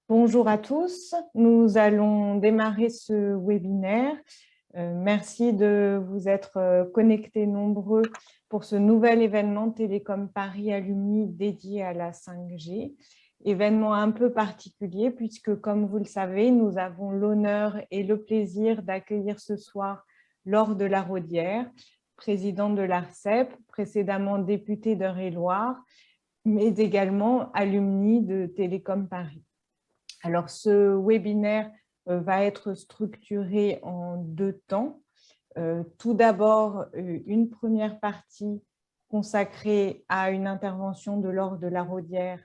Bonjour à tous, nous allons démarrer ce webinaire. Merci de vous être connectés nombreux pour ce nouvel événement Télécom Paris Alumni dédié à la 5G. Événement un peu particulier puisque, comme vous le savez, nous avons l'honneur et le plaisir d'accueillir ce soir Laure de la Raudière, présidente de l'ARCEP, précédemment députée d'Eure-et-Loir, mais également alumni de Télécom Paris. Alors, ce webinaire va être structuré en deux temps. Tout d'abord, une première partie consacrée à une intervention de Laure de la Raudière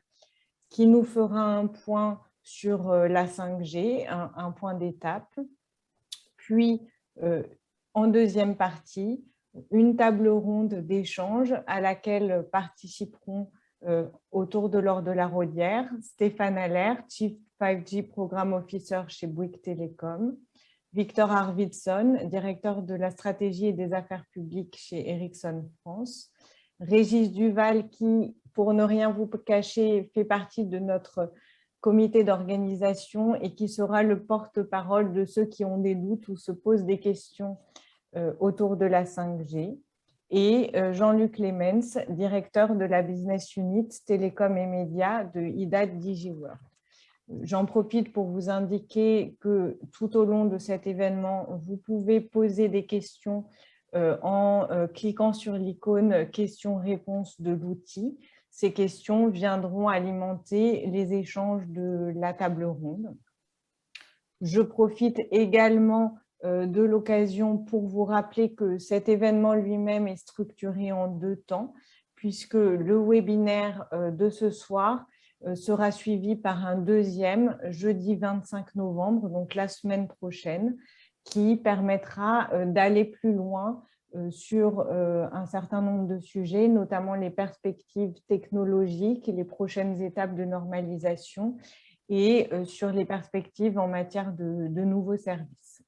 qui nous fera un point sur la 5G, un point d'étape. Puis, en deuxième partie, une table ronde d'échange à laquelle participeront autour de Laure de la Raudière, Stéphane Allaire, Chief 5G Program Officer chez Bouygues Telecom, Victor Arvidsson, directeur de la stratégie et des affaires publiques chez Ericsson France, Régis Duval qui, pour ne rien vous cacher, fait partie de notre comité d'organisation et qui sera le porte-parole de ceux qui ont des doutes ou se posent des questions autour de la 5G, et Jean-Luc Clemens, directeur de la Business Unit Télécom et Médias de IDAT DigiWorld. J'en profite pour vous indiquer que tout au long de cet événement, vous pouvez poser des questions en cliquant sur l'icône questions-réponses de l'outil. Ces questions viendront alimenter les échanges de la table ronde. Je profite également de l'occasion pour vous rappeler que cet événement lui-même est structuré en deux temps, puisque le webinaire de ce soir sera suivi par un deuxième, jeudi 25 novembre, donc la semaine prochaine, qui permettra d'aller plus loin sur un certain nombre de sujets, notamment les perspectives technologiques et les prochaines étapes de normalisation et sur les perspectives en matière de nouveaux services.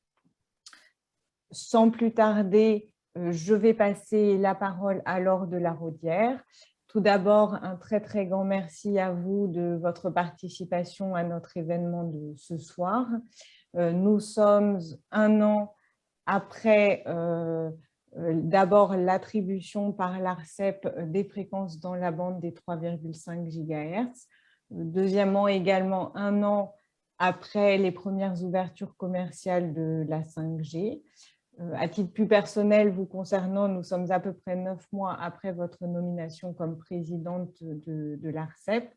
Sans plus tarder, je vais passer la parole à Laure de la Raudière. Tout d'abord, un très très grand merci à vous de votre participation à notre événement de ce soir. Nous sommes un an après d'abord l'attribution par l'ARCEP des fréquences dans la bande des 3,5 GHz. Deuxièmement, également un an après les premières ouvertures commerciales de la 5G. À titre plus personnel, vous concernant, nous sommes à peu près 9 mois après votre nomination comme présidente de l'ARCEP.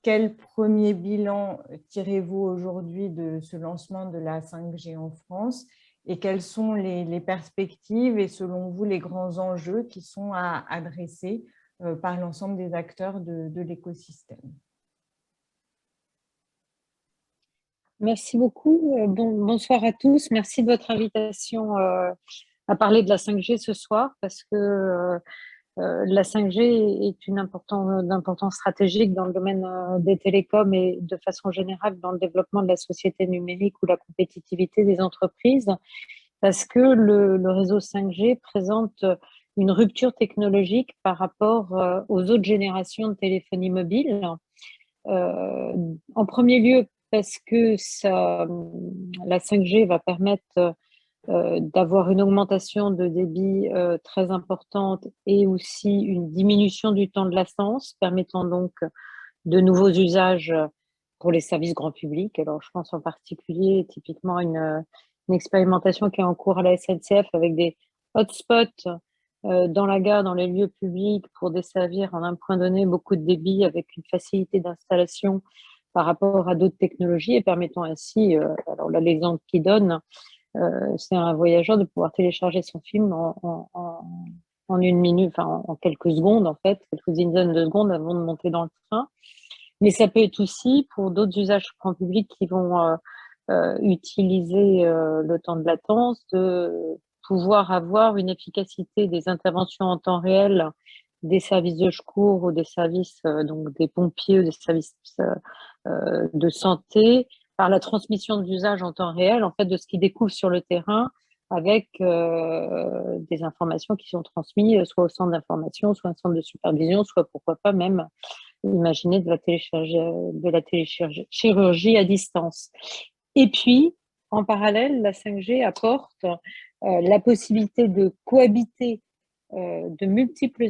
Quel premier bilan tirez-vous aujourd'hui de ce lancement de la 5G en France et quelles sont les perspectives et selon vous les grands enjeux qui sont à adresser par l'ensemble des acteurs de l'écosystème? Merci beaucoup. Bonsoir à tous. Merci de votre invitation à parler de la 5G ce soir parce que la 5G est d'importance stratégique dans le domaine des télécoms et de façon générale dans le développement de la société numérique ou la compétitivité des entreprises parce que le réseau 5G présente une rupture technologique par rapport aux autres générations de téléphonie mobile. En premier lieu, parce que la 5G va permettre d'avoir une augmentation de débit très importante et aussi une diminution du temps de latence, permettant donc de nouveaux usages pour les services grand public. Alors, je pense en particulier typiquement une expérimentation qui est en cours à la SNCF avec des hotspots dans la gare, dans les lieux publics pour desservir en un point donné beaucoup de débit avec une facilité d'installation par rapport à d'autres technologies et permettant ainsi, alors là l'exemple qu'il donne, c'est un voyageur de pouvoir télécharger son film en une minute, enfin en quelques secondes en fait, quelques dizaines de secondes avant de monter dans le train. Mais ça peut être aussi pour d'autres usages grand public qui vont utiliser le temps de latence, de pouvoir avoir une efficacité des interventions en temps réel des services de secours ou des services, donc des pompiers ou des services de santé, par la transmission d'usage en temps réel, en fait, de ce qu'ils découvrent sur le terrain avec des informations qui sont transmises soit au centre d'information, soit au centre de supervision, soit pourquoi pas même imaginer de la téléchirurgie à distance. Et puis, en parallèle, la 5G apporte la possibilité de cohabiter de multiples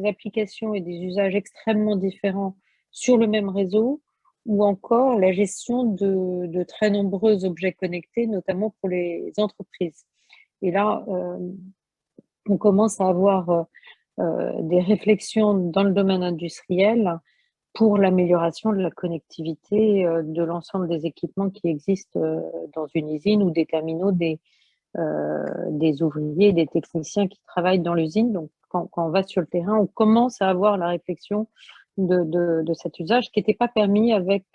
applications et des usages extrêmement différents sur le même réseau, ou encore la gestion de très nombreux objets connectés, notamment pour les entreprises. Et là, on commence à avoir des réflexions dans le domaine industriel pour l'amélioration de la connectivité de l'ensemble des équipements qui existent dans une usine, ou des terminaux des ouvriers, des techniciens qui travaillent dans l'usine. Donc, quand on va sur le terrain, on commence à avoir la réflexion de cet usage qui n'était pas permis avec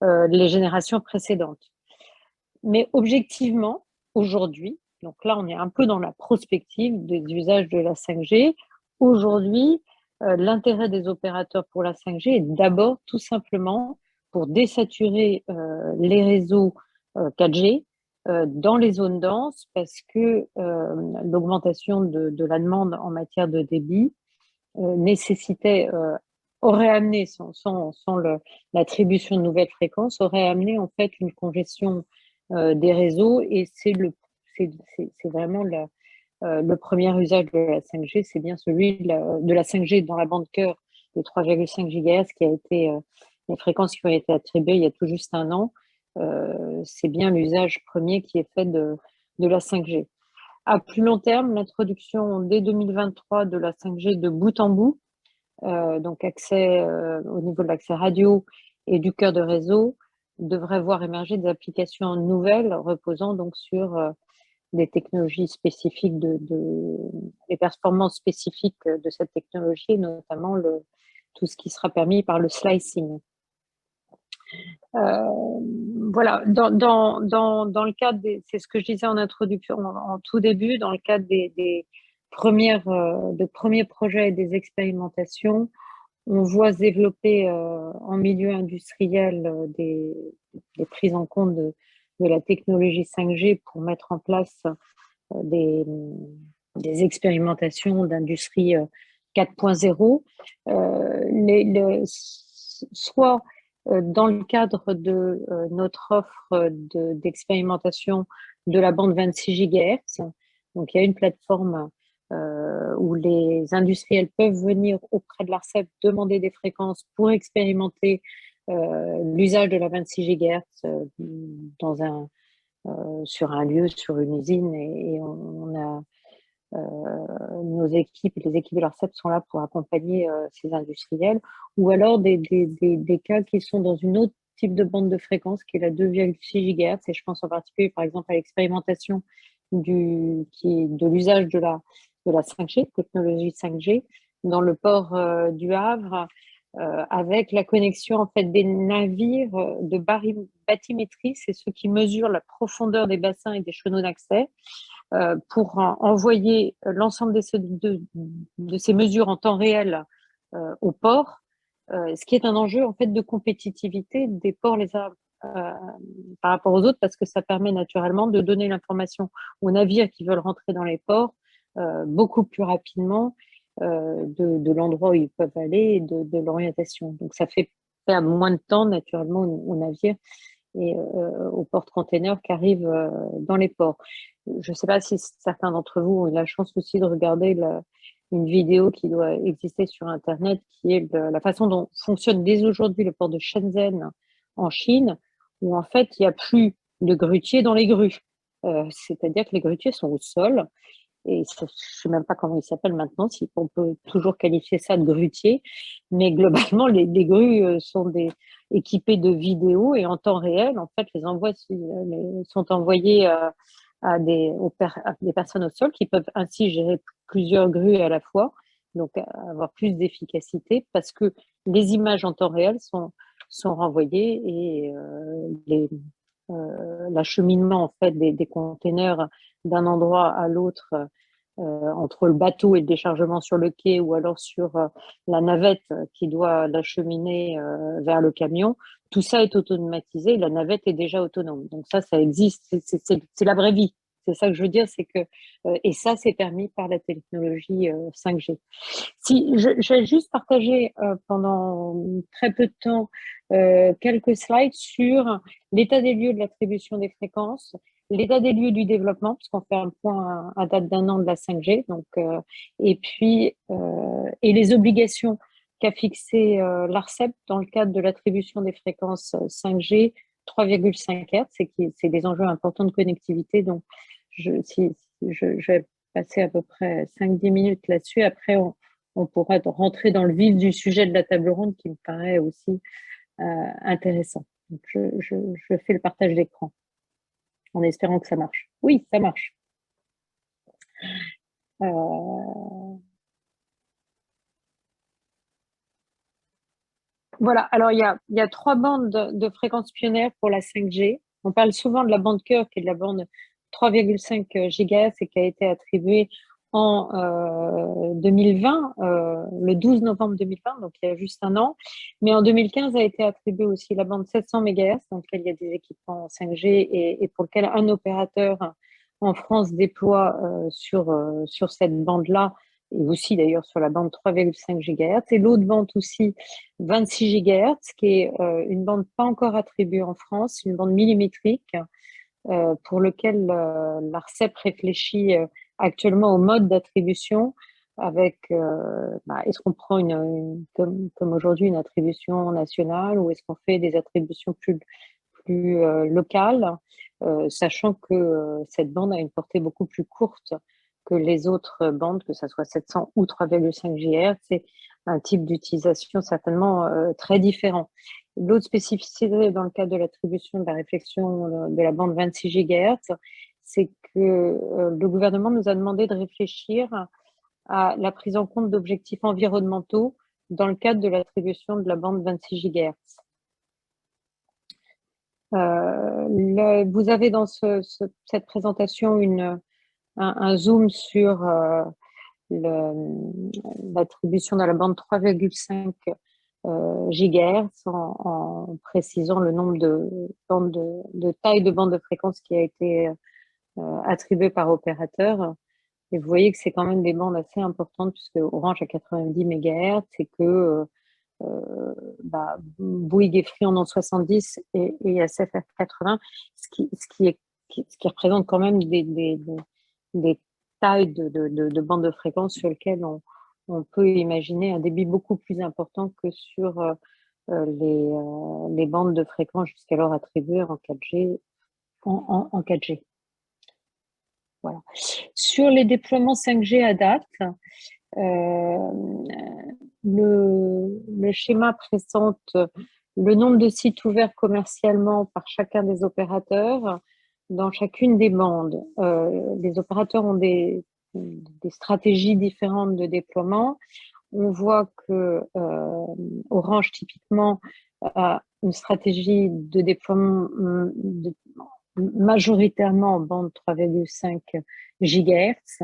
les générations précédentes. Mais objectivement, aujourd'hui, donc là, on est un peu dans la prospective des usages de la 5G. Aujourd'hui, l'intérêt des opérateurs pour la 5G est d'abord tout simplement pour désaturer les réseaux 4G dans les zones denses, parce que l'augmentation de la demande en matière de débit aurait amené, sans l'attribution de nouvelles fréquences, aurait amené en fait une congestion des réseaux, et c'est vraiment le premier usage de la 5G, c'est bien celui de la 5G dans la bande cœur de 3,5 GHz qui a été les fréquences qui ont été attribuées il y a tout juste un an. C'est bien l'usage premier qui est fait de la 5G. À plus long terme, l'introduction dès 2023 de la 5G de bout en bout, donc accès au niveau de l'accès radio et du cœur de réseau, devrait voir émerger des applications nouvelles reposant donc sur des technologies spécifiques, les performances spécifiques de cette technologie, notamment tout ce qui sera permis par le slicing. Voilà, dans le cadre c'est ce que je disais en introduction, en tout début, dans le cadre des premiers projets et des expérimentations, on voit se développer en milieu industriel des prises en compte de la technologie 5G pour mettre en place des expérimentations d'industrie 4.0, soit dans le cadre de notre offre d'expérimentation de la bande 26 GHz. Donc, il y a une plateforme où les industriels peuvent venir auprès de l'ARCEP demander des fréquences pour expérimenter l'usage de la 26 GHz sur un lieu, sur une usine, et on a nos équipes, les équipes de l'ARCEP sont là pour accompagner ces industriels, ou alors des cas qui sont dans une autre type de bande de fréquence qui est la 2,6 GHz, et je pense en particulier par exemple à l'expérimentation de l'usage de la 5G, technologie 5G, dans le port du Havre, avec la connexion en fait des navires de bathymétrie, c'est ceux qui mesurent la profondeur des bassins et des chenaux d'accès, pour envoyer l'ensemble de ces mesures en temps réel au port, ce qui est un enjeu en fait de compétitivité des ports par rapport aux autres, parce que ça permet naturellement de donner l'information aux navires qui veulent rentrer dans les ports beaucoup plus rapidement, de l'endroit où ils peuvent aller et de l'orientation. Donc ça fait perdre moins de temps naturellement aux navires et aux porte-containers qui arrivent dans les ports. Je ne sais pas si certains d'entre vous ont eu la chance aussi de regarder une vidéo qui doit exister sur Internet, qui est la façon dont fonctionne dès aujourd'hui le port de Shenzhen en Chine, où en fait il n'y a plus de grutiers dans les grues. C'est-à-dire que les grutiers sont au sol, et je ne sais même pas comment ils s'appellent maintenant, si on peut toujours qualifier ça de grutier, mais globalement, les grues sont équipées de vidéos, et en temps réel, en fait, les envois sont envoyés à des personnes au sol qui peuvent ainsi gérer plusieurs grues à la fois, donc avoir plus d'efficacité, parce que les images en temps réel sont renvoyées, et l'acheminement en fait des containers d'un endroit à l'autre, entre le bateau et le déchargement sur le quai, ou alors sur la navette qui doit l'acheminer vers le camion, tout ça est automatisé, la navette est déjà autonome. Donc ça existe, c'est la vraie vie. C'est ça que je veux dire, c'est que, et ça, c'est permis par la technologie 5G. Si, j'ai juste partagé pendant très peu de temps quelques slides sur l'état des lieux de l'attribution des fréquences, l'état des lieux du développement, puisqu'on fait un point à date d'1 an de la 5G, donc, et puis et les obligations qu'a fixé l'ARCEP dans le cadre de l'attribution des fréquences 5G 3,5 Hz, c'est des enjeux importants de connectivité. Donc, je vais passer à peu près 5-10 minutes là-dessus. Après, on pourra rentrer dans le vif du sujet de la table ronde qui me paraît aussi intéressant. Donc, je fais le partage d'écran en espérant que ça marche. Oui, ça marche. Voilà, alors il y a 3 bandes de fréquences pionnières pour la 5G. On parle souvent de la bande cœur, qui est de la bande 3,5 GHz et qui a été attribuée en 2020, le 12 novembre 2020, donc il y a juste un an. Mais en 2015 a été attribuée aussi la bande 700 MHz, dans laquelle il y a des équipements 5G et pour lequel un opérateur en France déploie sur cette bande-là, et aussi d'ailleurs sur la bande 3,5 GHz, et l'autre bande aussi 26 GHz, qui est une bande pas encore attribuée en France, une bande millimétrique, pour lequel l'ARCEP réfléchit actuellement au mode d'attribution avec, est-ce qu'on prend comme aujourd'hui une attribution nationale ou est-ce qu'on fait des attributions plus locales, sachant que cette bande a une portée beaucoup plus courte que les autres bandes, que ce soit 700 ou 3,5 GHz, c'est un type d'utilisation certainement très différent. L'autre spécificité dans le cadre de l'attribution de la réflexion de la bande 26 GHz, c'est que le gouvernement nous a demandé de réfléchir à la prise en compte d'objectifs environnementaux dans le cadre de l'attribution de la bande 26 GHz. Vous avez dans cette présentation un zoom sur l'attribution de la bande 3,5 GHz en précisant le nombre de taille de bande de fréquence qui a été attribuée par opérateur. Et vous voyez que c'est quand même des bandes assez importantes puisque Orange a 90 MHz et que Bouygues et Free en ont 70 et SFR 80, ce qui représente quand même des tailles de bandes de fréquences sur lesquelles on peut imaginer un débit beaucoup plus important que sur les bandes de fréquences jusqu'alors attribuées en 4G. En 4G. Voilà. Sur les déploiements 5G à date, le schéma présente le nombre de sites ouverts commercialement par chacun des opérateurs dans chacune des bandes. Les opérateurs ont des stratégies différentes de déploiement. On voit que Orange, typiquement, a une stratégie de déploiement majoritairement en bande 3,5 GHz,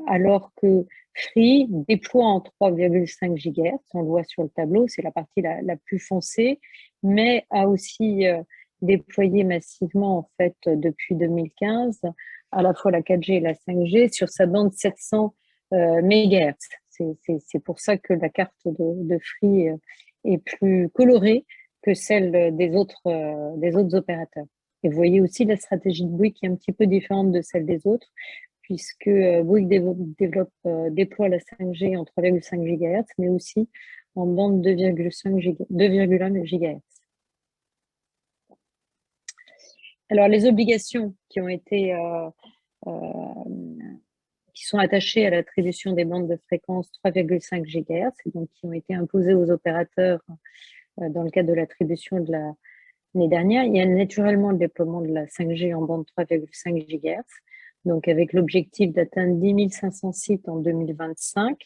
alors que Free déploie en 3,5 GHz, on le voit sur le tableau, c'est la partie la plus foncée, mais a aussi déployé massivement en fait depuis 2015 à la fois la 4G et la 5G sur sa bande 700 MHz. C'est pour ça que la carte de Free est plus colorée que celle des autres opérateurs. Et vous voyez aussi la stratégie de Bouygues qui est un petit peu différente de celle des autres, puisque Bouygues déploie la 5G en 3,5 GHz, mais aussi en bande 2,1 GHz. Alors, les obligations qui ont été qui sont attachées à l'attribution des bandes de fréquence 3,5 GHz, et donc qui ont été imposées aux opérateurs dans le cadre de l'attribution de l'année dernière. Il y a naturellement le déploiement de la 5G en bande 3,5 GHz, donc avec l'objectif d'atteindre 10 500 sites en 2025,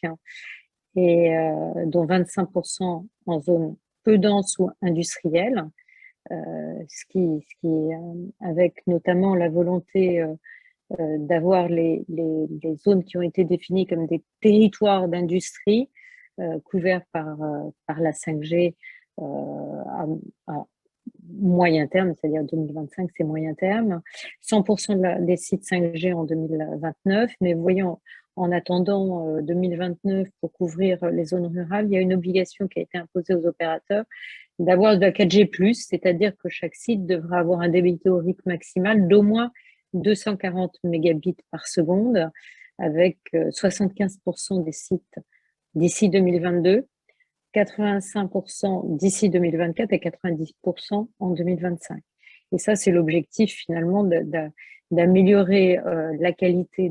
et dont 25% en zone peu dense ou industrielle, ce qui avec notamment la volonté d'avoir les zones qui ont été définies comme des territoires d'industrie couverts par la 5G moyen terme, c'est-à-dire 2025, c'est moyen terme, 100% des sites 5G en 2029, mais voyons, en attendant 2029 pour couvrir les zones rurales, il y a une obligation qui a été imposée aux opérateurs d'avoir de la 4G+, c'est-à-dire que chaque site devra avoir un débit théorique maximal d'au moins 240 mégabits par seconde, avec 75% des sites d'ici 2022, 85% d'ici 2024 et 90% en 2025. Et ça, c'est l'objectif finalement d'améliorer la qualité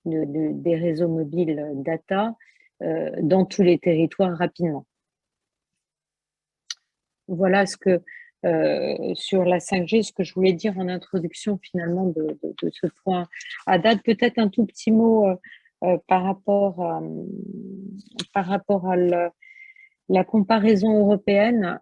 des réseaux mobiles data dans tous les territoires rapidement. Voilà ce que sur la 5G, ce que je voulais dire en introduction finalement de ce point à date. Peut-être un tout petit mot par rapport à la comparaison européenne.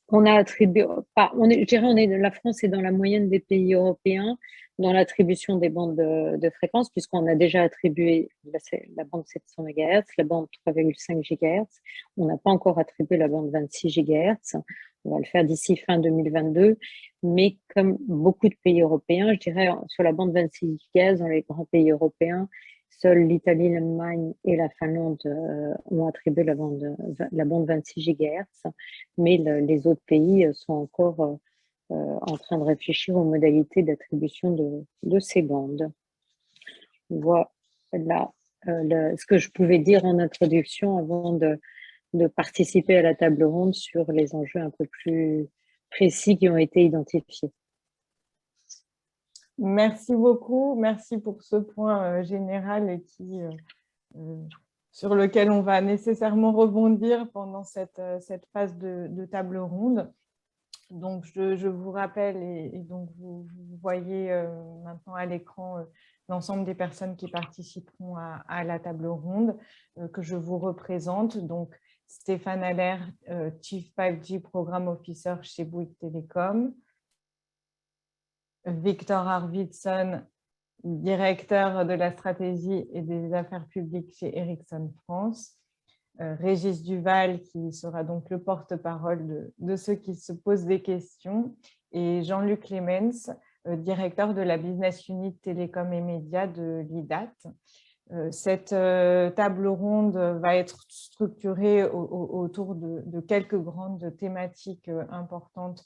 On a attribué, je dirais, la France est dans la moyenne des pays européens dans l'attribution des bandes de fréquences, puisqu'on a déjà attribué la bande 700 MHz, la bande 3,5 GHz. On n'a pas encore attribué la bande 26 GHz. On va le faire d'ici fin 2022. Mais comme beaucoup de pays européens, je dirais, sur la bande 26 GHz, dans les grands pays européens, seuls l'Italie, l'Allemagne et la Finlande ont attribué la bande 26 GHz, mais les autres pays sont encore en train de réfléchir aux modalités d'attribution de ces bandes. Voilà ce que je pouvais dire en introduction avant de participer à la table ronde sur les enjeux un peu plus précis qui ont été identifiés. Merci beaucoup, merci pour ce point général et sur lequel on va nécessairement rebondir pendant cette phase de table ronde. Donc, je vous rappelle, et donc vous voyez maintenant à l'écran l'ensemble des personnes qui participeront à la table ronde que je vous représente. Donc, Stéphane Haller, Chief 5G Programme Officer chez Bouygues Telecom. Victor Arvidsson, directeur de la stratégie et des affaires publiques chez Ericsson France. Régis Duval, qui sera donc le porte-parole de ceux qui se posent des questions, et Jean-Luc Clemens, directeur de la Business Unit Télécom et Médias de l'IDAT. Cette table ronde va être structurée autour de quelques grandes thématiques importantes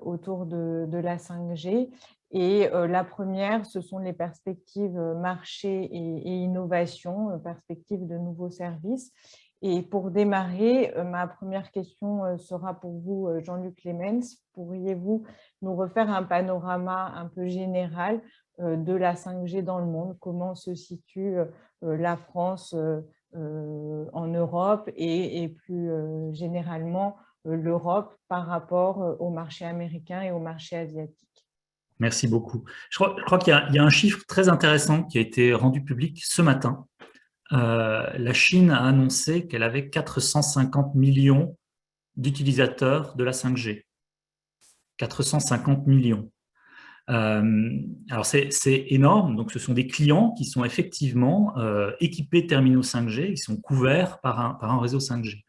autour de la 5G. Et la première, ce sont les perspectives marché et innovation, perspectives de nouveaux services. Et pour démarrer, ma première question sera pour vous, Jean-Luc Clemens. Pourriez-vous nous refaire un panorama un peu général de la 5G dans le monde? Comment se situe la France en Europe et plus généralement l'Europe par rapport au marché américain et au marché asiatique? Merci beaucoup. Je crois qu'il y a un chiffre très intéressant qui a été rendu public ce matin. La Chine a annoncé qu'elle avait 450 millions d'utilisateurs de la 5G. 450 millions. Alors c'est énorme, donc ce sont des clients qui sont effectivement équipés de terminaux 5G, ils sont couverts par un réseau 5G.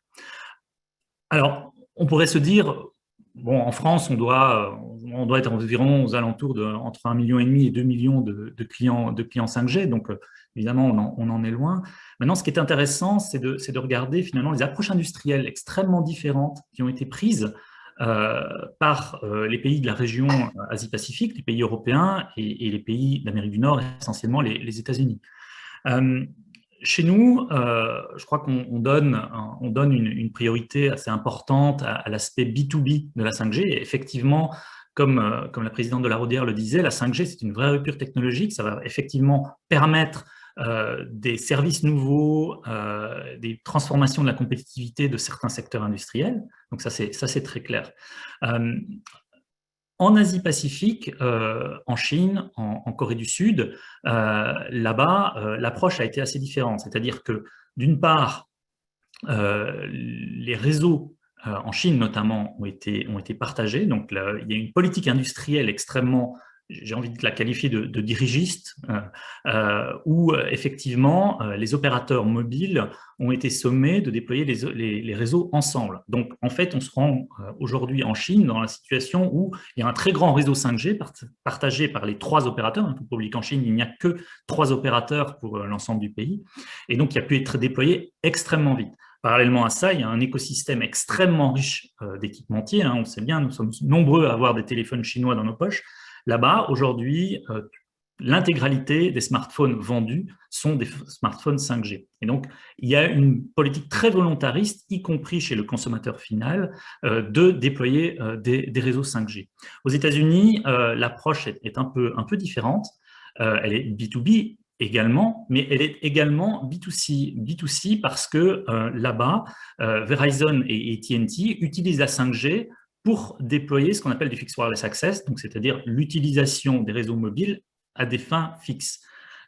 Alors, on pourrait se dire, bon, en France, on doit être environ aux alentours entre 1,5 million et 2 millions de clients 5G, donc évidemment, on en est loin. Maintenant, ce qui est intéressant, c'est de regarder finalement les approches industrielles extrêmement différentes qui ont été prises par les pays de la région Asie-Pacifique, les pays européens et les pays d'Amérique du Nord, essentiellement les États-Unis. Chez nous, je crois qu'on donne une priorité assez importante à l'aspect B2B de la 5G. Et effectivement, comme la présidente de la Rodière le disait, la 5G, c'est une vraie rupture technologique. Ça va effectivement permettre des services nouveaux, des transformations de la compétitivité de certains secteurs industriels. Donc ça, c'est très clair. En Asie-Pacifique, en Chine, en Corée du Sud, là-bas, l'approche a été assez différente. C'est-à-dire que, d'une part, les réseaux, en Chine notamment, ont été partagés. Donc, il y a une politique industrielle extrêmement j'ai envie de la qualifier de dirigiste, où effectivement les opérateurs mobiles ont été sommés de déployer les réseaux ensemble. Donc en fait, on se rend aujourd'hui en Chine dans la situation où il y a un très grand réseau 5G partagé par les 3 opérateurs. Il ne faut pas oublier qu'en Chine, il n'y a que 3 opérateurs pour l'ensemble du pays. Et donc, il a pu être déployé extrêmement vite. Parallèlement à ça, il y a un écosystème extrêmement riche d'équipementiers. On sait bien, nous sommes nombreux à avoir des téléphones chinois dans nos poches. Là-bas, aujourd'hui, l'intégralité des smartphones vendus sont des smartphones 5G. Et donc, il y a une politique très volontariste, y compris chez le consommateur final, de déployer des réseaux 5G. Aux États-Unis, l'approche est un peu différente. Elle est B2B également, mais elle est également B2C. B2C parce que là-bas, Verizon et AT&T utilisent la 5G pour déployer ce qu'on appelle du Fixed Wireless Access, donc c'est-à-dire l'utilisation des réseaux mobiles à des fins fixes.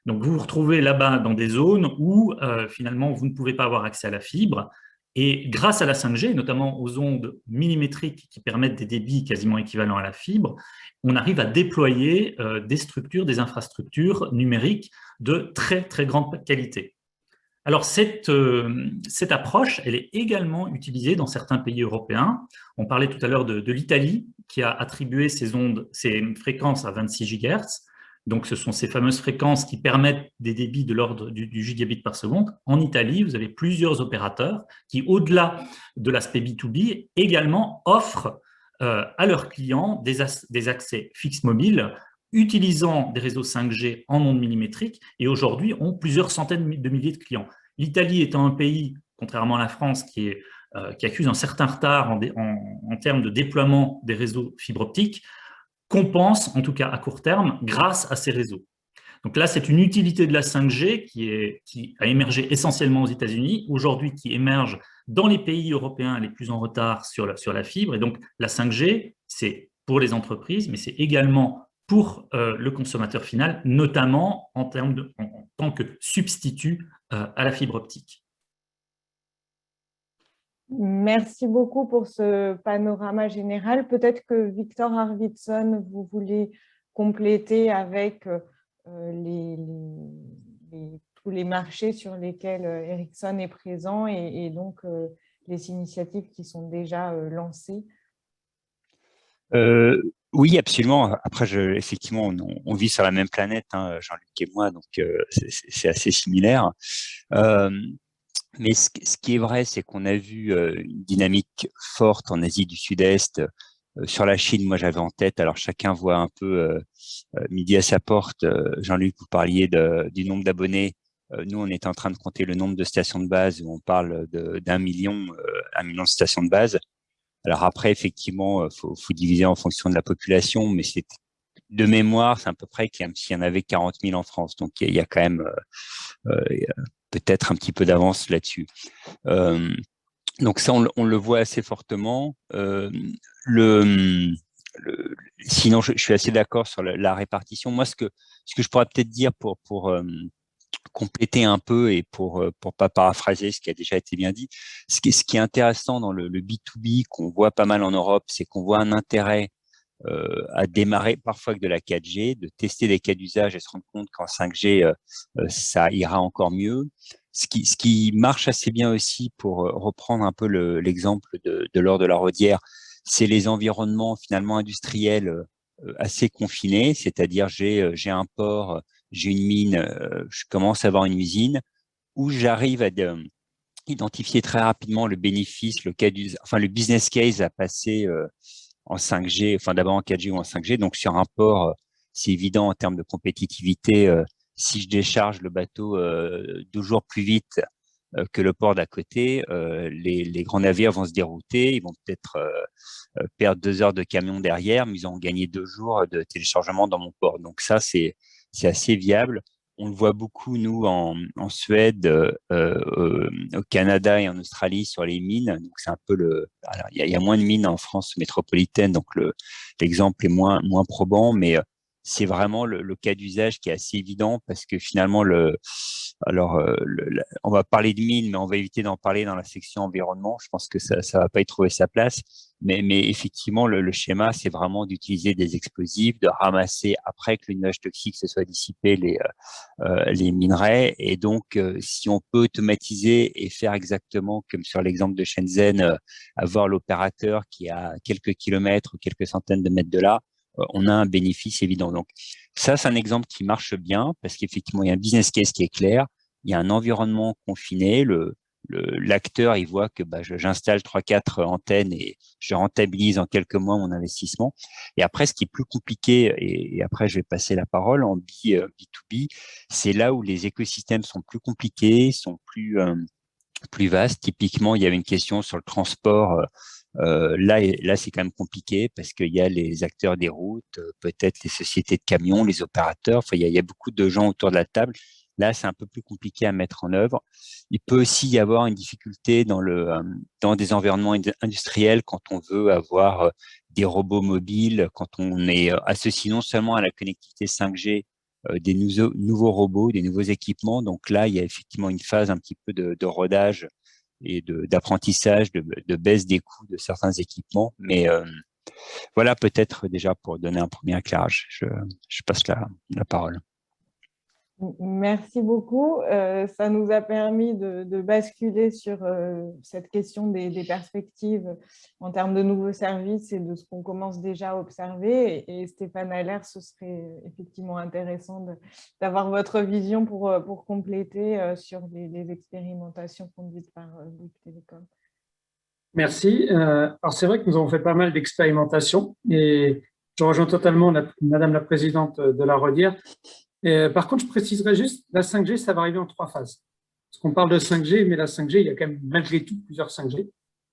Donc, vous vous retrouvez là-bas dans des zones où finalement, vous ne pouvez pas avoir accès à la fibre. Et grâce à la 5G, notamment aux ondes millimétriques qui permettent des débits quasiment équivalents à la fibre, on arrive à déployer des structures, des infrastructures numériques de très, très grande qualité. Alors, cette approche, elle est également utilisée dans certains pays européens. On parlait tout à l'heure de l'Italie, qui a attribué ces fréquences à 26 GHz. Donc, ce sont ces fameuses fréquences qui permettent des débits de l'ordre du gigabit par seconde. En Italie, vous avez plusieurs opérateurs qui, au-delà de l'aspect B2B, également offrent à leurs clients des accès fixes mobiles utilisant des réseaux 5G en ondes millimétriques et aujourd'hui ont plusieurs centaines de milliers de clients. L'Italie étant un pays, contrairement à la France, qui accuse un certain retard en termes de déploiement des réseaux fibre optique, compense, en tout cas à court terme, grâce à ces réseaux. Donc là, c'est une utilité de la 5G qui a émergé essentiellement aux États-Unis, aujourd'hui qui émerge dans les pays européens les plus en retard sur la fibre. Et donc, la 5G, c'est pour les entreprises, mais c'est également pour le consommateur final, notamment en tant que substitut à la fibre optique. Merci beaucoup pour ce panorama général. Peut-être que Victor Arvidsson, vous voulez compléter avec tous les marchés sur lesquels Ericsson est présent et donc les initiatives qui sont déjà lancées. Oui, absolument. Après, effectivement, on vit sur la même planète, hein, Jean-Luc et moi, donc c'est assez similaire. Mais ce qui est vrai, c'est qu'on a vu une dynamique forte en Asie du Sud-Est. Sur la Chine, moi, j'avais en tête, alors chacun voit un peu midi à sa porte. Jean-Luc, vous parliez du nombre d'abonnés. Nous, on est en train de compter le nombre de stations de base où on parle d'1 million, 1 million de stations de base. Alors après, effectivement, faut diviser en fonction de la population, mais c'est de mémoire, c'est à peu près s'il y en avait 40 000 en France. Donc, il y a quand même peut-être un petit peu d'avance là-dessus. Donc ça, on le voit assez fortement. Sinon, je suis assez d'accord sur la répartition. Moi, ce que je pourrais peut-être dire pour compléter un peu et pour pas paraphraser ce qui a déjà été bien dit, ce qui est intéressant dans le B2B qu'on voit pas mal en Europe, c'est qu'on voit un intérêt à démarrer parfois avec de la 4G, de tester des cas d'usage et se rendre compte qu'en 5G, ça ira encore mieux. Ce qui marche assez bien aussi, pour reprendre un peu l'exemple de Laure de la Rodière, c'est les environnements finalement industriels assez confinés, c'est-à-dire j'ai un port, j'ai une mine, je commence à avoir une usine où j'arrive à identifier très rapidement le bénéfice, le business case à passer en 5G, enfin d'abord en 4G ou en 5G. Donc sur un port, c'est évident en termes de compétitivité, si je décharge le bateau 2 jours plus vite que le port d'à côté, les grands navires vont se dérouter, ils vont peut-être perdre 2 heures de camion derrière, mais ils ont gagné 2 jours de téléchargement dans mon port. Donc ça, c'est assez viable. On le voit beaucoup, nous, en Suède, au Canada et en Australie sur les mines. Donc, c'est un peu alors, il y a moins de mines en France métropolitaine, donc l'exemple est moins probant, mais c'est vraiment le cas d'usage qui est assez évident parce que finalement, Alors, on va parler de mines, mais on va éviter d'en parler dans la section environnement. Je pense que ça va pas y trouver sa place. Mais effectivement, le schéma, c'est vraiment d'utiliser des explosifs, de ramasser après que le nuage toxique se soit dissipé les minerais. Et donc, si on peut automatiser et faire exactement comme sur l'exemple de Shenzhen, avoir l'opérateur qui est à quelques kilomètres ou quelques centaines de mètres de là, on a un bénéfice évident. Donc, ça, c'est un exemple qui marche bien parce qu'effectivement, il y a un business case qui est clair, il y a un environnement confiné, l'acteur, il voit que j'installe 3-4 antennes et je rentabilise en quelques mois mon investissement. Et après, ce qui est plus compliqué, et après je vais passer la parole en B2B, c'est là où les écosystèmes sont plus compliqués, sont plus vastes. Typiquement, il y avait une question sur le transport. Là, c'est quand même compliqué parce qu'il y a les acteurs des routes, peut-être les sociétés de camions, les opérateurs. Enfin, il y a beaucoup de gens autour de la table. Là, c'est un peu plus compliqué à mettre en œuvre. Il peut aussi y avoir une difficulté dans des environnements industriels quand on veut avoir des robots mobiles, quand on est associé non seulement à la connectivité 5G, des nouveaux robots, des nouveaux équipements. Donc là, il y a effectivement une phase un petit peu de rodage et d'apprentissage, de baisse des coûts de certains équipements. Mais voilà, peut-être déjà pour donner un premier éclairage. Je passe la parole. Merci beaucoup. Ça nous a permis de basculer sur cette question des perspectives en termes de nouveaux services et de ce qu'on commence déjà à observer. Et Stéphane Allaire, ce serait effectivement intéressant d'avoir votre vision pour compléter sur les expérimentations conduites par Bouygues Telecom. Merci. Alors, c'est vrai que nous avons fait pas mal d'expérimentations et je rejoins totalement Madame la Présidente de la redire. Par contre, je préciserai juste, la 5G, ça va arriver en 3 phases. Parce qu'on parle de 5G, mais la 5G, il y a quand même malgré tout plusieurs 5G.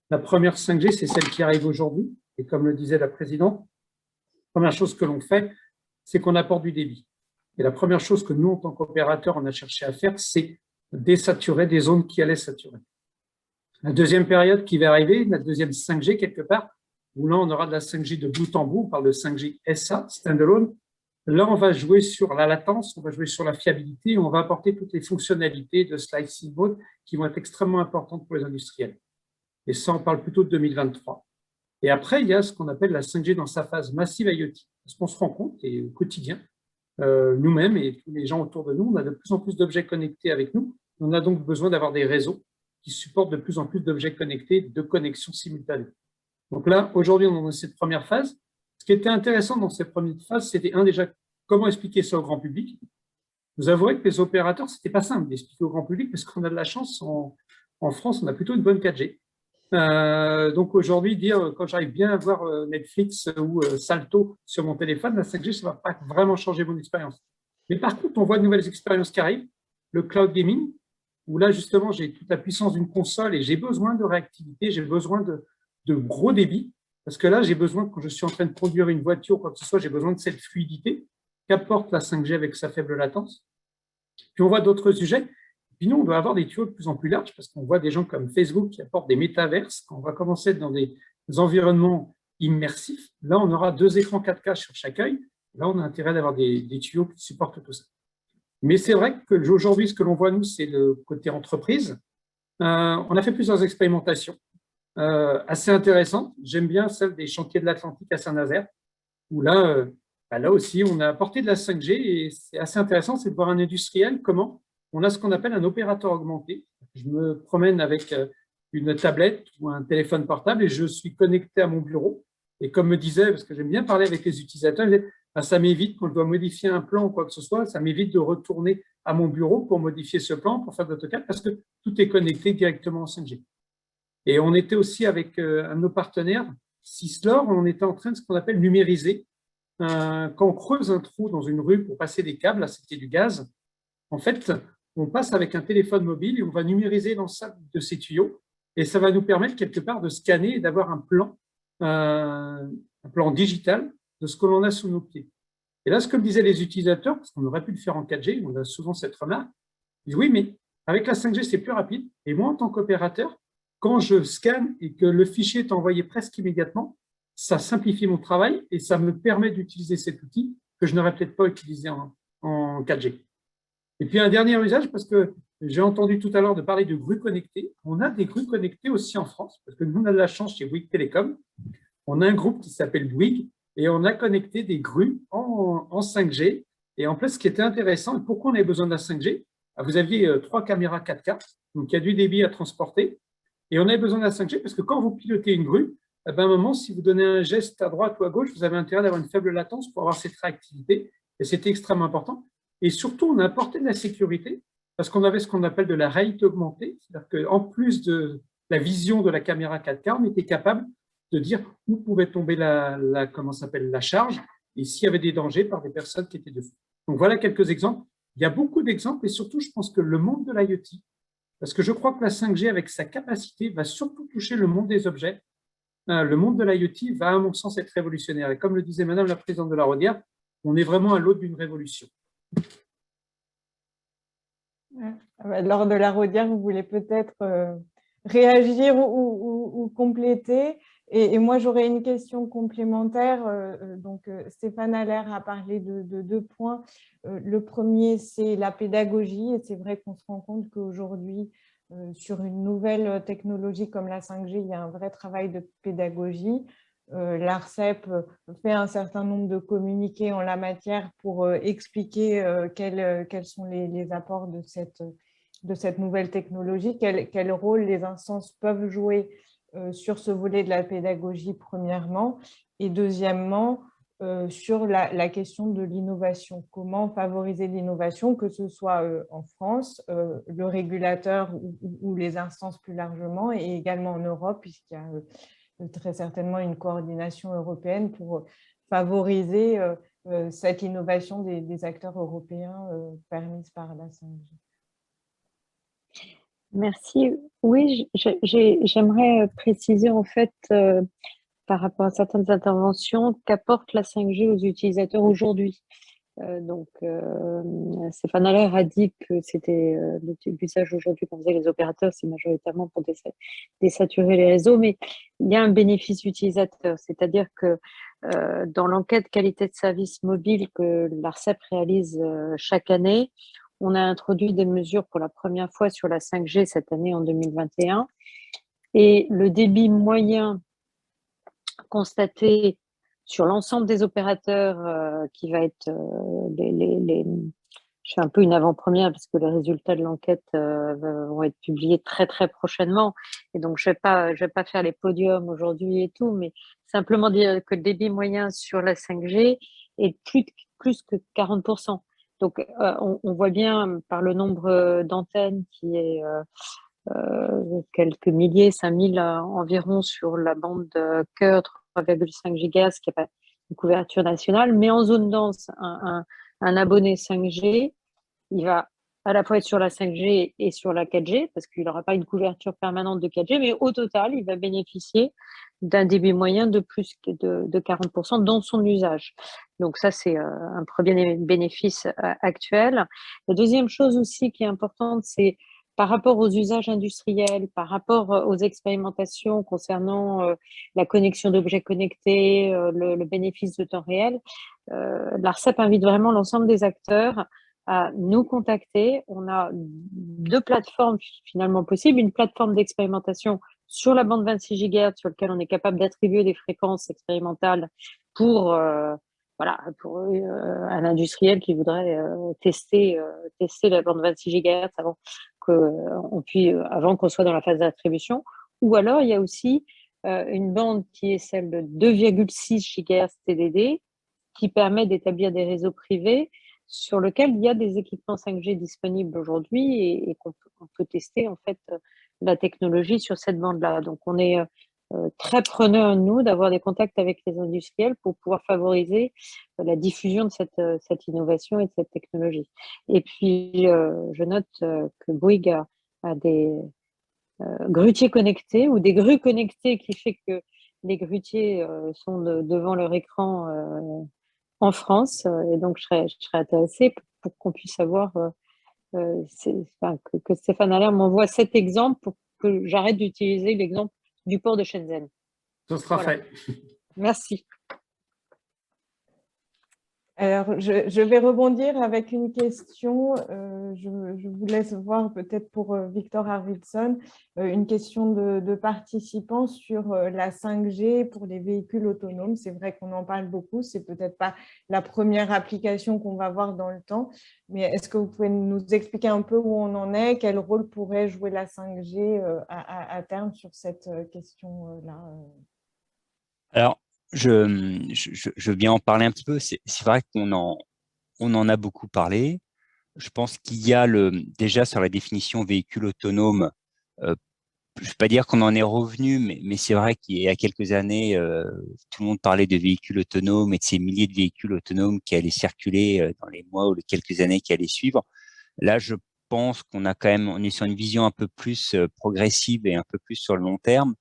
La première 5G, c'est celle qui arrive aujourd'hui. Et comme le disait la Présidente, la première chose que l'on fait, c'est qu'on apporte du débit. Et la première chose que nous, en tant qu'opérateurs, on a cherché à faire, c'est désaturer des zones qui allaient saturer. La deuxième période qui va arriver, la deuxième 5G quelque part, où là, on aura de la 5G de bout en bout, on parle de 5G SA, standalone. Là, on va jouer sur la latence, on va jouer sur la fiabilité, on va apporter toutes les fonctionnalités de slicing mode qui vont être extrêmement importantes pour les industriels. Et ça, on parle plutôt de 2023. Et après, il y a ce qu'on appelle la 5G dans sa phase massive IoT. Parce qu'on se rend compte, et au quotidien, nous-mêmes et tous les gens autour de nous, on a de plus en plus d'objets connectés avec nous. On a donc besoin d'avoir des réseaux qui supportent de plus en plus d'objets connectés, de connexions simultanées. Donc là, aujourd'hui, on est dans cette première phase. Ce qui était intéressant dans cette première phase, c'était déjà comment expliquer ça au grand public. Vous avouerez que les opérateurs, c'était pas simple d'expliquer au grand public parce qu'on a de la chance, en France, on a plutôt une bonne 4G. Donc aujourd'hui, dire quand j'arrive bien à voir Netflix ou Salto sur mon téléphone, la 5G, ça ne va pas vraiment changer mon expérience. Mais par contre, on voit de nouvelles expériences qui arrivent, le cloud gaming, où là, justement, j'ai toute la puissance d'une console et j'ai besoin de réactivité, j'ai besoin de gros débit. Parce que là, j'ai besoin, quand je suis en train de conduire une voiture ou quoi que ce soit, j'ai besoin de cette fluidité qu'apporte la 5G avec sa faible latence. Puis on voit d'autres sujets. Puis nous, on doit avoir des tuyaux de plus en plus larges parce qu'on voit des gens comme Facebook qui apportent des métaverses. Quand on va commencer dans des environnements immersifs, là, on aura 2 écrans 4K sur chaque œil. Là, on a intérêt d'avoir des tuyaux qui supportent tout ça. Mais c'est vrai qu'aujourd'hui, ce que l'on voit, nous, c'est le côté entreprise. On a fait plusieurs expérimentations. Assez intéressante. J'aime bien celle des chantiers de l'Atlantique à Saint-Nazaire, où là, là aussi, on a apporté de la 5G et c'est assez intéressant, c'est de voir un industriel, comment on a ce qu'on appelle un opérateur augmenté. Je me promène avec une tablette ou un téléphone portable et je suis connecté à mon bureau. Et comme me disait, parce que j'aime bien parler avec les utilisateurs, ça m'évite, quand je dois modifier un plan ou quoi que ce soit, ça m'évite de retourner à mon bureau pour modifier ce plan, pour faire de l'AutoCAD, parce que tout est connecté directement en 5G. Et on était aussi avec un de nos partenaires, Syslor, on était en train de ce qu'on appelle numériser. Quand on creuse un trou dans une rue pour passer des câbles, là c'était du gaz, en fait, on passe avec un téléphone mobile et on va numériser l'ensemble de ces tuyaux et ça va nous permettre quelque part de scanner et d'avoir un plan digital de ce que l'on a sous nos pieds. Et là, ce que me disaient les utilisateurs, parce qu'on aurait pu le faire en 4G, on a souvent cette remarque, ils disent oui, mais avec la 5G, c'est plus rapide. Et moi, en tant qu'opérateur, quand je scanne et que le fichier est envoyé presque immédiatement, ça simplifie mon travail et ça me permet d'utiliser cet outil que je n'aurais peut-être pas utilisé en 4G. Et puis un dernier usage, parce que j'ai entendu tout à l'heure de parler de grues connectées. On a des grues connectées aussi en France, parce que nous, on a de la chance chez Bouygues Télécom. On a un groupe qui s'appelle Bouygues et on a connecté des grues en 5G. Et en plus, ce qui était intéressant, et pourquoi on avait besoin de la 5G, vous aviez 3 caméras 4K, donc il y a du débit à transporter. Et on avait besoin de la 5G parce que quand vous pilotez une grue, à un moment, si vous donnez un geste à droite ou à gauche, vous avez intérêt d'avoir une faible latence pour avoir cette réactivité. Et c'était extrêmement important. Et surtout, on a apporté de la sécurité parce qu'on avait ce qu'on appelle de la réalité augmentée. C'est-à-dire qu'en plus de la vision de la caméra 4K, on était capable de dire où pouvait tomber la charge et s'il y avait des dangers par des personnes qui étaient dessous. Donc voilà quelques exemples. Il y a beaucoup d'exemples et surtout, je pense que le monde de l'IoT, parce que je crois que la 5G, avec sa capacité, va surtout toucher le monde des objets. Le monde de l'IoT va, à mon sens, être révolutionnaire. Et comme le disait Madame la Présidente de la Rodière, on est vraiment à l'aube d'une révolution. Lors de la Rodière, vous voulez peut-être réagir ou compléter. Et moi, j'aurais une question complémentaire. Donc, Stéphane Allaire a parlé de 2 points. Le premier, c'est la pédagogie. Et c'est vrai qu'on se rend compte qu'aujourd'hui, sur une nouvelle technologie comme la 5G, il y a un vrai travail de pédagogie. L'ARCEP fait un certain nombre de communiqués en la matière pour expliquer quels sont les apports de cette nouvelle technologie, quel rôle les instances peuvent jouer sur ce volet de la pédagogie, premièrement, et deuxièmement, sur la question de l'innovation. Comment favoriser l'innovation, que ce soit en France, le régulateur ou les instances plus largement, et également en Europe, puisqu'il y a très certainement une coordination européenne pour favoriser cette innovation des acteurs européens permise par la 5G. Merci. Oui, j'aimerais préciser en fait par rapport à certaines interventions qu'apporte la 5G aux utilisateurs aujourd'hui. Stéphane Allaire a dit que c'était l'usage aujourd'hui qu'on faisait les opérateurs, c'est majoritairement pour désaturer les réseaux, mais il y a un bénéfice utilisateur, c'est-à-dire que dans l'enquête qualité de service mobile que l'ARCEP réalise chaque année, on a introduit des mesures pour la première fois sur la 5G cette année en 2021, et le débit moyen constaté sur l'ensemble des opérateurs qui va être je fais un peu une avant-première parce que les résultats de l'enquête vont être publiés très très prochainement, et donc je vais pas faire les podiums aujourd'hui et tout, mais simplement dire que le débit moyen sur la 5G est plus que 40%. Donc on voit bien par le nombre d'antennes qui est quelques milliers, 5000 environ sur la bande cœur 3,5 GHz, qui n'a pas une couverture nationale, mais en zone dense, un abonné 5G, il va à la fois être sur la 5G et sur la 4G, parce qu'il n'aura pas une couverture permanente de 4G, mais au total, il va bénéficier d'un débit moyen de plus de 40% dans son usage. Donc ça, c'est un premier bénéfice actuel. La deuxième chose aussi qui est importante, c'est par rapport aux usages industriels, par rapport aux expérimentations concernant la connexion d'objets connectés, le bénéfice de temps réel, l'ARCEP invite vraiment l'ensemble des acteurs à nous contacter. On a 2 plateformes finalement possibles, une plateforme d'expérimentation sur la bande 26 GHz sur laquelle on est capable d'attribuer des fréquences expérimentales pour un industriel qui voudrait tester la bande 26 GHz avant qu'on soit dans la phase d'attribution. Ou alors, il y a aussi une bande qui est celle de 2,6 GHz TDD qui permet d'établir des réseaux privés sur lesquels il y a des équipements 5G disponibles aujourd'hui et qu'on peut tester en fait la technologie sur cette bande-là. Donc, on est très preneur, nous, d'avoir des contacts avec les industriels pour pouvoir favoriser la diffusion de cette innovation et de cette technologie. Et puis, je note que Bouygues a des grutiers connectés ou des grues connectées qui fait que les grutiers sont devant leur écran en France. Et donc, je serais intéressée pour qu'on puisse avoir que Stéphane Allaire m'envoie cet exemple pour que j'arrête d'utiliser l'exemple du port de Shenzhen. Ça sera fait. Merci. Alors, je vais rebondir avec une question. Je vous laisse voir peut-être pour Victor Arvidsson, une question de participants sur la 5G pour les véhicules autonomes. C'est vrai qu'on en parle beaucoup. C'est peut-être pas la première application qu'on va voir dans le temps. Mais est-ce que vous pouvez nous expliquer un peu où on en est? Quel rôle pourrait jouer la 5G à terme sur cette question-là? Alors, je veux bien en parler un petit peu. C'est vrai on en a beaucoup parlé. Je pense qu'il y a déjà sur la définition véhicule autonome, je ne vais pas dire qu'on en est revenu, mais c'est vrai qu'il y a quelques années, tout le monde parlait de véhicules autonomes et de ces milliers de véhicules autonomes qui allaient circuler dans les mois ou les quelques années qui allaient suivre. Là, je pense qu'on a quand même, on est sur une vision un peu plus progressive et un peu plus sur le long terme.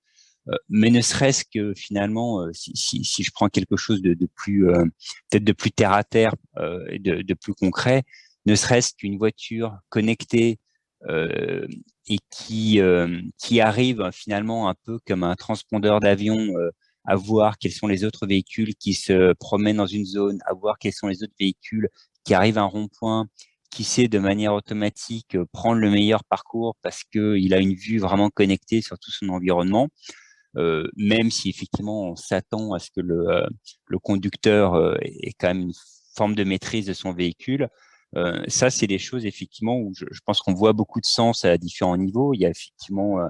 Mais ne serait-ce que finalement, si je prends quelque chose de plus, peut-être de plus terre à terre et de plus concret, ne serait-ce qu'une voiture connectée et qui arrive finalement un peu comme un transpondeur d'avion à voir quels sont les autres véhicules qui se promènent dans une zone, à voir quels sont les autres véhicules qui arrivent à un rond-point, qui sait de manière automatique prendre le meilleur parcours parce qu'il a une vue vraiment connectée sur tout son environnement. Même si effectivement on s'attend à ce que le conducteur ait quand même une forme de maîtrise de son véhicule. Ça, c'est des choses effectivement où je pense qu'on voit beaucoup de sens à différents niveaux. Il y a effectivement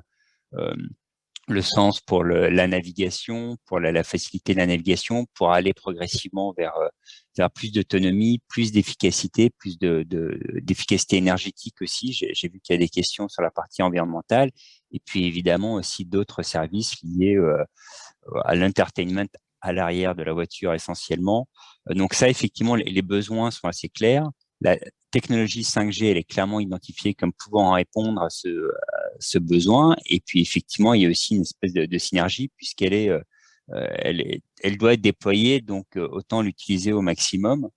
le sens pour la navigation, pour la facilité de la navigation, pour aller progressivement vers plus d'autonomie, plus d'efficacité, plus d'efficacité énergétique aussi. J'ai vu qu'il y a des questions sur la partie environnementale et puis évidemment aussi d'autres services liés à l'entertainment à l'arrière de la voiture essentiellement. Donc ça, effectivement, les besoins sont assez clairs. La technologie 5G, elle est clairement identifiée comme pouvant répondre à ce besoin. Et puis, effectivement, il y a aussi une espèce de synergie puisqu'elle elle doit être déployée, donc autant l'utiliser au maximum.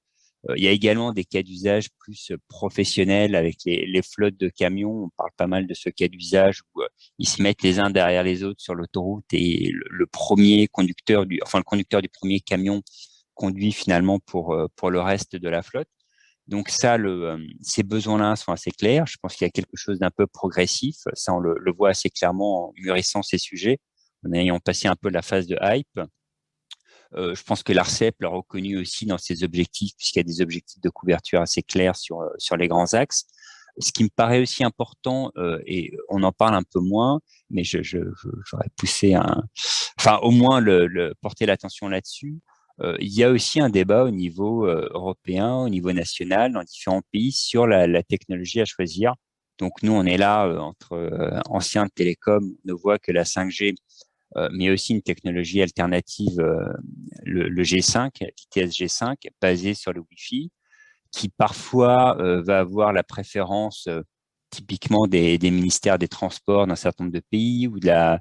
Il y a également des cas d'usage plus professionnels avec les flottes de camions. On parle pas mal de ce cas d'usage où ils se mettent les uns derrière les autres sur l'autoroute et le conducteur du premier camion conduit finalement pour le reste de la flotte. Donc ça, ces besoins-là sont assez clairs. Je pense qu'il y a quelque chose d'un peu progressif. Ça, on le voit assez clairement en mûrissant ces sujets, en ayant passé un peu la phase de hype. Je pense que l'ARCEP l'a reconnu aussi dans ses objectifs, puisqu'il y a des objectifs de couverture assez clairs sur les grands axes. Ce qui me paraît aussi important, et on en parle un peu moins, mais j'aurais poussé enfin au moins porter l'attention là-dessus. Il y a aussi un débat au niveau européen, au niveau national, dans différents pays sur la technologie à choisir. Donc nous, on est là entre anciens télécoms, on ne voit que la 5G mais aussi une technologie alternative, le G5, l'ITS G5, basé sur le Wi-Fi, qui parfois va avoir la préférence typiquement des ministères des Transports d'un certain nombre de pays ou de la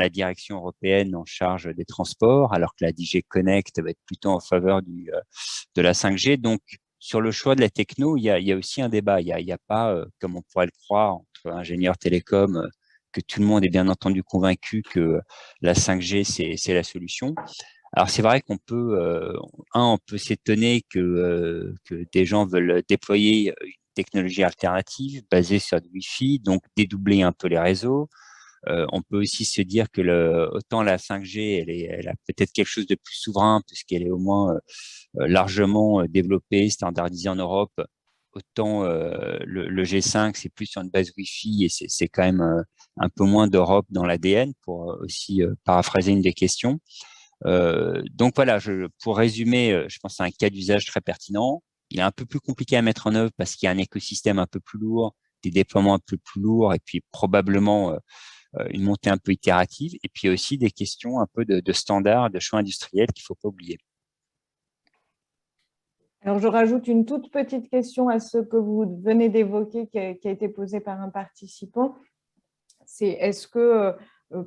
direction européenne en charge des transports, alors que la DG Connect va être plutôt en faveur de la 5G. Donc, sur le choix de la techno, il y a aussi un débat. Il y a pas, comme on pourrait le croire, entre ingénieurs télécoms, que tout le monde est bien entendu convaincu que la 5G, c'est la solution. Alors, c'est vrai qu'on peut, on peut s'étonner que des gens veulent déployer une technologie alternative basée sur du Wi-Fi, donc dédoubler un peu les réseaux. On peut aussi se dire que autant la 5G, elle a peut-être quelque chose de plus souverain, puisqu'elle est au moins largement développée, standardisée en Europe. Autant le G5, c'est plus sur une base Wi-Fi et c'est quand même un peu moins d'Europe dans l'ADN, pour aussi paraphraser une des questions. Donc voilà, pour résumer, je pense que c'est un cas d'usage très pertinent. Il est un peu plus compliqué à mettre en œuvre parce qu'il y a un écosystème un peu plus lourd, des déploiements un peu plus lourds et puis probablement une montée un peu itérative. Et puis aussi des questions un peu de standards, de choix industriels qu'il ne faut pas oublier. Alors, je rajoute une toute petite question à ce que vous venez d'évoquer, qui a été posée par un participant. C'est est-ce que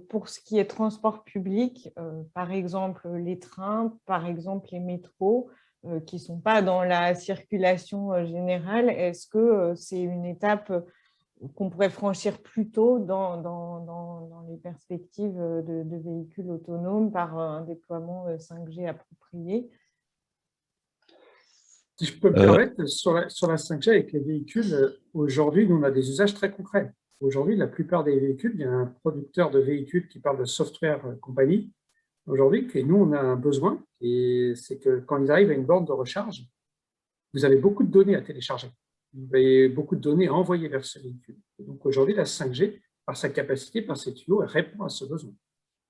pour ce qui est transport public, par exemple les trains, par exemple les métros, qui ne sont pas dans la circulation générale, est-ce que c'est une étape qu'on pourrait franchir plus tôt dans les perspectives de véhicules autonomes par un déploiement 5G approprié? Si je peux me permettre, sur la 5G avec les véhicules, aujourd'hui, nous, on a des usages très concrets. Aujourd'hui, la plupart des véhicules, il y a un producteur de véhicules qui parle de software compagnie. Aujourd'hui, et nous, on a un besoin, et c'est que quand ils arrivent à une borne de recharge, vous avez beaucoup de données à télécharger. Vous avez beaucoup de données à envoyer vers ce véhicule. Et donc aujourd'hui, la 5G, par sa capacité, par ses tuyaux, elle répond à ce besoin.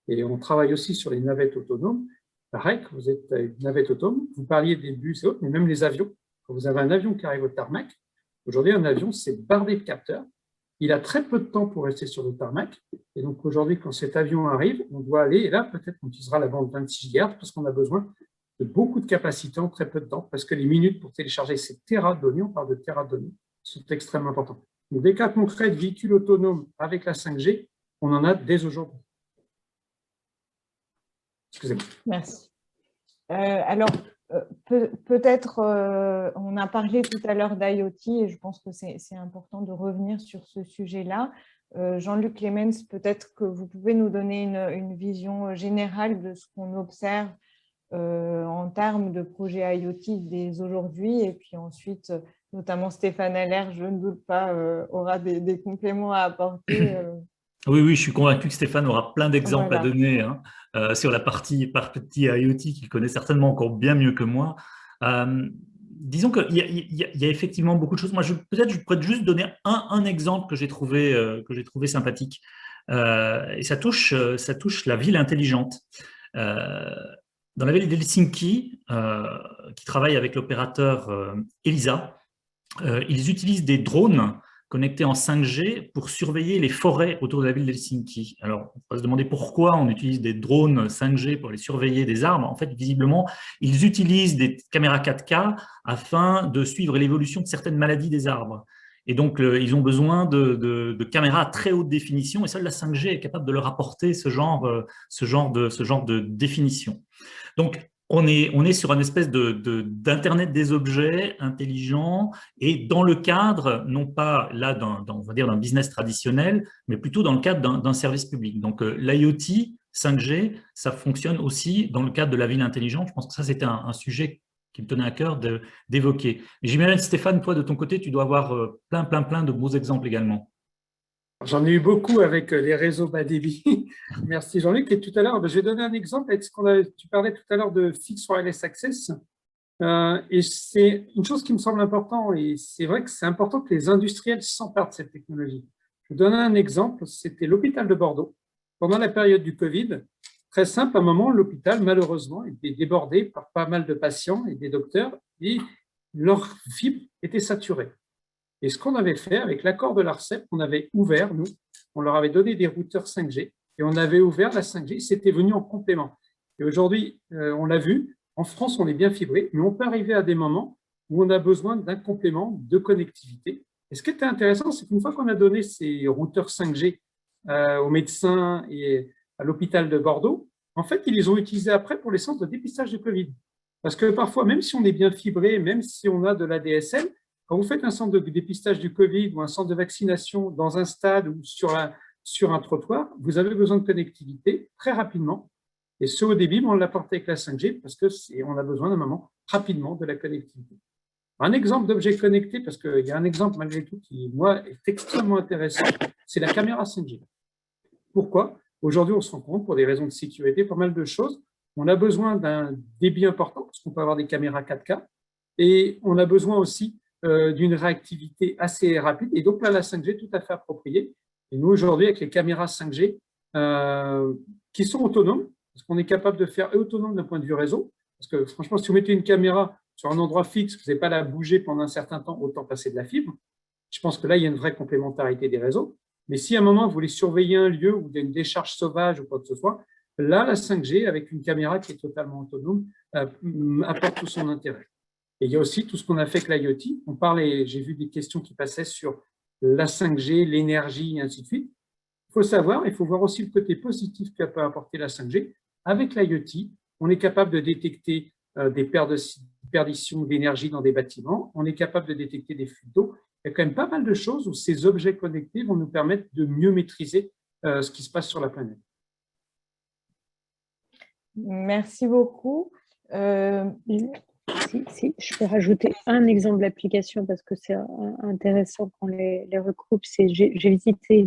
Et on travaille aussi sur les navettes autonomes. Pareil, quand vous êtes une navette autonome, vous parliez des bus et autres, mais même les avions. Quand vous avez un avion qui arrive au tarmac, aujourd'hui, un avion, c'est bardé de capteurs. Il a très peu de temps pour rester sur le tarmac. Et donc aujourd'hui, quand cet avion arrive, on doit aller, et là, peut-être qu'on utilisera la bande 26 GHz parce qu'on a besoin de beaucoup de capacité en très peu de temps, parce que les minutes pour télécharger ces terras de données, on parle de terras de données, sont extrêmement importants. Donc, des cas concrets de véhicules autonomes avec la 5G, on en a dès aujourd'hui. Excusez-moi. Merci. Alors, peut-être, on a parlé tout à l'heure d'IoT et je pense que c'est important de revenir sur ce sujet-là. Jean-Luc Clemens, peut-être que vous pouvez nous donner une vision générale de ce qu'on observe en termes de projets IoT dès aujourd'hui, et puis ensuite, notamment Stéphane Allaire, je ne doute pas, aura des compléments à apporter. Oui, je suis convaincu que Stéphane aura plein d'exemples à Voilà. donner sur la partie IoT qu'il connaît certainement encore bien mieux que moi. Disons qu'il y a effectivement beaucoup de choses. Moi, peut-être je pourrais juste donner un exemple que j'ai trouvé sympathique. Et ça touche la ville intelligente. Dans la ville d'Helsinki, qui travaille avec l'opérateur Elisa, ils utilisent des drones connectés en 5G pour surveiller les forêts autour de la ville d'Helsinki. Alors, on va se demander pourquoi on utilise des drones 5G pour les surveiller des arbres. En fait, visiblement, ils utilisent des caméras 4K afin de suivre l'évolution de certaines maladies des arbres. Et donc, ils ont besoin de caméras à très haute définition, et seule la 5G est capable de leur apporter ce genre de définition. Donc, on est sur une espèce d'Internet des objets intelligent, et dans le cadre, non pas là on va dire d'un business traditionnel, mais plutôt dans le cadre d'un service public. Donc, l'IoT 5G, ça fonctionne aussi dans le cadre de la ville intelligente. Je pense que ça, c'était un sujet qui me tenait à cœur d'évoquer. J'imagine, Stéphane, toi, de ton côté, tu dois avoir plein de beaux exemples également. J'en ai eu beaucoup avec les réseaux bas débit. Merci Jean-Luc. Et tout à l'heure, je vais donner un exemple avec tu parlais tout à l'heure de Fixed Wireless Access. Et c'est une chose qui me semble importante, et c'est vrai que c'est important que les industriels s'emparent de cette technologie. Je vais donner un exemple, c'était l'hôpital de Bordeaux. Pendant la période du Covid, très simple, à un moment, l'hôpital, malheureusement, était débordé par pas mal de patients et des docteurs, et leur fibre était saturée. Et ce qu'on avait fait, avec l'accord de l'ARCEP, on avait ouvert, nous, on leur avait donné des routeurs 5G, et on avait ouvert la 5G, c'était venu en complément. Et aujourd'hui, on l'a vu, en France, on est bien fibré, mais on peut arriver à des moments où on a besoin d'un complément de connectivité. Et ce qui était intéressant, c'est qu'une fois qu'on a donné ces routeurs 5G aux médecins et à l'hôpital de Bordeaux, en fait, ils les ont utilisés après pour les centres de dépistage de Covid. Parce que parfois, même si on est bien fibré, même si on a de l'ADSL, quand vous faites un centre de dépistage du Covid ou un centre de vaccination dans un stade ou sur un trottoir, vous avez besoin de connectivité très rapidement. Et ce haut débit, on l'a porté avec la 5G parce qu'on a besoin d'un moment rapidement de la connectivité. Un exemple d'objet connecté, parce qu'il y a un exemple malgré tout qui, moi, est extrêmement intéressant, c'est la caméra 5G. Pourquoi? Aujourd'hui, on se rend compte, pour des raisons de sécurité, pas mal de choses. On a besoin d'un débit important, parce qu'on peut avoir des caméras 4K, et on a besoin aussi d'une réactivité assez rapide. Et donc là, la 5G est tout à fait appropriée. Et nous, aujourd'hui, avec les caméras 5G qui sont autonomes, parce qu'on est capable de faire autonome d'un point de vue réseau, parce que franchement, si vous mettez une caméra sur un endroit fixe, vous n'avez pas à la bouger pendant un certain temps, autant passer de la fibre. Je pense que là, il y a une vraie complémentarité des réseaux. Mais si à un moment, vous voulez surveiller un lieu ou une décharge sauvage ou quoi que ce soit, là, la 5G, avec une caméra qui est totalement autonome, apporte tout son intérêt. Et il y a aussi tout ce qu'on a fait avec l'IoT. On parlait, j'ai vu des questions qui passaient sur la 5G, l'énergie, et ainsi de suite. Il faut savoir, il faut voir aussi le côté positif que peut apporter la 5G. Avec l'IoT, on est capable de détecter des perditions d'énergie dans des bâtiments. On est capable de détecter des fuites d'eau. Il y a quand même pas mal de choses où ces objets connectés vont nous permettre de mieux maîtriser ce qui se passe sur la planète. Merci beaucoup. Si je peux rajouter un exemple d'application parce que c'est intéressant qu'on les regroupe. J'ai visité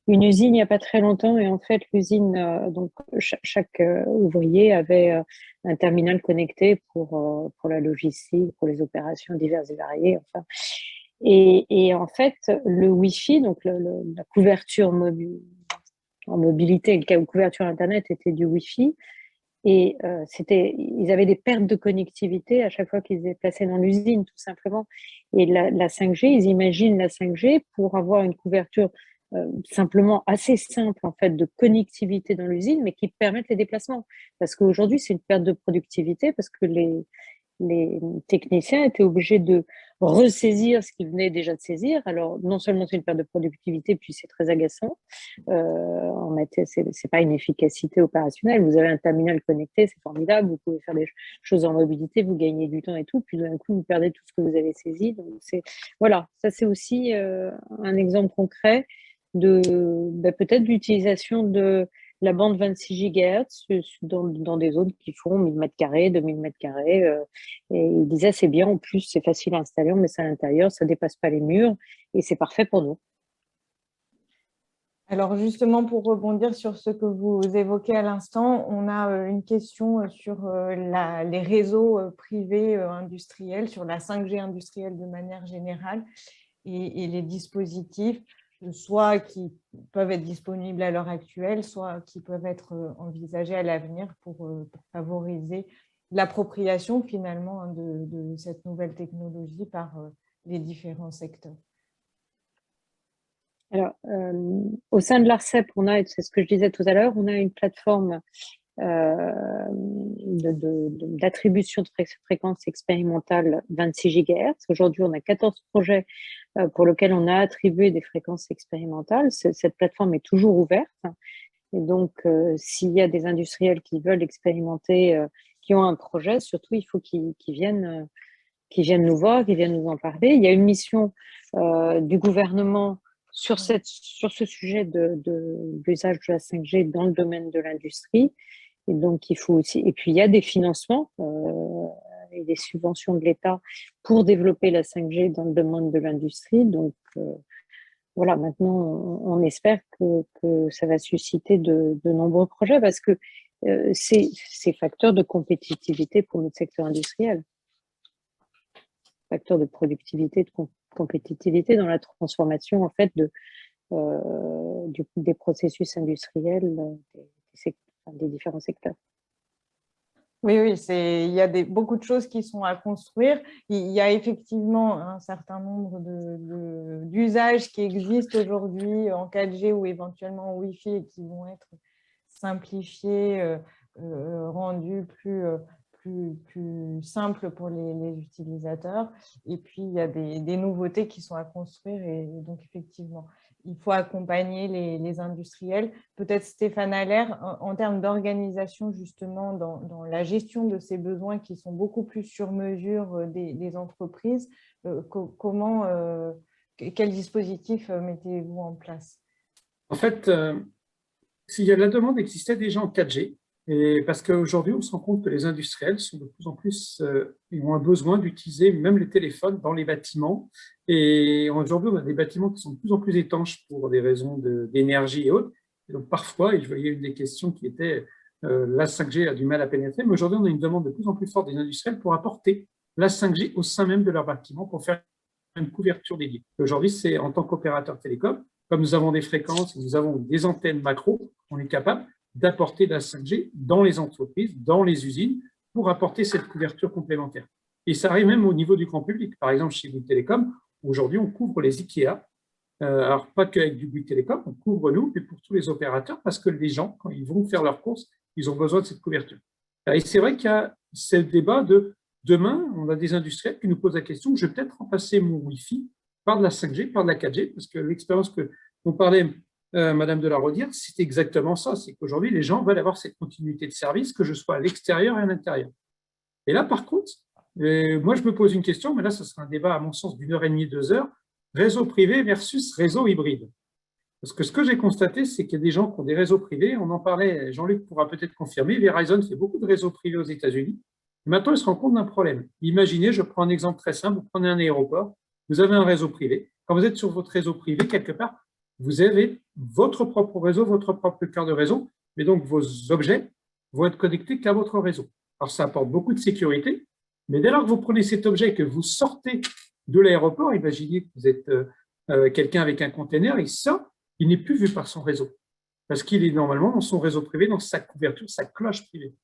une usine il n'y a pas très longtemps et en fait l'usine, donc chaque ouvrier avait un terminal connecté pour la logistique, pour les opérations diverses et variées. Enfin. Et en fait, le Wi-Fi, donc la couverture en mobilité, la couverture Internet était du Wi-Fi. Et ils avaient des pertes de connectivité à chaque fois qu'ils se déplaçaient dans l'usine, tout simplement. Et la 5G, ils imaginent la 5G pour avoir une couverture simplement assez simple en fait de connectivité dans l'usine, mais qui permette les déplacements. Parce qu'aujourd'hui, c'est une perte de productivité parce que les techniciens étaient obligés de ressaisir ce qu'ils venaient déjà de saisir. Alors, non seulement c'est une perte de productivité, puis c'est très agaçant. C'est pas une efficacité opérationnelle. Vous avez un terminal connecté, c'est formidable. Vous pouvez faire des choses en mobilité, vous gagnez du temps et tout. Puis d'un coup, vous perdez tout ce que vous avez saisi. Donc, voilà, ça c'est aussi un exemple concret de peut-être l'utilisation de la bande 26 GHz dans des zones qui font 1000 m², 2000 m². Et il disait, c'est bien, en plus, c'est facile à installer, on met ça à l'intérieur, ça ne dépasse pas les murs et c'est parfait pour nous. Alors justement, pour rebondir sur ce que vous évoquez à l'instant, on a une question sur les réseaux privés industriels, sur la 5G industrielle de manière générale et les dispositifs, soit qui peuvent être disponibles à l'heure actuelle, soit qui peuvent être envisagés à l'avenir pour favoriser l'appropriation finalement de cette nouvelle technologie par les différents secteurs. Alors, au sein de l'ARCEP, c'est ce que je disais tout à l'heure, on a une plateforme d'attribution de fréquences expérimentales 26 GHz. Aujourd'hui, on a 14 projets pour lesquels on a attribué des fréquences expérimentales. Cette plateforme est toujours ouverte. Et donc, s'il y a des industriels qui veulent expérimenter, qui ont un projet, surtout, il faut qu'ils viennent nous voir, qu'ils viennent nous en parler. Il y a une mission du gouvernement sur ce sujet de l'usage de la 5G dans le domaine de l'industrie. Et donc, il faut aussi. Et puis, il y a des financements et des subventions de l'État pour développer la 5G dans le domaine de l'industrie. Donc, voilà, maintenant, on espère que ça va susciter de nombreux projets parce que c'est facteur de compétitivité pour notre secteur industriel. Facteur de productivité, de compétitivité dans la transformation en fait des processus industriels des différents secteurs. Oui, il y a beaucoup de choses qui sont à construire. Il y a effectivement un certain nombre d'usages qui existent aujourd'hui en 4G ou éventuellement en Wi-Fi et qui vont être simplifiés, rendus plus simple pour les utilisateurs. Et puis, il y a des nouveautés qui sont à construire. Et donc, effectivement, il faut accompagner les industriels. Peut-être Stéphane Allaire, en termes d'organisation, justement, dans la gestion de ces besoins qui sont beaucoup plus sur mesure des entreprises, quel dispositif mettez-vous en place? En fait, s'il y a la demande existait déjà en 4G, et parce qu'aujourd'hui, on se rend compte que les industriels sont de plus en plus, ils ont un besoin d'utiliser même les téléphones dans les bâtiments. Et aujourd'hui, on a des bâtiments qui sont de plus en plus étanches pour des raisons d'énergie et autres. Et donc, parfois, et je voyais une des questions qui était la 5G a du mal à pénétrer, mais aujourd'hui, on a une demande de plus en plus forte des industriels pour apporter la 5G au sein même de leur bâtiment pour faire une couverture dédiée. Aujourd'hui, c'est en tant qu'opérateur télécom, comme nous avons des fréquences, nous avons des antennes macro, on est capable d'apporter de la 5G dans les entreprises, dans les usines, pour apporter cette couverture complémentaire. Et ça arrive même au niveau du grand public. Par exemple, chez Bouygues Télécom, aujourd'hui, on couvre les IKEA. Alors, pas qu'avec du Bouygues Télécom, on couvre nous, mais pour tous les opérateurs, parce que les gens, quand ils vont faire leurs courses, ils ont besoin de cette couverture. Et c'est vrai qu'il y a ce débat de demain, on a des industriels qui nous posent la question, je vais peut-être remplacer mon Wi-Fi par de la 5G, par de la 4G, parce que l'expérience que dont parlait Madame de la Rodière, c'est exactement ça. C'est qu'aujourd'hui, les gens veulent avoir cette continuité de service, que je sois à l'extérieur et à l'intérieur. Et là, par contre, moi, je me pose une question, mais là, ce sera un débat, à mon sens, d'1h30, 2 heures, réseau privé versus réseau hybride. Parce que ce que j'ai constaté, c'est qu'il y a des gens qui ont des réseaux privés. On en parlait, Jean-Luc pourra peut-être confirmer, Verizon fait beaucoup de réseaux privés aux États-Unis. Et maintenant, il se rend compte d'un problème. Imaginez, je prends un exemple très simple, vous prenez un aéroport, vous avez un réseau privé. Quand vous êtes sur votre réseau privé, quelque part, vous avez votre propre réseau, votre propre cœur de réseau, mais donc vos objets vont être connectés qu'à votre réseau. Alors, ça apporte beaucoup de sécurité, mais dès lors que vous prenez cet objet et que vous sortez de l'aéroport, imaginez que vous êtes quelqu'un avec un container, il sort, il n'est plus vu par son réseau, parce qu'il est normalement dans son réseau privé, dans sa couverture, sa cloche privée.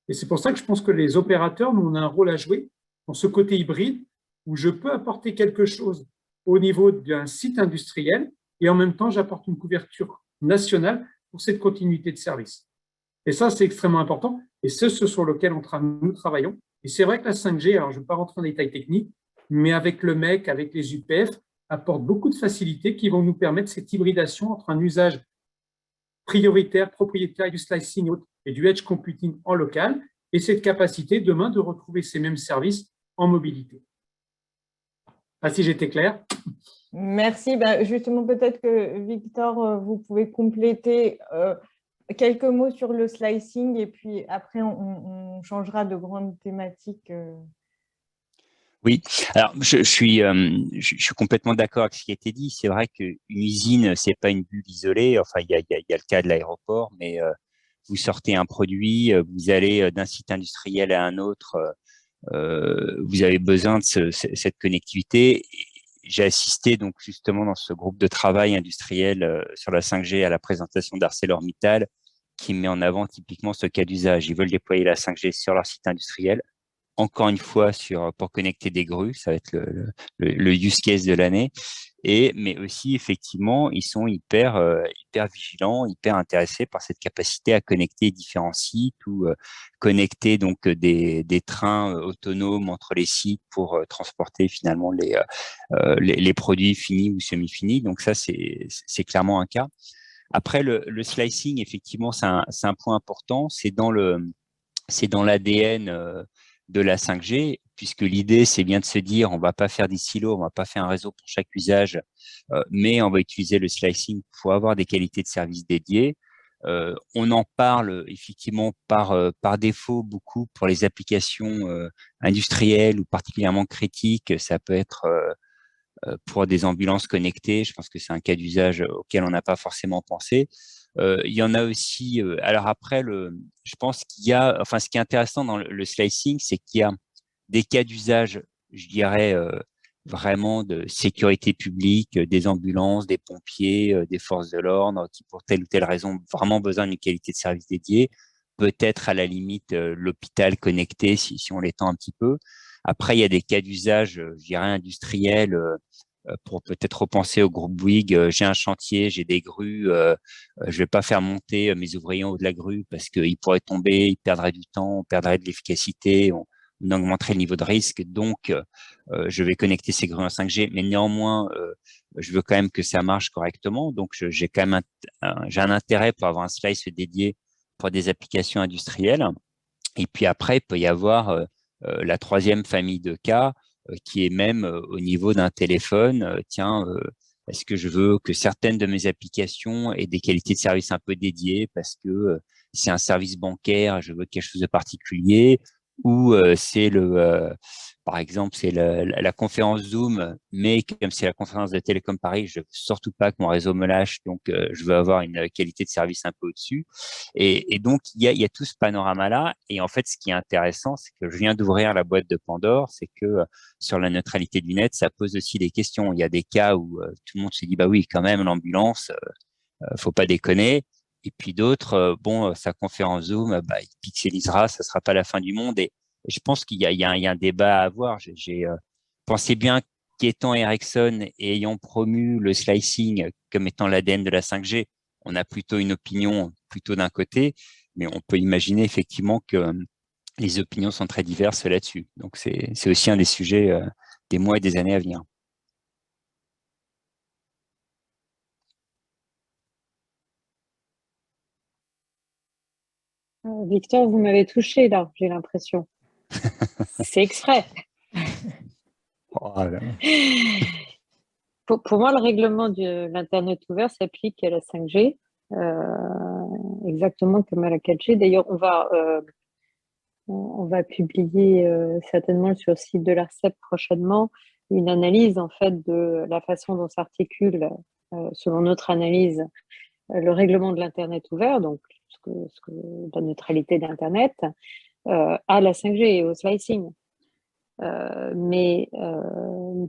Et c'est pour ça que je pense que les opérateurs, nous, on a un rôle à jouer dans ce côté hybride, où je peux apporter quelque chose au niveau d'un site industriel, et en même temps, j'apporte une couverture nationale pour cette continuité de service. Et ça, c'est extrêmement important, et c'est ce sur lequel nous travaillons. Et c'est vrai que la 5G, alors je ne vais pas rentrer en détail technique, mais avec le MEC, avec les UPF, apporte beaucoup de facilités qui vont nous permettre cette hybridation entre un usage prioritaire, propriétaire du slicing et du edge computing en local, et cette capacité demain de retrouver ces mêmes services en mobilité. Ah, si j'étais clair. Merci. Justement, peut-être que Victor, vous pouvez compléter quelques mots sur le slicing et puis après, on changera de grandes thématiques. Oui, alors je suis complètement d'accord avec ce qui a été dit. C'est vrai qu'une usine, c'est pas une bulle isolée. Enfin, il y a le cas de l'aéroport, mais vous sortez un produit, vous allez d'un site industriel à un autre, vous avez besoin de cette connectivité. J'ai assisté donc justement dans ce groupe de travail industriel sur la 5G à la présentation d'ArcelorMittal qui met en avant typiquement ce cas d'usage. Ils veulent déployer la 5G sur leur site industriel. Encore une fois, pour connecter des grues, ça va être le use case de l'année. Mais aussi, effectivement, ils sont hyper vigilants, hyper intéressés par cette capacité à connecter différents sites ou connecter donc des trains autonomes entre les sites pour transporter finalement les produits finis ou semi-finis. Donc ça, c'est clairement un cas. Après, le slicing, effectivement, c'est un point important. C'est dans l'ADN de la 5G, puisque l'idée, c'est bien de se dire, on va pas faire des silos, on va pas faire un réseau pour chaque usage, mais on va utiliser le slicing pour avoir des qualités de service dédiées. On en parle effectivement par défaut beaucoup pour les applications industrielles ou particulièrement critiques. Ça peut être pour des ambulances connectées. Je pense que c'est un cas d'usage auquel on n'a pas forcément pensé. Il y en a aussi. Alors après, je pense qu'il y a. Enfin, ce qui est intéressant dans le slicing, c'est qu'il y a des cas d'usage, je dirais, vraiment de sécurité publique, des ambulances, des pompiers, des forces de l'ordre, qui pour telle ou telle raison ont vraiment besoin d'une qualité de service dédiée. Peut-être à la limite l'hôpital connecté si on l'étend un petit peu. Après, il y a des cas d'usage, je dirais, industriels, pour peut-être repenser au groupe Bouygues. J'ai un chantier, j'ai des grues, je vais pas faire monter mes ouvriers en haut de la grue parce qu'ils pourraient tomber, ils perdraient du temps, on perdrait de l'efficacité, on augmenterait le niveau de risque. Donc, je vais connecter ces grues en 5G, mais néanmoins, je veux quand même que ça marche correctement. Donc, j'ai quand même j'ai un intérêt pour avoir un slice dédié pour des applications industrielles. Et puis après, il peut y avoir la troisième famille de cas qui est même au niveau d'un téléphone. Est-ce que je veux que certaines de mes applications aient des qualités de service un peu dédiées parce que c'est un service bancaire, je veux quelque chose de particulier, ou par exemple, c'est la conférence Zoom, mais comme c'est la conférence de Télécom Paris, je veux surtout pas que mon réseau me lâche, donc je veux avoir une qualité de service un peu au-dessus. Et donc, il y a tout ce panorama-là. Et en fait, ce qui est intéressant, c'est que je viens d'ouvrir la boîte de Pandore, c'est que sur la neutralité du net, ça pose aussi des questions. Il y a des cas où tout le monde se dit, bah oui, quand même, l'ambulance, faut pas déconner. Et puis d'autres, sa conférence Zoom, il pixelisera, ça sera pas la fin du monde. Et je pense qu'il y a un débat à avoir. J'ai pensé bien qu'étant Ericsson et ayant promu le slicing comme étant l'ADN de la 5G, on a plutôt une opinion plutôt d'un côté, mais on peut imaginer effectivement que les opinions sont très diverses là-dessus. Donc c'est aussi un des sujets des mois et des années à venir. Victor, vous m'avez touché là, j'ai l'impression. C'est exprès. Oh là. Pour moi, le règlement de l'Internet ouvert s'applique à la 5G, exactement comme à la 4G. D'ailleurs, on va publier certainement sur le site de l'ARCEP prochainement une analyse en fait de la façon dont s'articule, selon notre analyse, le règlement de l'Internet ouvert, donc la neutralité d'Internet, à la 5G et au slicing. Mais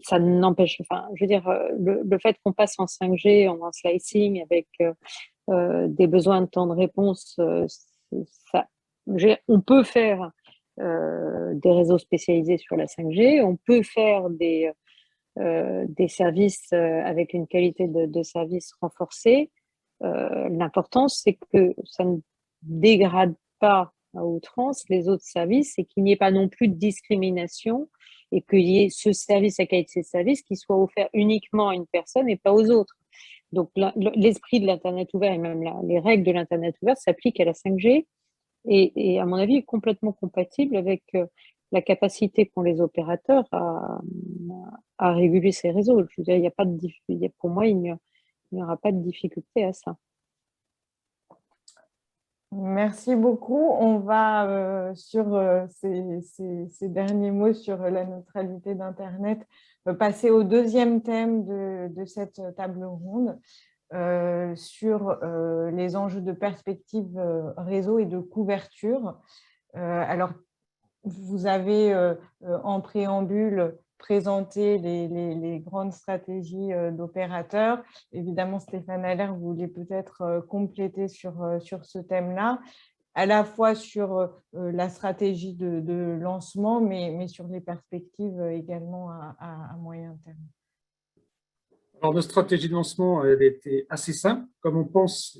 ça n'empêche, enfin, je veux dire, le fait qu'on passe en 5G, en slicing, avec des besoins de temps de réponse, on peut faire des réseaux spécialisés sur la 5G, on peut faire des services avec une qualité de service renforcée. L'important, c'est que ça ne dégrade pas à outrance les autres services et qu'il n'y ait pas non plus de discrimination et qu'il y ait ce service à qualité de service qui soit offert uniquement à une personne et pas aux autres. Donc, l'esprit de l'Internet ouvert et même les règles de l'Internet ouvert s'appliquent à la 5G et à mon avis, complètement compatible avec la capacité qu'ont les opérateurs à réguler ces réseaux. Je veux dire, il n'y a pas de pour moi, il n'y aura pas de difficulté à ça. Merci beaucoup. On va, sur ces derniers mots sur la neutralité d'Internet, passer au deuxième thème de cette table ronde, sur les enjeux de perspective réseau et de couverture. Alors, vous avez en préambule présenté les grandes stratégies d'opérateurs. Évidemment, Stéphane Haller voulait peut-être compléter sur ce thème-là, à la fois sur la stratégie de lancement, mais sur les perspectives également à moyen terme. Alors, notre stratégie de lancement, elle était assez simple. Comme on pense,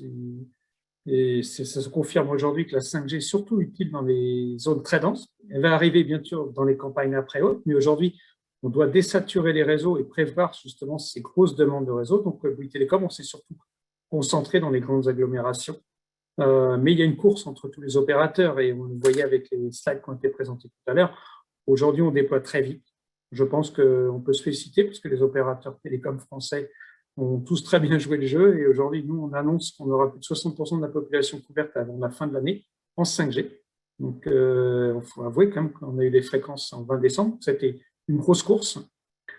et ça se confirme aujourd'hui que la 5G est surtout utile dans les zones très denses. Elle va arriver bien sûr dans les campagnes après-hautes, mais aujourd'hui, on doit désaturer les réseaux et prévoir justement ces grosses demandes de réseau. Donc, Bouygues Telecom, on s'est surtout concentré dans les grandes agglomérations. Mais il y a une course entre tous les opérateurs et on le voyait avec les slides qui ont été présentés tout à l'heure. Aujourd'hui, on déploie très vite. Je pense qu'on peut se féliciter parce que les opérateurs télécoms français ont tous très bien joué le jeu. Et aujourd'hui, nous, on annonce qu'on aura plus de 60% de la population couverte avant la fin de l'année en 5G. Donc, il faut avouer quand même qu'on a eu des fréquences en 20 décembre. C'était une grosse course.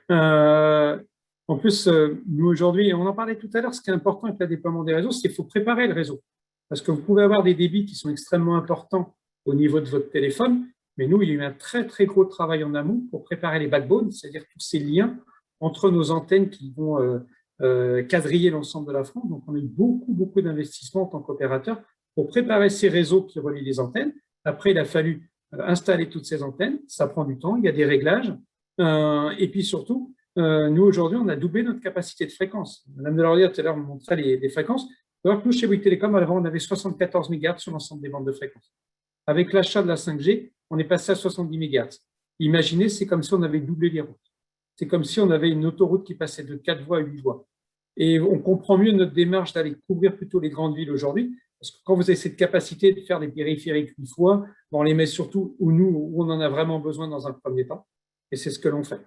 En plus, nous, aujourd'hui, on en parlait tout à l'heure, ce qui est important avec le déploiement des réseaux, c'est qu'il faut préparer le réseau. Parce que vous pouvez avoir des débits qui sont extrêmement importants au niveau de votre téléphone, mais nous, il y a eu un très, très gros travail en amont pour préparer les backbones, c'est-à-dire tous ces liens entre nos antennes qui vont quadriller l'ensemble de la France. Donc, on a eu beaucoup, beaucoup d'investissements en tant qu'opérateur pour préparer ces réseaux qui relient les antennes. Après, il a fallu installer toutes ces antennes. Ça prend du temps, il y a des réglages. Et puis surtout, nous, aujourd'hui, on a doublé notre capacité de fréquence. Madame Delordière, tout à l'heure, me montrait les fréquences. Alors que nous, chez Bouygues Telecom, avant, on avait 74 MHz sur l'ensemble des bandes de fréquences. Avec l'achat de la 5G, on est passé à 70 MHz. Imaginez, c'est comme si on avait doublé les routes. C'est comme si on avait une autoroute qui passait de 4 voies à 8 voies. Et on comprend mieux notre démarche d'aller couvrir plutôt les grandes villes aujourd'hui, parce que quand vous avez cette capacité de faire des périphériques 8 fois, on les met surtout où on en a vraiment besoin dans un premier temps. Et c'est ce que l'on fait.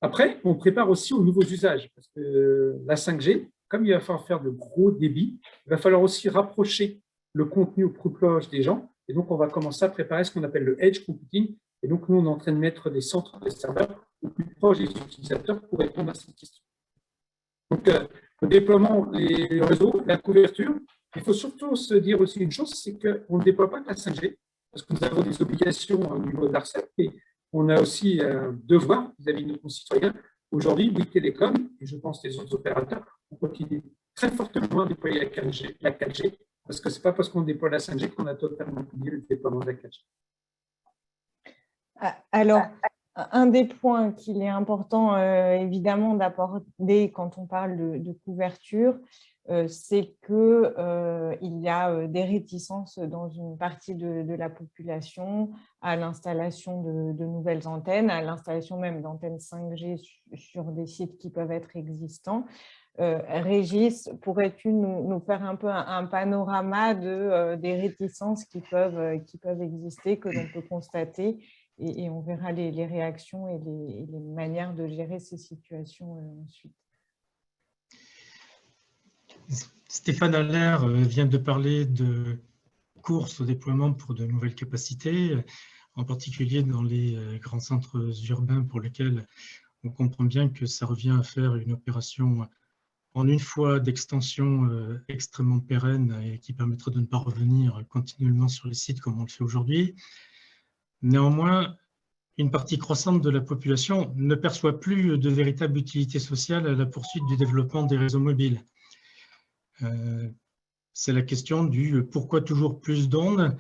Après, on prépare aussi aux nouveaux usages, parce que la 5G, comme il va falloir faire de gros débits, il va falloir aussi rapprocher le contenu au plus proche des gens. Et donc, on va commencer à préparer ce qu'on appelle le edge computing. Et donc, nous, on est en train de mettre des centres de serveurs au plus proche des utilisateurs pour répondre à cette question. Donc, le déploiement, les réseaux, la couverture. Il faut surtout se dire aussi une chose, c'est qu'on ne déploie pas que la 5G, parce que nous avons des obligations au niveau de l'ARCEP, et on a aussi un devoir vis-à-vis de nos concitoyens. Aujourd'hui, Bouygues Telecom, et je pense les autres opérateurs, on continue très fortement à déployer la 4G, parce que ce n'est pas parce qu'on déploie la 5G qu'on a totalement oublié le déploiement de la 4G. Alors, un des points qu'il est important évidemment d'aborder quand on parle de couverture, c'est qu'il y a des réticences dans une partie de la population à l'installation de nouvelles antennes, à l'installation même d'antennes 5G sur des sites qui peuvent être existants. Régis, pourrais-tu nous faire un peu un panorama des réticences qui peuvent exister, que l'on peut constater, et on verra les réactions et les manières de gérer ces situations ensuite. Stéphane Haller vient de parler course au déploiement pour de nouvelles capacités, en particulier dans les grands centres urbains pour lesquels on comprend bien que ça revient à faire une opération en une fois d'extension extrêmement pérenne et qui permettra de ne pas revenir continuellement sur les sites comme on le fait aujourd'hui. Néanmoins, une partie croissante de la population ne perçoit plus de véritable utilité sociale à la poursuite du développement des réseaux mobiles. C'est la question du pourquoi toujours plus d'ondes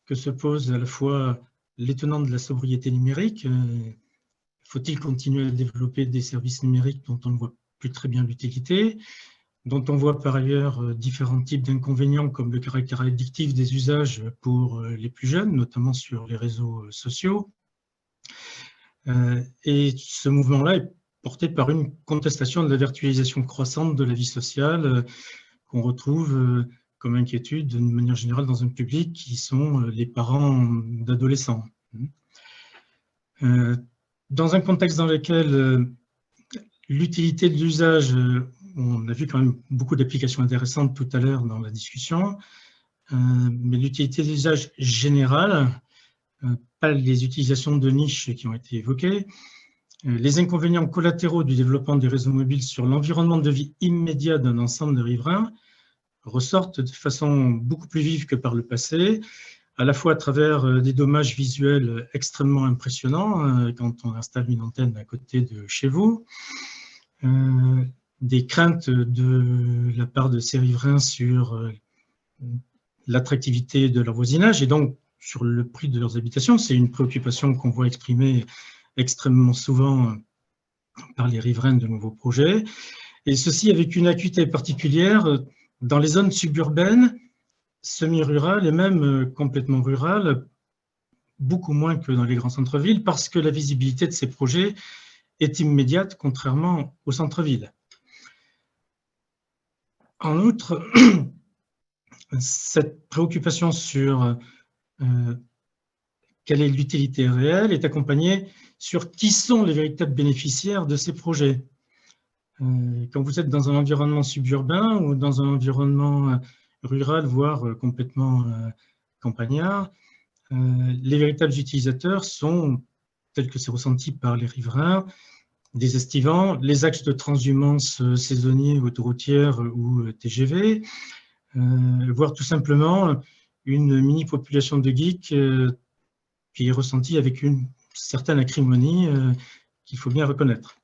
que se pose à la fois l'étonnant de la sobriété numérique. Faut-il continuer à développer des services numériques dont on ne voit plus très bien l'utilité, dont on voit par ailleurs différents types d'inconvénients comme le caractère addictif des usages pour les plus jeunes, notamment sur les réseaux sociaux. Et ce mouvement-là est porté par une contestation de la virtualisation croissante de la vie sociale qu'on retrouve comme inquiétude d'une manière générale dans un public qui sont les parents d'adolescents. Dans un contexte dans lequel l'utilité de l'usage, on a vu quand même beaucoup d'applications intéressantes tout à l'heure dans la discussion, mais l'utilité de l'usage général, pas les utilisations de niche qui ont été évoquées, les inconvénients collatéraux du développement des réseaux mobiles sur l'environnement de vie immédiat d'un ensemble de riverains ressortent de façon beaucoup plus vive que par le passé, à la fois à travers des dommages visuels extrêmement impressionnants quand on installe une antenne à côté de chez vous, des craintes de la part de ces riverains sur l'attractivité de leur voisinage et donc sur le prix de leurs habitations. C'est une préoccupation qu'on voit exprimée extrêmement souvent par les riverains de nouveaux projets. Et ceci avec une acuité particulière dans les zones suburbaines, semi-rurales et même complètement rurales, beaucoup moins que dans les grands centres-villes, parce que la visibilité de ces projets est immédiate, contrairement au centre-ville. En outre, cette préoccupation sur quelle est l'utilité réelle est accompagnée sur qui sont les véritables bénéficiaires de ces projets. Quand vous êtes dans un environnement suburbain ou dans un environnement rural, voire complètement campagnard, les véritables utilisateurs sont, tels que c'est ressenti par les riverains, des estivants, les axes de transhumance saisonniers, autoroutières ou TGV, voire tout simplement une mini-population de geeks qui est ressentie avec une certaine acrimonie qu'il faut bien reconnaître.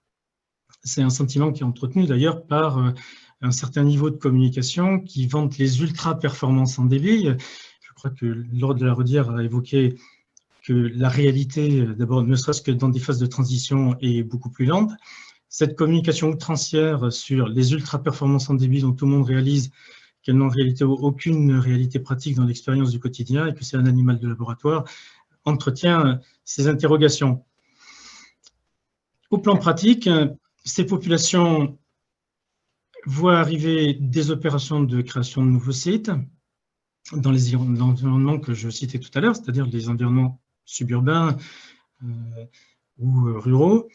C'est un sentiment qui est entretenu d'ailleurs par un certain niveau de communication qui vante les ultra-performances en débit. Je crois que Laure de la Rodière a évoqué que la réalité, d'abord, ne serait-ce que dans des phases de transition, est beaucoup plus lente. Cette communication outrancière sur les ultra-performances en débit dont tout le monde réalise qu'elles n'ont en réalité aucune réalité pratique dans l'expérience du quotidien et que c'est un animal de laboratoire, entretient ces interrogations. Au plan pratique, ces populations voient arriver des opérations de création de nouveaux sites dans les environnements que je citais tout à l'heure, c'est-à-dire les environnements suburbains ou ruraux,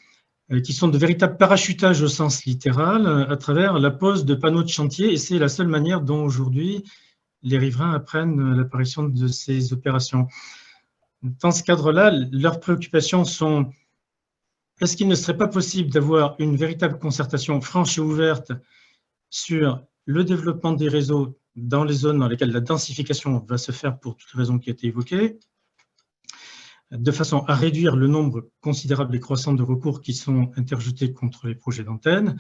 qui sont de véritables parachutages au sens littéral à travers la pose de panneaux de chantier, et c'est la seule manière dont aujourd'hui les riverains apprennent l'apparition de ces opérations. Dans ce cadre-là, leurs préoccupations sont: est-ce qu'il ne serait pas possible d'avoir une véritable concertation franche et ouverte sur le développement des réseaux dans les zones dans lesquelles la densification va se faire pour toutes les raisons qui ont été évoquées, de façon à réduire le nombre considérable et croissant de recours qui sont interjetés contre les projets d'antenne,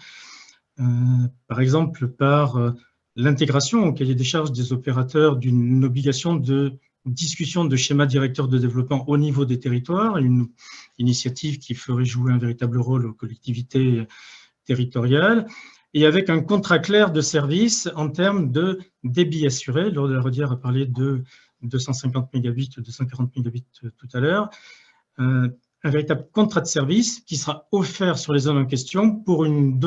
par exemple par l'intégration au cahier des charges des opérateurs d'une obligation de discussion de schéma directeur de développement au niveau des territoires, une initiative qui ferait jouer un véritable rôle aux collectivités territoriales, et avec un contrat clair de service en termes de débit assuré. Laure de la Rodière a parlé de 250 mégabits, 240 mégabits tout à l'heure, un véritable contrat de service qui sera offert sur les zones en question pour une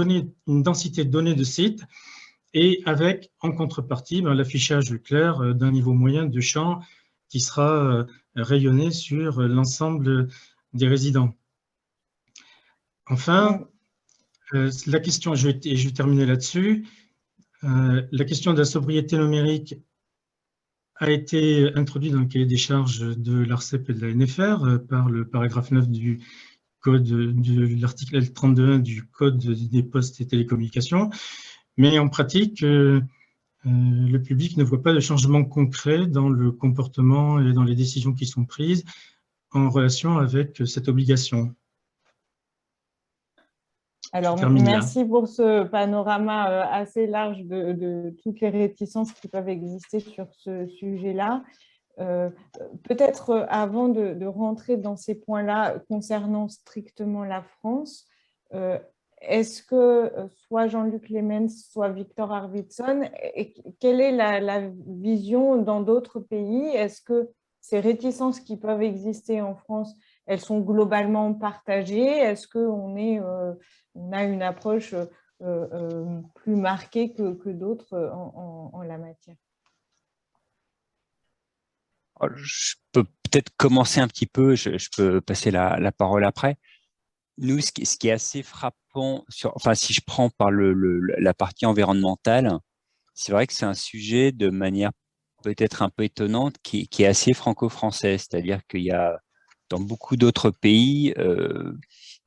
densité donnée de sites et avec, en contrepartie, l'affichage clair d'un niveau moyen de champ qui sera rayonné sur l'ensemble des résidents. Enfin, la question, je vais terminer là-dessus, la question de la sobriété numérique a été introduit dans le cahier des charges de l'ARCEP et de la NFR par le paragraphe 9 du code de l'article L32.1 du Code des postes et télécommunications. Mais en pratique, le public ne voit pas de changement concret dans le comportement et dans les décisions qui sont prises en relation avec cette obligation. Alors, merci pour ce panorama assez large de toutes les réticences qui peuvent exister sur ce sujet-là. Peut-être avant de rentrer dans ces points-là concernant strictement la France, est-ce que soit Jean-Luc Lemens, soit Victor Arvidsson, quelle est la vision dans d'autres pays? Est-ce que ces réticences qui peuvent exister en France, elles sont globalement partagées? Est-ce qu'on on a une approche plus marquée que d'autres en la matière? Je peux peut-être commencer un petit peu, je peux passer la parole après. Nous, ce qui est assez frappant, enfin, si je prends par la partie environnementale, c'est vrai que c'est un sujet de manière peut-être un peu étonnante qui est assez franco-français, c'est-à-dire qu'il y a dans beaucoup d'autres pays,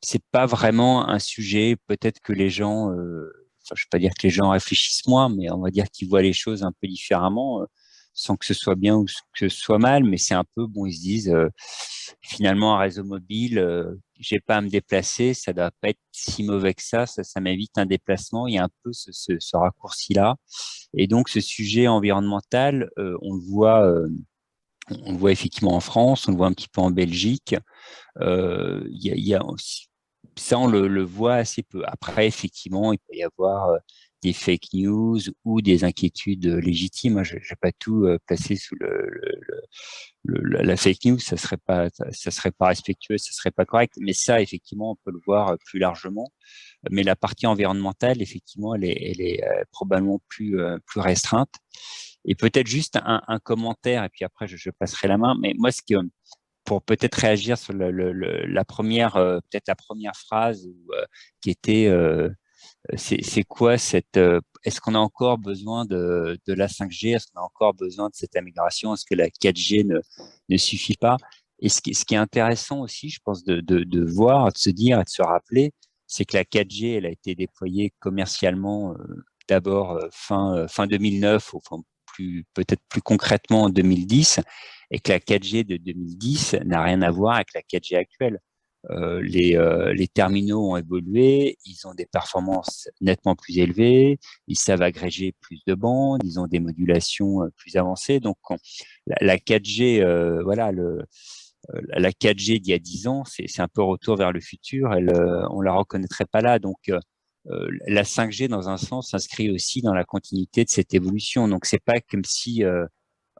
c'est pas vraiment un sujet, peut-être que les gens, enfin, je ne vais pas dire que les gens réfléchissent moins, mais on va dire qu'ils voient les choses un peu différemment, sans que ce soit bien ou que ce soit mal, mais c'est un peu, bon, ils se disent, finalement, un réseau mobile, j'ai pas à me déplacer, ça doit pas être si mauvais que ça m'évite un déplacement, il y a un peu ce raccourci-là. Et donc, ce sujet environnemental, on le voit effectivement en France, on le voit un petit peu en Belgique. Ça, on le voit assez peu. Après, effectivement, il peut y avoir des fake news ou des inquiétudes légitimes. Je vais pas tout placer sous la fake news, ça serait pas respectueux, ça serait pas correct. Mais ça, effectivement, on peut le voir plus largement. Mais la partie environnementale, effectivement, elle est probablement plus restreinte. Et peut-être juste un commentaire, et puis après, je passerai la main. Mais moi, pour peut-être réagir sur la première, peut-être la première phrase qui était c'est quoi cette est-ce qu'on a encore besoin de la 5G? Est-ce qu'on a encore besoin de cette amélioration? Est-ce que la 4G ne suffit pas? Et ce qui est intéressant aussi, je pense, de voir, de se dire et de se rappeler, c'est que la 4G, elle a été déployée commercialement d'abord fin 2009, enfin peut-être plus concrètement en 2010, et que la 4G de 2010 n'a rien à voir avec la 4G actuelle. Les terminaux ont évolué, ils ont des performances nettement plus élevées, ils savent agréger plus de bandes, ils ont des modulations plus avancées. Donc, la 4G, voilà, la 4G d'il y a 10 ans, c'est un peu retour vers le futur. On la reconnaîtrait pas là. Donc, la 5G, dans un sens, s'inscrit aussi dans la continuité de cette évolution. Donc, c'est pas comme si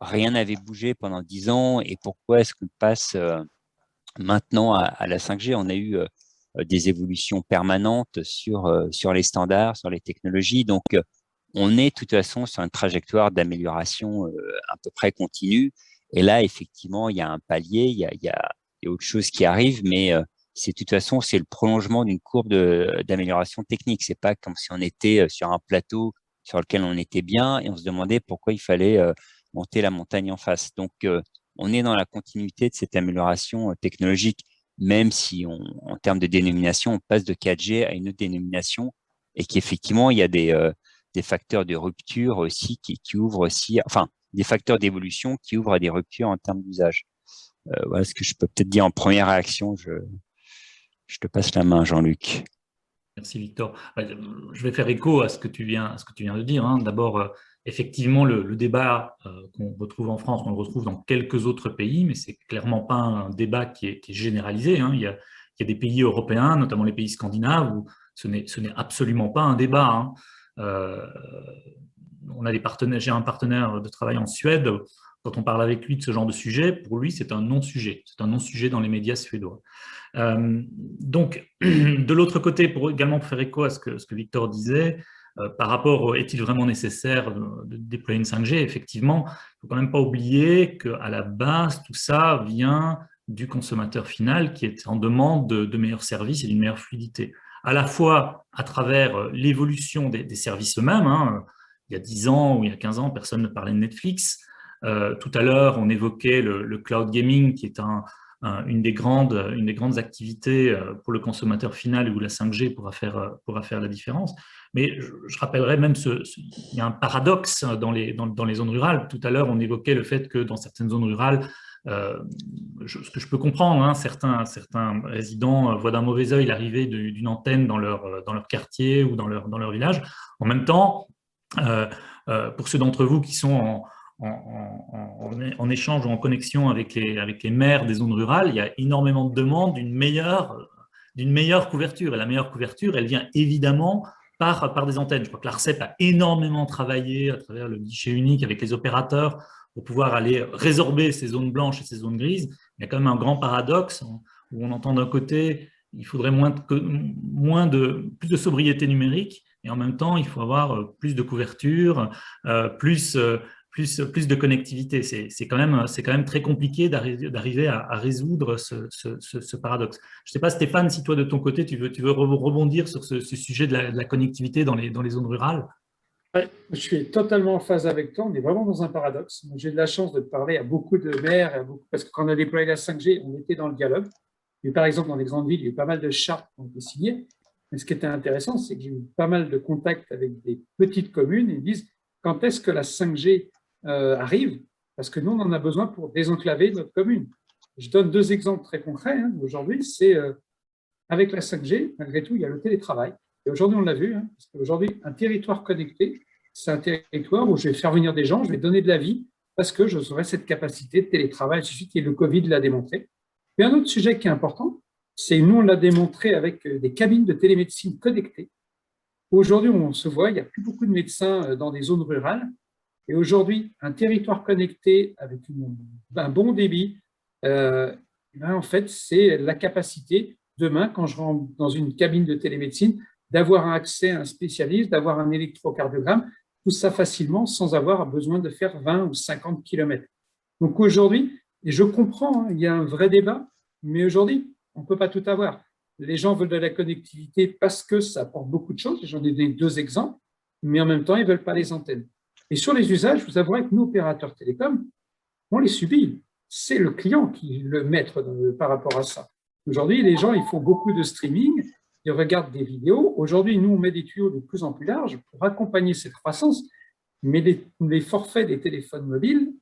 rien n'avait bougé pendant 10 ans. Et pourquoi est-ce qu'on passe maintenant à la 5G? On a eu des évolutions permanentes sur les standards, sur les technologies. Donc, on est de toute façon sur une trajectoire d'amélioration à peu près continue. Et là, effectivement, il y a un palier, il y a autre chose qui arrive, mais de toute façon, c'est le prolongement d'une courbe d'amélioration technique. C'est pas comme si on était sur un plateau sur lequel on était bien et on se demandait pourquoi il fallait monter la montagne en face. Donc, on est dans la continuité de cette amélioration technologique, même si en termes de dénomination, on passe de 4G à une autre dénomination et qu'effectivement, il y a des facteurs de rupture aussi qui ouvrent aussi, enfin, des facteurs d'évolution qui ouvrent à des ruptures en termes d'usage. Voilà ce que je peux peut-être dire en première réaction. Je te passe la main, Jean-Luc. Merci, Victor. Je vais faire écho à ce que tu viens de dire. D'abord, effectivement, le débat qu'on retrouve en France, on le retrouve dans quelques autres pays, mais c'est clairement pas un débat qui est généralisé. Il y a des pays européens, notamment les pays scandinaves, où ce n'est absolument pas un débat. On a j'ai un partenaire de travail en Suède. Quand on parle avec lui de ce genre de sujet, pour lui, c'est un non-sujet. C'est un non-sujet dans les médias suédois. Donc, de l'autre côté, pour également faire écho à ce que Victor disait, par rapport, est-il vraiment nécessaire de déployer une 5G? Effectivement, il ne faut quand même pas oublier qu'à la base, tout ça vient du consommateur final qui est en demande de meilleurs services et d'une meilleure fluidité. À la fois à travers l'évolution des services eux-mêmes. Il y a 10 ans ou il y a 15 ans, personne ne parlait de Netflix. Tout à l'heure, on évoquait le cloud gaming, qui est une des grandes activités pour le consommateur final où la 5G pourra faire la différence. Mais je rappellerai même, il y a un paradoxe dans les zones rurales. Tout à l'heure, on évoquait le fait que dans certaines zones rurales, ce que je peux comprendre, hein, certains résidents voient d'un mauvais œil l'arrivée d'une antenne dans leur quartier ou dans leur village. En même temps, pour ceux d'entre vous qui sont en échange ou en connexion avec les maires des zones rurales, il y a énormément de demandes d'une meilleure couverture. Et la meilleure couverture, elle vient évidemment par des antennes. Je crois que l'ARCEP a énormément travaillé à travers le guichet unique avec les opérateurs pour pouvoir aller résorber ces zones blanches et ces zones grises. Il y a quand même un grand paradoxe où on entend d'un côté, il faudrait plus de sobriété numérique, et en même temps, il faut avoir plus de couverture, plus de connectivité. C'est quand même très compliqué d'arriver à résoudre ce paradoxe. Je ne sais pas, Stéphane, si toi, de ton côté, tu veux rebondir sur ce sujet de la connectivité dans les zones rurales. Ouais, je suis totalement en phase avec toi. On est vraiment dans un paradoxe. J'ai de la chance de parler à beaucoup de maires, parce que quand on a déployé la 5G, on était dans le dialogue. Et par exemple, dans les grandes villes, il y a eu pas mal de chartes qui ont été signées. Mais ce qui était intéressant, c'est que j'ai eu pas mal de contacts avec des petites communes et ils disent quand est-ce que la 5G arrive, parce que nous, on en a besoin pour désenclaver notre commune. Je donne 2 exemples très concrets. Aujourd'hui, c'est avec la 5G, malgré tout, il y a le télétravail. Et aujourd'hui, on l'a vu, parce qu'aujourd'hui, un territoire connecté, c'est un territoire où je vais faire venir des gens, je vais donner de la vie, parce que j'aurai cette capacité de télétravail. Il suffit que le Covid l'a démontré. Et un autre sujet qui est important, c'est nous, on l'a démontré avec des cabines de télémédecine connectées. Aujourd'hui, on se voit, il n'y a plus beaucoup de médecins dans des zones rurales. Et aujourd'hui, un territoire connecté avec un bon débit, en fait, c'est la capacité, demain, quand je rentre dans une cabine de télémédecine, d'avoir un accès à un spécialiste, d'avoir un électrocardiogramme, tout ça facilement, sans avoir besoin de faire 20 ou 50 kilomètres. Donc aujourd'hui, et je comprends, il y a un vrai débat, mais aujourd'hui, on ne peut pas tout avoir. Les gens veulent de la connectivité parce que ça apporte beaucoup de choses, j'en ai donné 2 exemples, mais en même temps, ils ne veulent pas les antennes. Et sur les usages, je vous avouerai que nous, opérateurs télécoms, on les subit. C'est le client qui est le maître par rapport à ça. Aujourd'hui, les gens, ils font beaucoup de streaming, ils regardent des vidéos. Aujourd'hui, nous, on met des tuyaux de plus en plus larges pour accompagner cette croissance, mais les forfaits des téléphones mobiles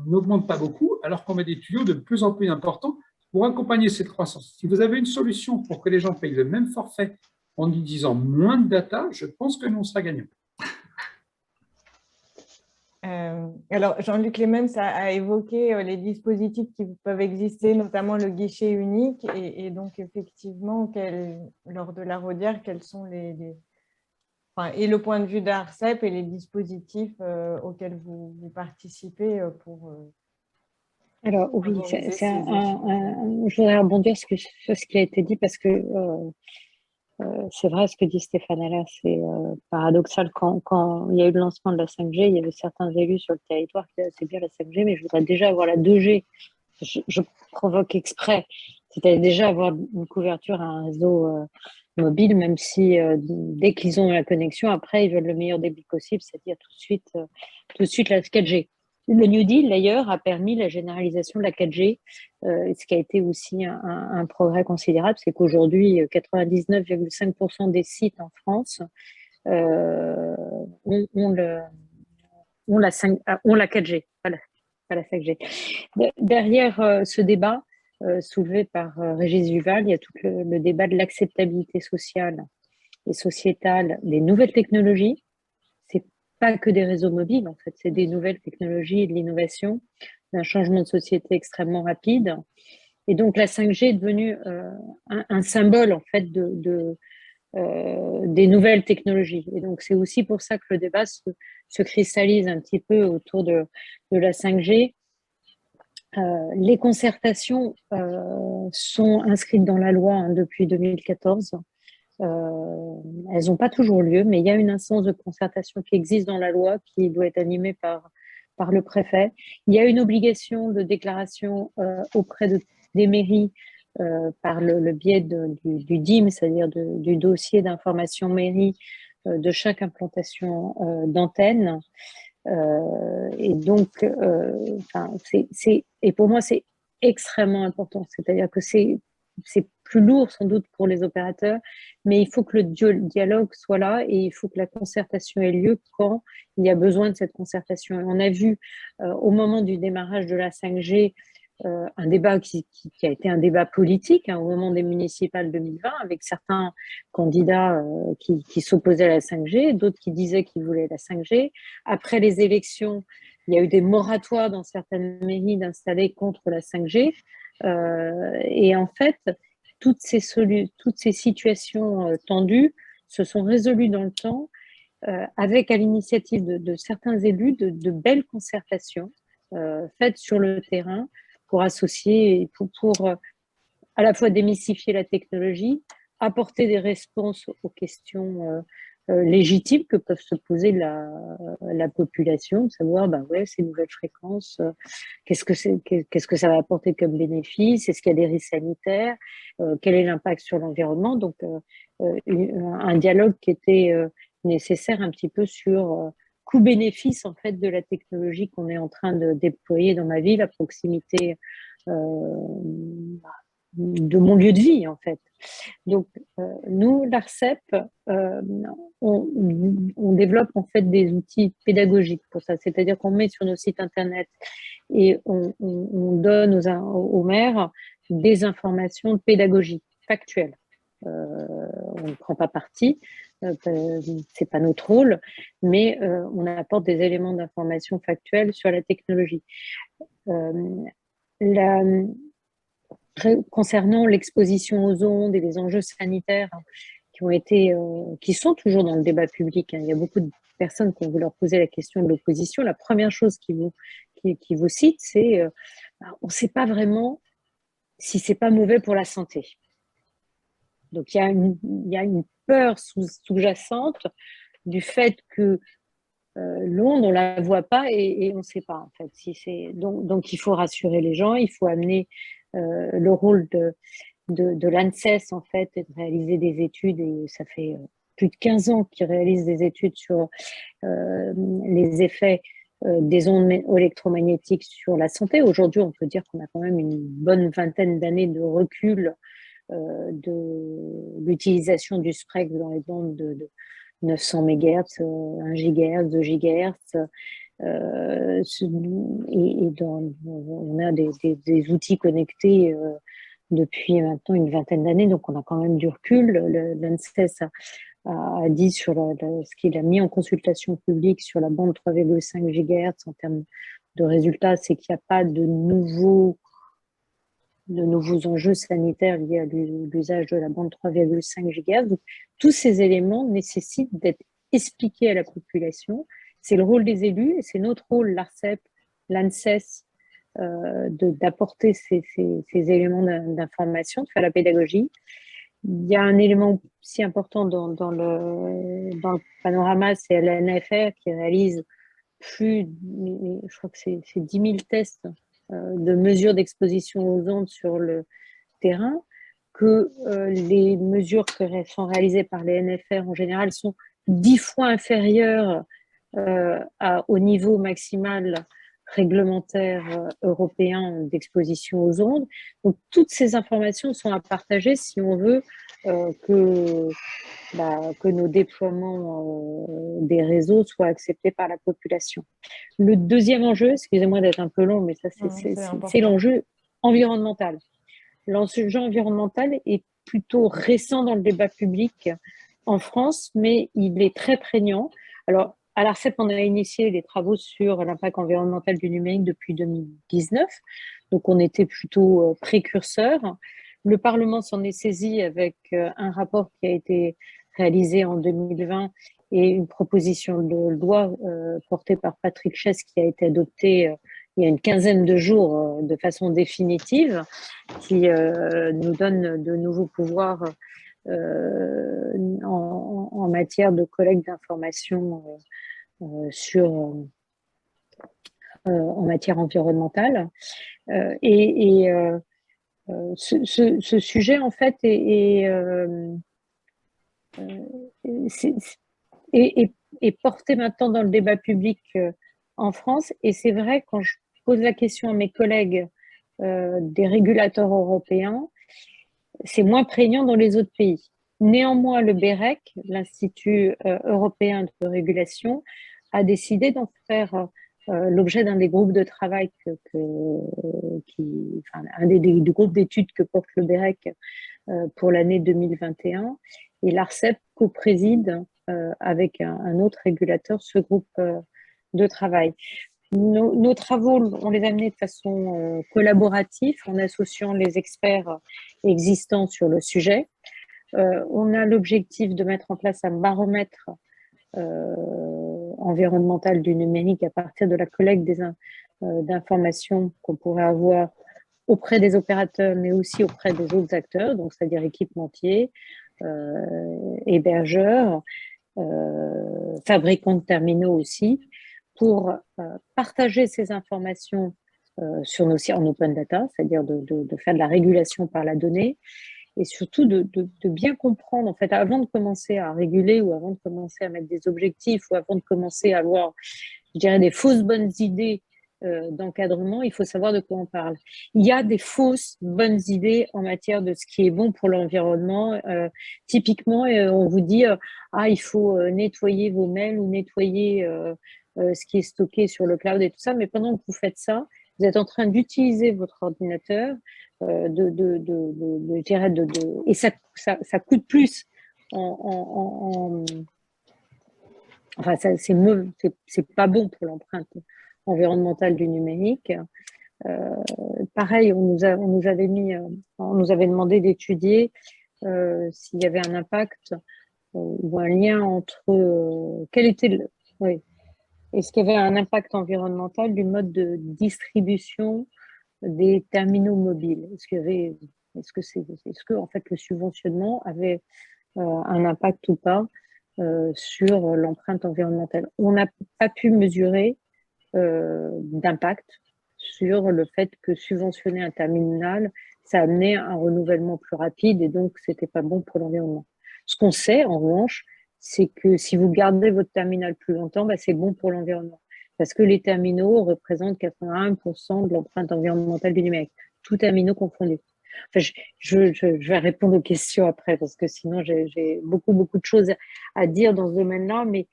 n'augmentent pas beaucoup, alors qu'on met des tuyaux de plus en plus importants pour accompagner cette croissance. Si vous avez une solution pour que les gens payent le même forfait en utilisant moins de data, je pense que nous, on sera gagnant. Alors, Jean-Luc Clemens a évoqué les dispositifs qui peuvent exister, notamment le guichet unique, et donc effectivement, lors de la Rodière, quels sont et le point de vue d'ARCEP et les dispositifs auxquels vous participez pour… Alors oui, je voudrais rebondir sur ce qui a été dit parce que c'est vrai ce que dit Stéphane là, c'est paradoxal. Quand il y a eu le lancement de la 5G, il y avait certains élus sur le territoire qui disaient c'est bien la 5G, mais je voudrais déjà avoir la 2G. Je provoque exprès, c'est-à-dire déjà avoir une couverture à un réseau mobile, même si dès qu'ils ont la connexion, après ils veulent le meilleur débit possible, c'est-à-dire tout de suite la 4G. Le New Deal, d'ailleurs, a permis la généralisation de la 4G, ce qui a été aussi un progrès considérable, c'est qu'aujourd'hui, 99,5% des sites en France ont la 4G, pas la 5G. Derrière ce débat soulevé par Régis Duval, il y a tout le débat de l'acceptabilité sociale et sociétale des nouvelles technologies. Pas que des réseaux mobiles, en fait, c'est des nouvelles technologies et de l'innovation, d'un changement de société extrêmement rapide. Et donc, la 5G est devenue un symbole, en fait, des nouvelles technologies. Et donc, c'est aussi pour ça que le débat se cristallise un petit peu autour de la 5G. Les concertations sont inscrites dans la loi depuis 2014. Elles n'ont pas toujours lieu, mais il y a une instance de concertation qui existe dans la loi qui doit être animée par le préfet. Il y a une obligation de déclaration auprès des mairies par le biais du DIM, c'est-à-dire du dossier d'information mairie de chaque implantation d'antenne. Et donc, et pour moi, c'est extrêmement important. C'est-à-dire que c'est plus lourd sans doute pour les opérateurs, mais il faut que le dialogue soit là et il faut que la concertation ait lieu quand il y a besoin de cette concertation. Et on a vu au moment du démarrage de la 5G un débat qui a été un débat politique au moment des municipales 2020, avec certains candidats qui s'opposaient à la 5G, d'autres qui disaient qu'ils voulaient la 5G. Après les élections, il y a eu des moratoires dans certaines mairies d'installer contre la 5G. Et en fait, toutes ces situations tendues se sont résolues dans le temps avec, à l'initiative de certains élus, de belles concertations faites sur le terrain pour associer, pour à la fois démystifier la technologie, apporter des réponses aux questions légitimes que peuvent se poser la population, de savoir, ces nouvelles fréquences, qu'est-ce que ça va apporter comme bénéfice, est-ce qu'il y a des risques sanitaires, quel est l'impact sur l'environnement. Donc, un dialogue qui était nécessaire un petit peu sur coût-bénéfice en fait de la technologie qu'on est en train de déployer dans ma ville à proximité de mon lieu de vie en fait. Donc nous, l'ARCEP, on développe en fait des outils pédagogiques pour ça, c'est-à-dire qu'on met sur nos sites internet et on donne aux maires des informations pédagogiques factuelles. On ne prend pas parti, c'est pas notre rôle, mais on apporte des éléments d'information factuelle sur la technologie. Concernant l'exposition aux ondes et les enjeux sanitaires qui sont toujours dans le débat public, il y a beaucoup de personnes qui ont voulu leur poser la question de l'opposition. La première chose qui vous cite, c'est on ne sait pas vraiment si c'est pas mauvais pour la santé. Donc il y a une peur sous-jacente du fait que l'onde, on la voit pas et on ne sait pas en fait. Donc il faut rassurer les gens, il faut amener le rôle de l'ANSES en fait et de réaliser des études, et ça fait plus de 15 ans qu'ils réalisent des études sur les effets des ondes électromagnétiques sur la santé. Aujourd'hui, on peut dire qu'on a quand même une bonne vingtaine d'années de recul de l'utilisation du SPREC dans les bandes de 900 MHz, 1 GHz, 2 GHz. On a des outils connectés depuis maintenant une vingtaine d'années, donc on a quand même du recul. L'ANSES a dit sur ce qu'il a mis en consultation publique sur la bande 3,5 GHz en termes de résultats, c'est qu'il n'y a pas de nouveaux enjeux sanitaires liés à l'usage de la bande 3,5 GHz. Donc, tous ces éléments nécessitent d'être expliqués à la population. C'est le rôle des élus et c'est notre rôle, l'ARCEP, l'ANSES, d'apporter ces éléments d'information, de faire la pédagogie. Il y a un élément si important dans le panorama, c'est l'ANFR qui réalise je crois que c'est 10 000 tests de mesures d'exposition aux ondes sur le terrain, que les mesures qui sont réalisées par les NFR en général sont 10 fois inférieures au niveau maximal réglementaire européen d'exposition aux ondes. Donc toutes ces informations sont à partager si on veut que nos déploiements des réseaux soient acceptés par la population. Le deuxième enjeu, excusez-moi d'être un peu long, mais ça c'est l'enjeu environnemental. L'enjeu environnemental est plutôt récent dans le débat public en France, mais il est très prégnant. Alors, à l'ARCEP, on a initié les travaux sur l'impact environnemental du numérique depuis 2019, donc on était plutôt précurseurs. Le Parlement s'en est saisi avec un rapport qui a été réalisé en 2020 et une proposition de loi portée par Patrick Chess qui a été adoptée il y a une quinzaine de jours de façon définitive, qui nous donne de nouveaux pouvoirs en matière de collecte d'informations en matière environnementale. Ce sujet, en fait, est porté maintenant dans le débat public en France. Et c'est vrai, quand je pose la question à mes collègues des régulateurs européens, c'est moins prégnant dans les autres pays. Néanmoins, le BEREC, l'Institut européen de régulation, a décidé d'en faire l'objet d'un des groupes de travail, un des groupes d'études que porte le BEREC pour l'année 2021. Et l'ARCEP co-préside avec un autre régulateur ce groupe de travail. Nos travaux, on les a menés de façon collaborative en associant les experts existants sur le sujet. On a l'objectif de mettre en place un baromètre environnemental du numérique à partir de la collecte d'informations qu'on pourrait avoir auprès des opérateurs, mais aussi auprès des autres acteurs, donc c'est-à-dire équipementiers, hébergeurs, fabricants de terminaux aussi, pour partager ces informations sur nos sites en open data, c'est-à-dire de faire de la régulation par la donnée, et surtout de bien comprendre, en fait, avant de commencer à réguler ou avant de commencer à mettre des objectifs ou avant de commencer à avoir, je dirais, des fausses bonnes idées d'encadrement, il faut savoir de quoi on parle. Il y a des fausses bonnes idées en matière de ce qui est bon pour l'environnement. Typiquement, on vous dit il faut nettoyer vos mails ou nettoyer ce qui est stocké sur le cloud et tout ça, mais pendant que vous faites ça, vous êtes en train d'utiliser votre ordinateur, et ça coûte plus enfin, c'est pas bon pour l'empreinte environnementale du numérique. Pareil, on nous avait demandé d'étudier s'il y avait un impact ou un lien entre est-ce qu'il y avait un impact environnemental du mode de distribution des terminaux mobiles? Est-ce que en fait le subventionnement avait un impact ou pas sur l'empreinte environnementale? On n'a pas pu mesurer d'impact sur le fait que subventionner un terminal, ça amenait un renouvellement plus rapide et donc c'était pas bon pour l'environnement. Ce qu'on sait en revanche, c'est que si vous gardez votre terminal plus longtemps, c'est bon pour l'environnement. Parce que les terminaux représentent 81% de l'empreinte environnementale du numérique, tous terminaux confondus. Enfin, je vais répondre aux questions après, parce que sinon j'ai beaucoup de choses à dire dans ce domaine-là, mais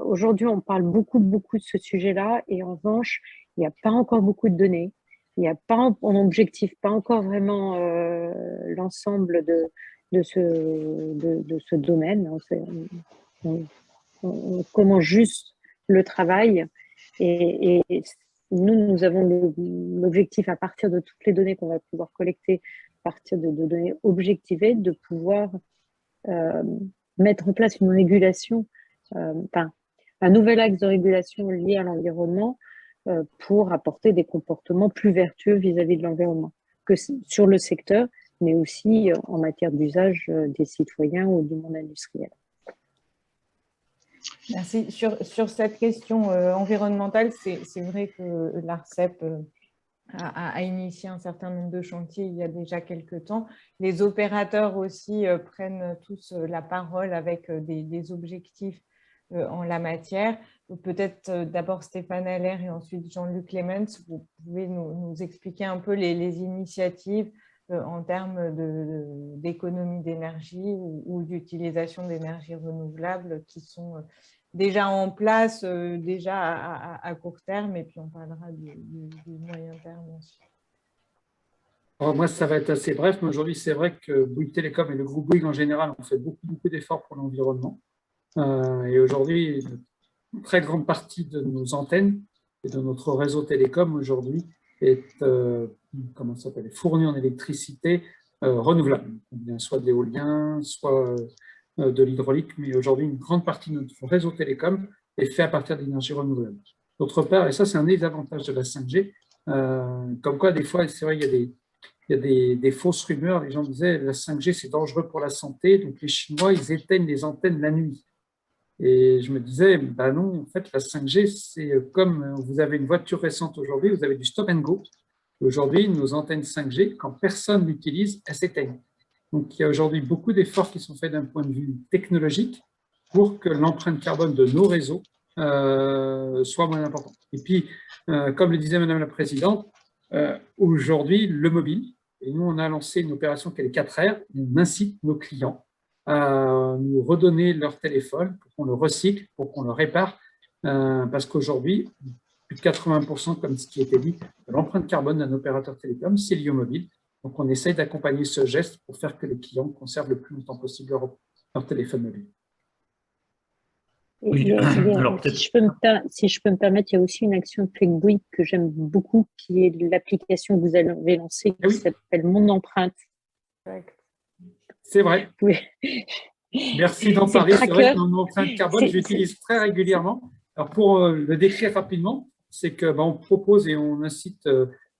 aujourd'hui on parle beaucoup de ce sujet-là, et en revanche, il n'y a pas encore beaucoup de données, il n'y a pas en objectif, pas encore vraiment l'ensemble de ce domaine. On commence juste le travail et nous avons l'objectif, à partir de toutes les données qu'on va pouvoir collecter, à partir de données objectivées, de pouvoir mettre en place une régulation, un nouvel axe de régulation lié à l'environnement pour apporter des comportements plus vertueux vis-à-vis de l'environnement, que sur le secteur, mais aussi en matière d'usage des citoyens ou du monde industriel. Merci. Sur cette question environnementale, c'est vrai que l'ARCEP a initié un certain nombre de chantiers il y a déjà quelques temps. Les opérateurs aussi prennent tous la parole avec des objectifs en la matière. Peut-être d'abord Stéphane Allaire et ensuite Jean-Luc Clemens, vous pouvez nous expliquer un peu les initiatives en termes d'économie d'énergie ou d'utilisation d'énergie renouvelable qui sont déjà en place, déjà à court terme, et puis on parlera du moyen terme ensuite. Alors moi, ça va être assez bref, mais aujourd'hui, c'est vrai que Bouygues Télécom et le groupe Bouygues en général ont fait beaucoup d'efforts pour l'environnement. Et aujourd'hui, une très grande partie de nos antennes et de notre réseau télécom aujourd'hui est fournie en électricité renouvelable, soit de l'éolien, soit de l'hydraulique, mais aujourd'hui, une grande partie de notre réseau télécom est fait à partir d'énergie renouvelable. D'autre part, et ça, c'est un des avantages de la 5G, comme quoi, des fois, c'est vrai, il y a des fausses rumeurs. Les gens disaient la 5G, c'est dangereux pour la santé, donc les Chinois, ils éteignent les antennes la nuit. Et je me disais, non, en fait, la 5G, c'est comme vous avez une voiture récente aujourd'hui, vous avez du stop and go. Aujourd'hui, nos antennes 5G, quand personne l'utilise, elles s'éteignent. Donc, il y a aujourd'hui beaucoup d'efforts qui sont faits d'un point de vue technologique pour que l'empreinte carbone de nos réseaux soit moins importante. Et puis, comme le disait Madame la Présidente, aujourd'hui, le mobile, et nous, on a lancé une opération qui est les 4R, on incite nos clients à nous redonner leur téléphone pour qu'on le recycle, pour qu'on le répare, parce qu'aujourd'hui, plus de 80%, comme ce qui était dit, de l'empreinte carbone d'un opérateur télécom, c'est lié au mobile. Donc, on essaye d'accompagner ce geste pour faire que les clients conservent le plus longtemps possible leur téléphone mobile. Oui, alors si je peux me permettre, il y a aussi une action de Click Bouygues que j'aime beaucoup, qui est l'application que vous avez lancée, qui s'appelle Mon Empreinte. C'est vrai. Oui. Merci d'en parler. C'est vrai que mon empreinte carbone, j'utilise très régulièrement. Alors, pour le décrire rapidement, c'est que on propose et on incite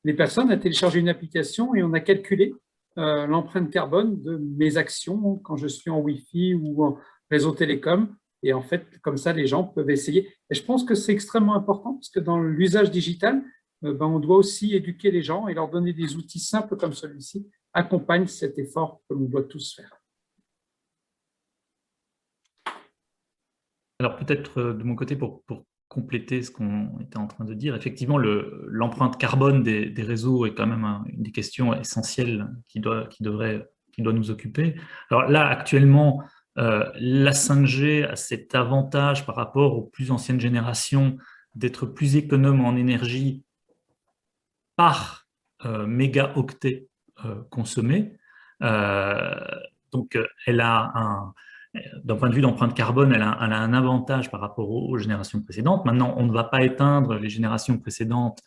les personnes à télécharger une application et on a calculé l'empreinte carbone de mes actions quand je suis en Wi-Fi ou en réseau télécom. Et en fait, comme ça, les gens peuvent essayer. Et je pense que c'est extrêmement important parce que dans l'usage digital, on doit aussi éduquer les gens et leur donner des outils simples comme celui-ci, accompagne cet effort que l'on doit tous faire. Alors peut-être de mon côté, pour compléter ce qu'on était en train de dire, effectivement, l'empreinte carbone des réseaux est quand même une des questions essentielles qui doit nous occuper. Alors là, actuellement, la 5G a cet avantage par rapport aux plus anciennes générations d'être plus économe en énergie par mégaoctet consommé. Donc, elle a d'un point de vue d'empreinte carbone, elle a un avantage par rapport aux générations précédentes. Maintenant, on ne va pas éteindre les générations précédentes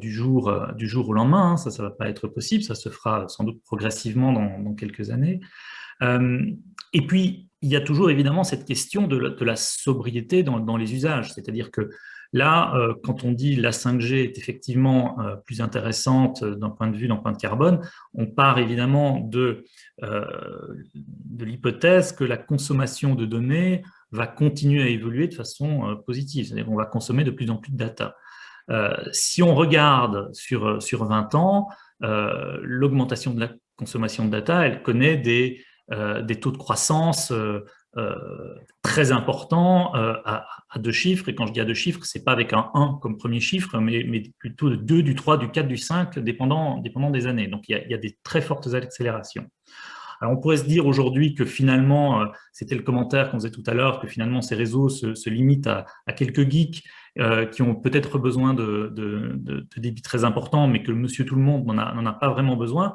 du jour au lendemain. Ça ne va pas être possible. Ça se fera sans doute progressivement dans quelques années. Et puis, il y a toujours évidemment cette question de la sobriété dans les usages. C'est-à-dire que là, quand on dit la 5G est effectivement plus intéressante d'un point de vue d'empreinte carbone, on part évidemment de l'hypothèse que la consommation de données va continuer à évoluer de façon positive. C'est-à-dire qu'on va consommer de plus en plus de data. Si on regarde sur 20 ans, l'augmentation de la consommation de data, elle connaît des taux de croissance très importants à 2 chiffres. Et quand je dis à 2 chiffres, ce n'est pas avec un 1 comme premier chiffre, mais plutôt du 2, du 3, du 4, du 5, dépendant des années. Donc, il y a des très fortes accélérations. Alors, on pourrait se dire aujourd'hui que finalement, c'était le commentaire qu'on faisait tout à l'heure, que finalement, ces réseaux se limitent à quelques geeks qui ont peut-être besoin de débit très important, mais que monsieur tout le monde n'en a pas vraiment besoin.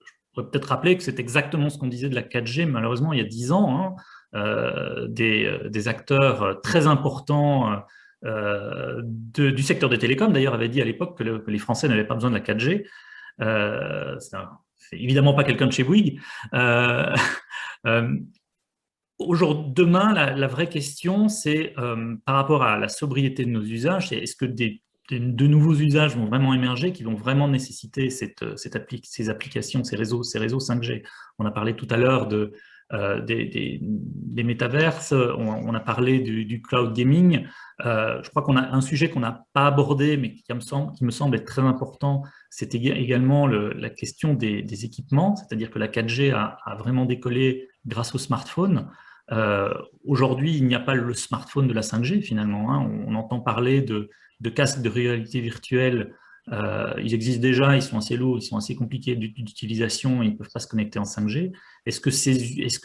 Je pourrais peut-être rappeler que c'est exactement ce qu'on disait de la 4G, malheureusement, il y a 10 ans, des acteurs très importants du secteur des télécoms, d'ailleurs, avaient dit à l'époque que les Français n'avaient pas besoin de la 4G. C'est évidemment pas quelqu'un de chez Bouygues. Demain, la vraie question, c'est par rapport à la sobriété de nos usages, c'est est-ce que de nouveaux usages vont vraiment émerger, qui vont vraiment nécessiter ces applications, ces réseaux 5G. On a parlé tout à l'heure des métaverses, on a parlé du cloud gaming. Je crois qu'on a un sujet qu'on n'a pas abordé, mais qui me semble être très important, c'est également la question des équipements, c'est-à-dire que la 4G a vraiment décollé grâce au smartphone. Aujourd'hui, il n'y a pas le smartphone de la 5G finalement. On entend parler de casques de réalité virtuelle. Ils existent déjà, ils sont assez lourds, ils sont assez compliqués d'utilisation, ils ne peuvent pas se connecter en 5G. Est-ce que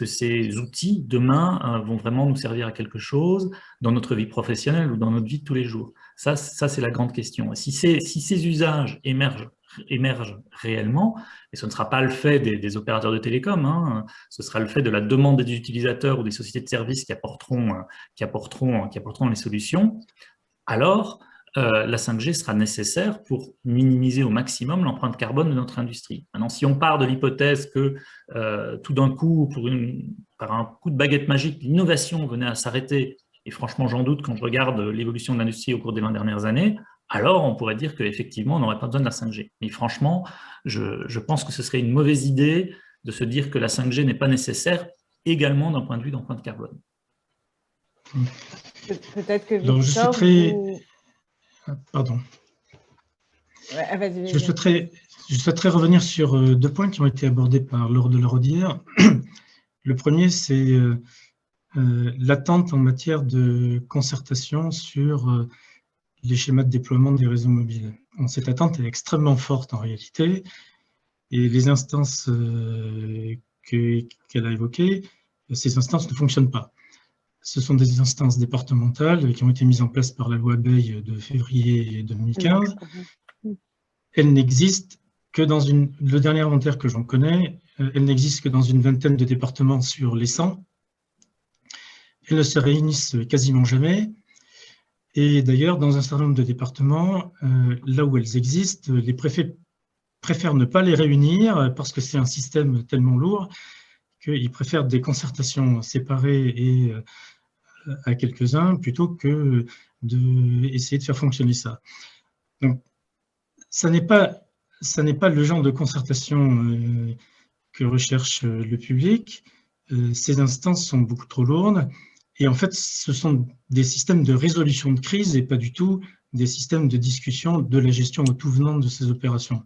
ces outils, demain, vont vraiment nous servir à quelque chose dans notre vie professionnelle ou dans notre vie de tous les jours? Ça c'est la grande question. Si ces usages émergent réellement, et ce ne sera pas le fait des opérateurs de télécom, ce sera le fait de la demande des utilisateurs ou des sociétés de services qui apporteront les solutions, alors la 5G sera nécessaire pour minimiser au maximum l'empreinte carbone de notre industrie. Maintenant, si on part de l'hypothèse que tout d'un coup, par un coup de baguette magique, l'innovation venait à s'arrêter, et franchement j'en doute quand je regarde l'évolution de l'industrie au cours des 20 dernières années, alors on pourrait dire qu'effectivement on n'aurait pas besoin de la 5G. Mais franchement, je pense que ce serait une mauvaise idée de se dire que la 5G n'est pas nécessaire également d'un point de vue d'empreinte carbone. Peut-être que Victor, Pardon. Ouais, vas-y. Je souhaiterais revenir sur 2 points qui ont été abordés par Laure de la Rodière. Le premier, c'est l'attente en matière de concertation sur les schémas de déploiement des réseaux mobiles. Cette attente est extrêmement forte en réalité, et les instances qu'elle a évoquées, ces instances ne fonctionnent pas. Ce sont des instances départementales qui ont été mises en place par la loi Veil de février 2015. Elles n'existent que dans le dernier inventaire que j'en connais, elles n'existent que dans une vingtaine de départements sur les 100. Elles ne se réunissent quasiment jamais. Et d'ailleurs, dans un certain nombre de départements, là où elles existent, les préfets préfèrent ne pas les réunir parce que c'est un système tellement lourd qu'ils préfèrent des concertations séparées et à quelques-uns plutôt que d'essayer de faire fonctionner ça. Donc, ça n'est pas le genre de concertation que recherche le public. Ces instances sont beaucoup trop lourdes. Et en fait, ce sont des systèmes de résolution de crise et pas du tout des systèmes de discussion de la gestion au tout venant de ces opérations.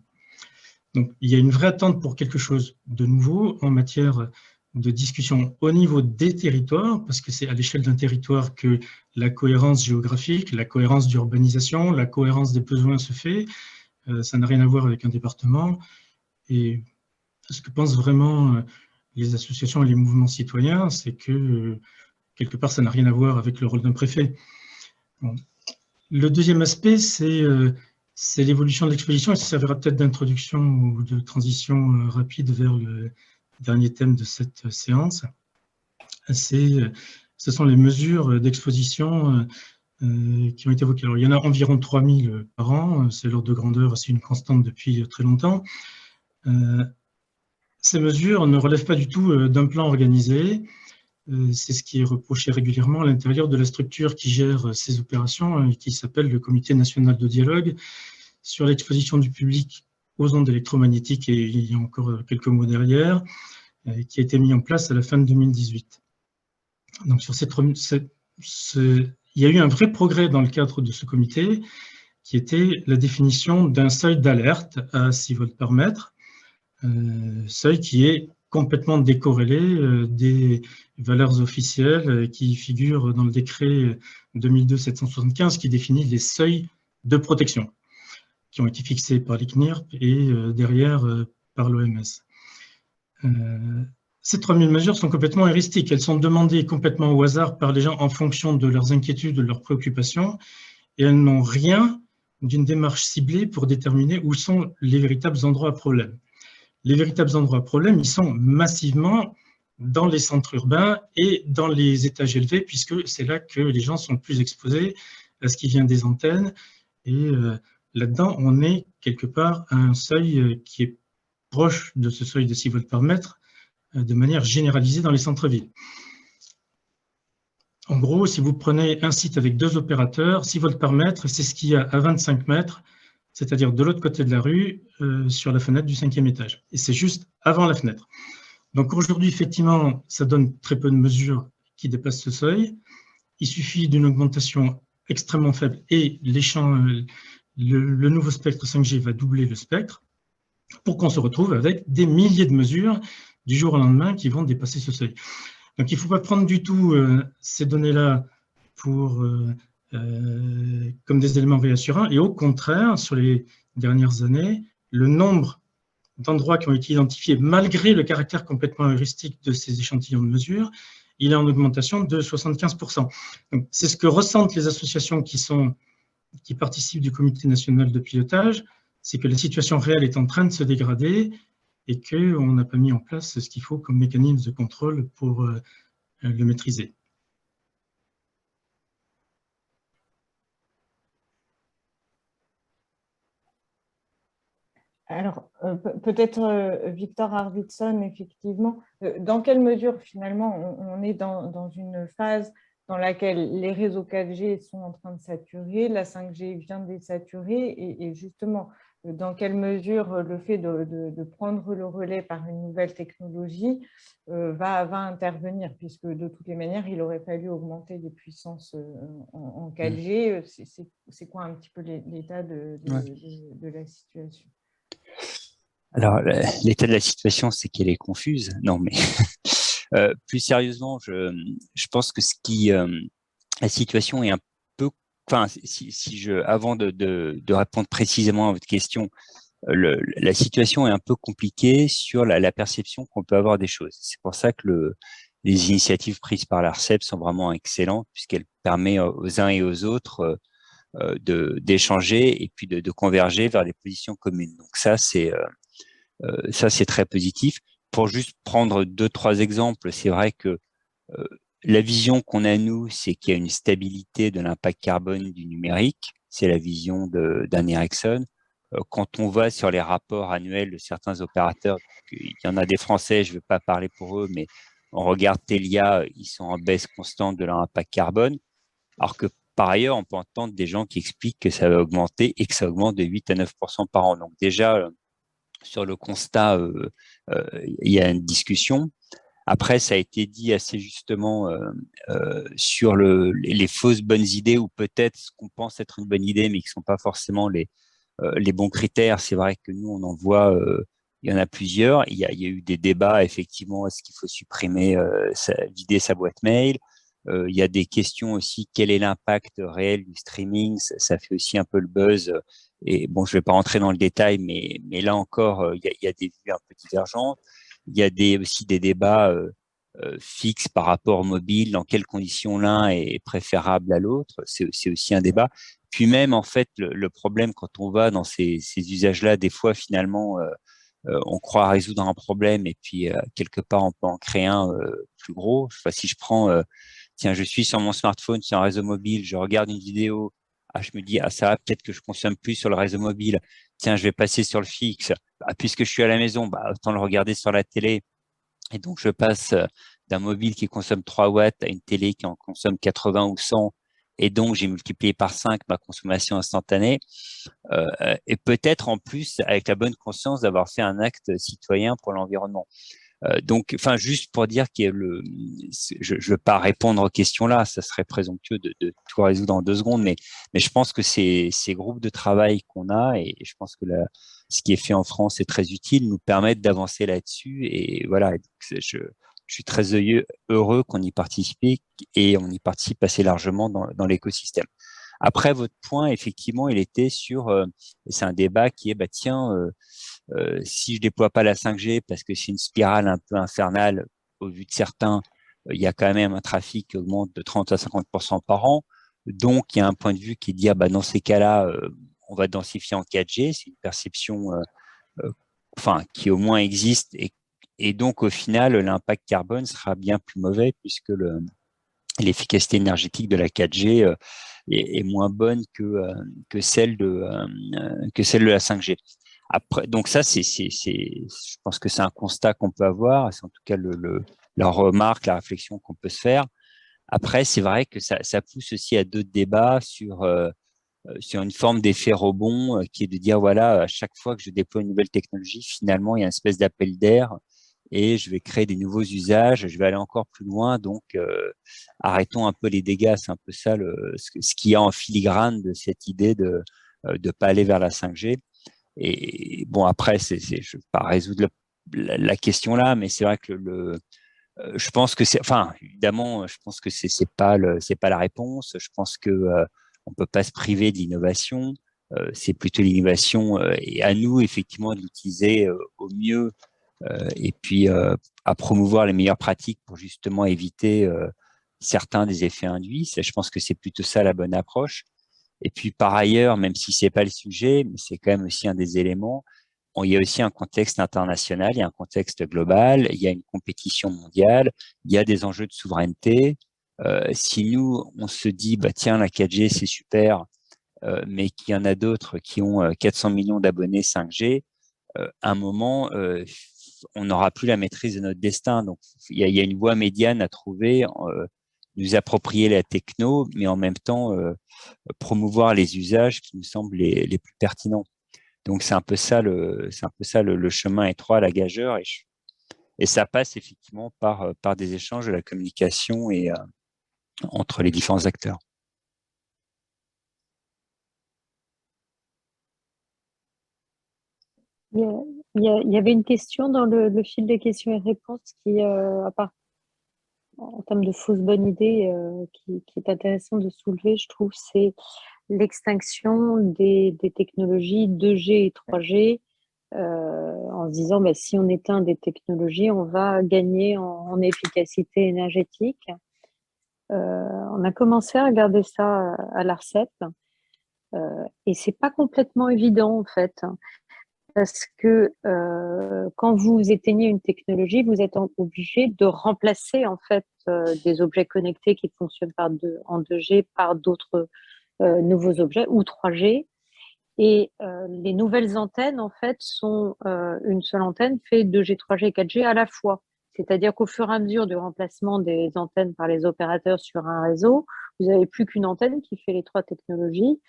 Donc, il y a une vraie attente pour quelque chose de nouveau en matière de discussion au niveau des territoires, parce que c'est à l'échelle d'un territoire que la cohérence géographique, la cohérence d'urbanisation, la cohérence des besoins se fait. Ça n'a rien à voir avec un département. Et ce que pensent vraiment les associations et les mouvements citoyens, c'est que quelque part, ça n'a rien à voir avec le rôle d'un préfet. Bon. Le deuxième aspect, c'est l'évolution de l'exposition, et ça servira peut-être d'introduction ou de transition rapide vers le dernier thème de cette séance. Ce sont les mesures d'exposition qui ont été évoquées. Alors, il y en a environ 3000 par an, c'est l'ordre de grandeur, c'est une constante depuis très longtemps. Ces mesures ne relèvent pas du tout d'un plan organisé. C'est ce qui est reproché régulièrement à l'intérieur de la structure qui gère ces opérations et qui s'appelle le Comité national de dialogue sur l'exposition du public aux ondes électromagnétiques, et il y a encore quelques mots derrière, qui a été mis en place à la fin de 2018. Donc sur il y a eu un vrai progrès dans le cadre de ce comité, qui était la définition d'un seuil d'alerte à 6 volts par mètre, seuil qui est complètement décorrélé des valeurs officielles qui figurent dans le décret 2002-775 qui définit les seuils de protection qui ont été fixés par l'ICNIRP et derrière par l'OMS. Ces 3000 mesures sont complètement heuristiques. Elles sont demandées complètement au hasard par les gens en fonction de leurs inquiétudes, de leurs préoccupations, et elles n'ont rien d'une démarche ciblée pour déterminer où sont les véritables endroits à problème. Les véritables endroits à problème, ils sont massivement dans les centres urbains et dans les étages élevés, puisque c'est là que les gens sont plus exposés à ce qui vient des antennes. Et là-dedans, on est quelque part à un seuil qui est proche de ce seuil de 6 volts par mètre, de manière généralisée dans les centres-villes. En gros, si vous prenez un site avec 2 opérateurs, 6 volts par mètre, c'est ce qu'il y a à 25 mètres, c'est-à-dire de l'autre côté de la rue, sur la fenêtre du 5e étage. Et c'est juste avant la fenêtre. Donc aujourd'hui, effectivement, ça donne très peu de mesures qui dépassent ce seuil. Il suffit d'une augmentation extrêmement faible et les champs, le nouveau spectre 5G va doubler le spectre pour qu'on se retrouve avec des milliers de mesures du jour au lendemain qui vont dépasser ce seuil. Donc il ne faut pas prendre du tout ces données-là comme des éléments réassurants, et au contraire, sur les dernières années, le nombre d'endroits qui ont été identifiés, malgré le caractère complètement heuristique de ces échantillons de mesures, il est en augmentation de 75%. C'est ce que ressentent les associations qui participent du Comité national de pilotage, c'est que la situation réelle est en train de se dégrader et qu'on n'a pas mis en place ce qu'il faut comme mécanisme de contrôle pour le maîtriser. Alors, peut-être Victor Arvidsson, effectivement, dans quelle mesure finalement on est dans une phase dans laquelle les réseaux 4G sont en train de saturer, la 5G vient de les saturer, et justement, dans quelle mesure le fait de prendre le relais par une nouvelle technologie va intervenir, puisque de toutes les manières, il aurait fallu augmenter les puissances en 4G. C'est quoi un petit peu l'état de la situation ? Alors, l'état de la situation, c'est qu'elle est confuse. Non, mais Plus sérieusement, je pense que la situation est un peu, enfin, avant de répondre précisément à votre question, la situation est un peu compliquée sur la perception qu'on peut avoir des choses. C'est pour ça que les initiatives prises par l'ARCEP sont vraiment excellentes, puisqu'elles permettent aux uns et aux autres d'échanger et puis de converger vers des positions communes. Donc ça, c'est très positif. Pour juste prendre 2-3 exemples, c'est vrai que la vision qu'on a, nous, c'est qu'il y a une stabilité de l'impact carbone du numérique. C'est la vision d'un Ericsson. Quand on va sur les rapports annuels de certains opérateurs, il y en a des Français, je ne veux pas parler pour eux, mais on regarde Telia, ils sont en baisse constante de leur impact carbone, alors que par ailleurs, on peut entendre des gens qui expliquent que ça va augmenter et que ça augmente de 8 à 9% par an. Donc déjà, sur le constat, il y a une discussion. Après, ça a été dit assez justement sur les fausses bonnes idées ou peut-être ce qu'on pense être une bonne idée, mais qui ne sont pas forcément les bons critères. C'est vrai que nous, on en voit, il y en a plusieurs. Il y a eu des débats, effectivement, est-ce qu'il faut supprimer, vider sa boîte mail. Il y a des questions aussi, quel est l'impact réel du streaming? Ça fait aussi un peu le buzz. Et bon, je ne vais pas rentrer dans le détail, mais là encore, il y a des vues un peu divergentes. Il y a aussi des débats fixes par rapport au mobile, dans quelles conditions l'un est préférable à l'autre. C'est aussi un débat. Puis même, en fait, le problème quand on va dans ces usages-là, des fois, finalement, on croit résoudre un problème et puis quelque part, on peut en créer un plus gros. Enfin, si je prends, tiens, je suis sur mon smartphone, sur un réseau mobile, je regarde une vidéo, je me dis, ça va, peut-être que je consomme plus sur le réseau mobile. Tiens, je vais passer sur le fixe. Puisque je suis à la maison, autant le regarder sur la télé. Et donc, je passe d'un mobile qui consomme 3 watts à une télé qui en consomme 80 ou 100. Et donc, j'ai multiplié par 5 ma consommation instantanée. Et peut-être en plus, avec la bonne conscience d'avoir fait un acte citoyen pour l'environnement. Donc, enfin, juste pour dire que je ne veux pas répondre aux questions-là, ça serait présomptueux de tout résoudre en 2 secondes, mais je pense que ces groupes de travail qu'on a, et je pense que ce qui est fait en France est très utile, nous permettent d'avancer là-dessus. Et voilà, je suis très heureux qu'on y participe et on y participe assez largement dans l'écosystème. Après, votre point, effectivement, il était sur, c'est un débat qui est, tiens, si je déploie pas la 5G parce que c'est une spirale un peu infernale au vu de certains, il y a quand même un trafic qui augmente de 30 à 50% par an. Donc, il y a un point de vue qui est de dire, dans ces cas-là, on va densifier en 4G. C'est une perception qui au moins existe. Et donc, au final, l'impact carbone sera bien plus mauvais puisque l'efficacité énergétique de la 4G est moins bonne que celle de la 5G. Après, donc ça, je pense que c'est un constat qu'on peut avoir. C'est en tout cas la remarque, la réflexion qu'on peut se faire. Après, c'est vrai que ça pousse aussi à d'autres débats sur une forme d'effet rebond qui est de dire, voilà, à chaque fois que je déploie une nouvelle technologie, finalement, il y a une espèce d'appel d'air et je vais créer des nouveaux usages, je vais aller encore plus loin. Donc, arrêtons un peu les dégâts. C'est un peu ça ce qu'il y a en filigrane de cette idée de ne pas aller vers la 5G. Et bon, après, je ne vais pas résoudre la question là, mais c'est vrai que je pense que évidemment, je pense que c'est pas la réponse. Je pense que on peut pas se priver de l'innovation. C'est plutôt l'innovation et à nous effectivement de l'utiliser au mieux et puis à promouvoir les meilleures pratiques pour justement éviter certains des effets induits. Je pense que c'est plutôt ça la bonne approche. Et puis par ailleurs, même si c'est pas le sujet, mais c'est quand même aussi un des éléments, il y a aussi un contexte international, il y a un contexte global, il y a une compétition mondiale, il y a des enjeux de souveraineté. Si nous, on se dit, tiens, la 4G, c'est super, mais qu'il y en a d'autres qui ont 400 millions d'abonnés 5G, à un moment, on n'aura plus la maîtrise de notre destin. Donc, il y a une voie médiane à trouver, nous approprier la techno, mais en même temps promouvoir les usages qui nous semblent les plus pertinents. Donc, c'est un peu ça le chemin étroit, la gageure, et ça passe effectivement par des échanges, de la communication et entre les différents acteurs. Il y avait une question dans le fil des questions et réponses qui en termes de fausse bonne idée qui est intéressant de soulever, je trouve, c'est l'extinction des technologies 2G et 3G en se disant si on éteint des technologies, on va gagner en efficacité énergétique. On a commencé à regarder ça à l'ARCEP et c'est pas complètement évident en fait. Parce que quand vous éteignez une technologie, vous êtes obligé de remplacer en fait des objets connectés qui fonctionnent en 2G par d'autres nouveaux objets ou 3G. Et les nouvelles antennes en fait sont une seule antenne fait 2G, 3G et 4G à la fois. C'est-à-dire qu'au fur et à mesure du remplacement des antennes par les opérateurs sur un réseau, vous n'avez plus qu'une antenne qui fait les 3 technologies.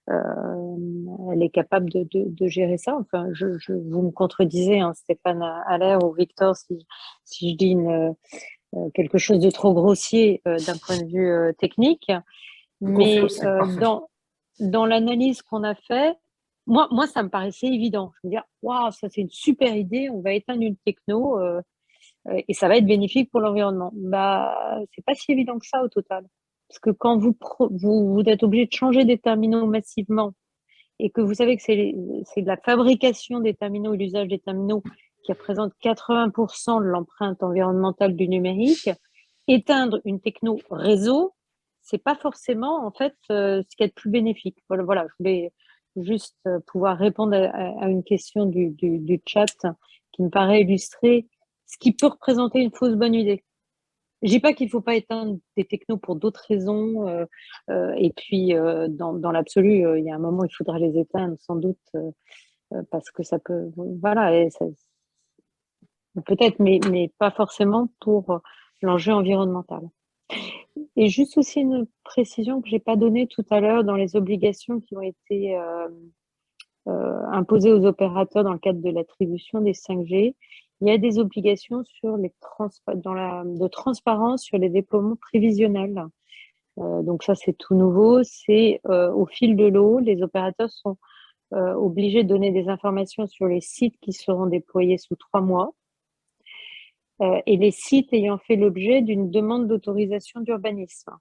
Elle est capable de gérer ça. Enfin, vous me contredisez, hein, Stéphane Haller ou Victor, si je dis quelque chose de trop grossier d'un point de vue technique. Mais dans l'analyse qu'on a fait, moi, ça me paraissait évident. Je me dire, waouh, ça c'est une super idée, on va éteindre une techno et ça va être bénéfique pour l'environnement. C'est pas si évident que ça au total. Parce que quand vous êtes obligé de changer des terminaux massivement et que vous savez que c'est la fabrication des terminaux et l'usage des terminaux qui représente 80% de l'empreinte environnementale du numérique, éteindre une techno réseau, c'est pas forcément en fait ce qui est le plus bénéfique. Voilà, je voulais juste pouvoir répondre à une question du chat qui me paraît illustrer ce qui peut représenter une fausse bonne idée. Je dis pas qu'il faut pas éteindre des technos pour d'autres raisons, et puis dans l'absolu, il y a un moment où il faudra les éteindre sans doute parce que ça peut, voilà, peut-être, mais pas forcément pour l'enjeu environnemental. Et juste aussi une précision que j'ai pas donnée tout à l'heure dans les obligations qui ont été imposées aux opérateurs dans le cadre de l'attribution des 5G. Il y a des obligations sur de transparence sur les déploiements prévisionnels. Donc ça, c'est tout nouveau. C'est au fil de l'eau, les opérateurs sont obligés de donner des informations sur les sites qui seront déployés sous 3 mois et les sites ayant fait l'objet d'une demande d'autorisation d'urbanisme.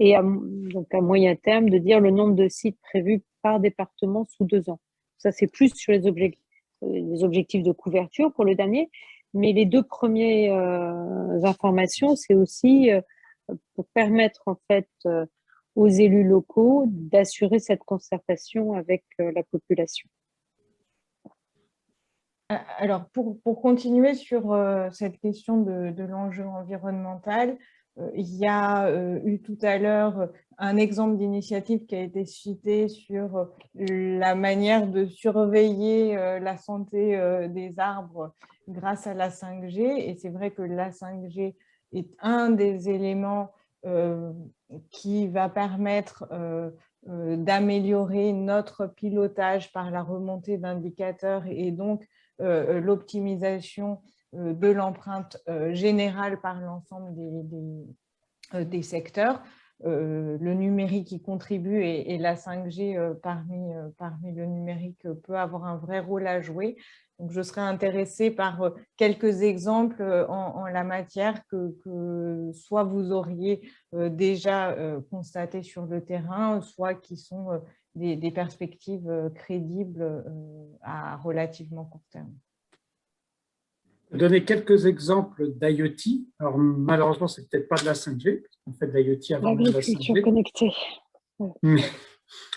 Et donc à moyen terme, de dire le nombre de sites prévus par département sous 2 ans. Ça, c'est plus sur les objectifs de couverture pour le dernier, mais les 2 premières informations, c'est aussi pour permettre en fait aux élus locaux d'assurer cette concertation avec la population. Alors, pour continuer sur cette question de l'enjeu environnemental, il y a eu tout à l'heure un exemple d'initiative qui a été cité sur la manière de surveiller la santé des arbres grâce à la 5G. Et c'est vrai que la 5G est un des éléments qui va permettre d'améliorer notre pilotage par la remontée d'indicateurs et donc l'optimisation de l'empreinte générale par l'ensemble des secteurs. Le numérique y contribue et la 5G parmi le numérique peut avoir un vrai rôle à jouer. Donc, je serais intéressée par quelques exemples en la matière que soit vous auriez déjà constatés sur le terrain, soit qui sont des perspectives crédibles à relativement court terme. Donner quelques exemples d'IoT. Alors, malheureusement, c'est peut-être pas de la 5G, on fait de l'IoT avant même de la 5G. L'agriculture connectée.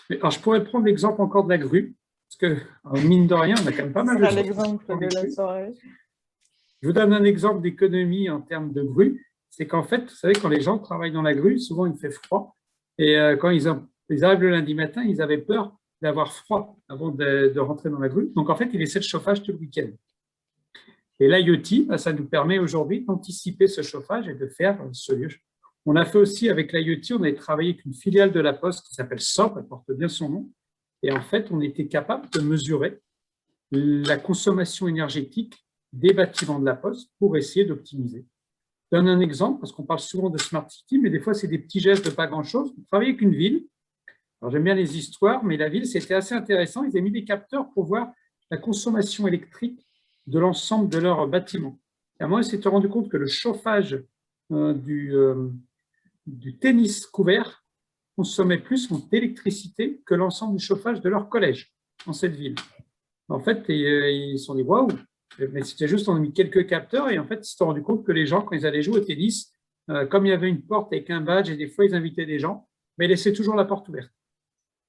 Alors, je pourrais prendre l'exemple encore de la grue, parce que, mine de rien, on a quand même pas mal de choses. C'est l'exemple de la soirée. Je vous donne un exemple d'économie en termes de grue. C'est qu'en fait, vous savez, quand les gens travaillent dans la grue, souvent il fait froid. Et quand ils arrivent le lundi matin, ils avaient peur d'avoir froid avant de rentrer dans la grue. Donc, en fait, ils laissaient le chauffage tout le week-end. Et l'IoT, ça nous permet aujourd'hui d'anticiper ce chauffage et de faire ce lieu. On a fait aussi avec l'IoT, on a travaillé avec une filiale de la Poste qui s'appelle SOP, elle porte bien son nom. Et en fait, on était capable de mesurer la consommation énergétique des bâtiments de la Poste pour essayer d'optimiser. Je donne un exemple, parce qu'on parle souvent de Smart City, mais des fois, c'est des petits gestes de pas grand-chose. On travaille avec une ville. Alors, j'aime bien les histoires, mais la ville, c'était assez intéressant. Ils avaient mis des capteurs pour voir la consommation électrique de l'ensemble de leurs bâtiments. Et à un moment, ils s'étaient rendu compte que le chauffage du tennis couvert consommait plus d'électricité que l'ensemble du chauffage de leur collège dans cette ville. En fait, ils se sont dit, waouh, mais c'était juste, on a mis quelques capteurs et en fait, ils se sont rendu compte que les gens, quand ils allaient jouer au tennis, comme il y avait une porte avec un badge et des fois, ils invitaient des gens, mais ils laissaient toujours la porte ouverte.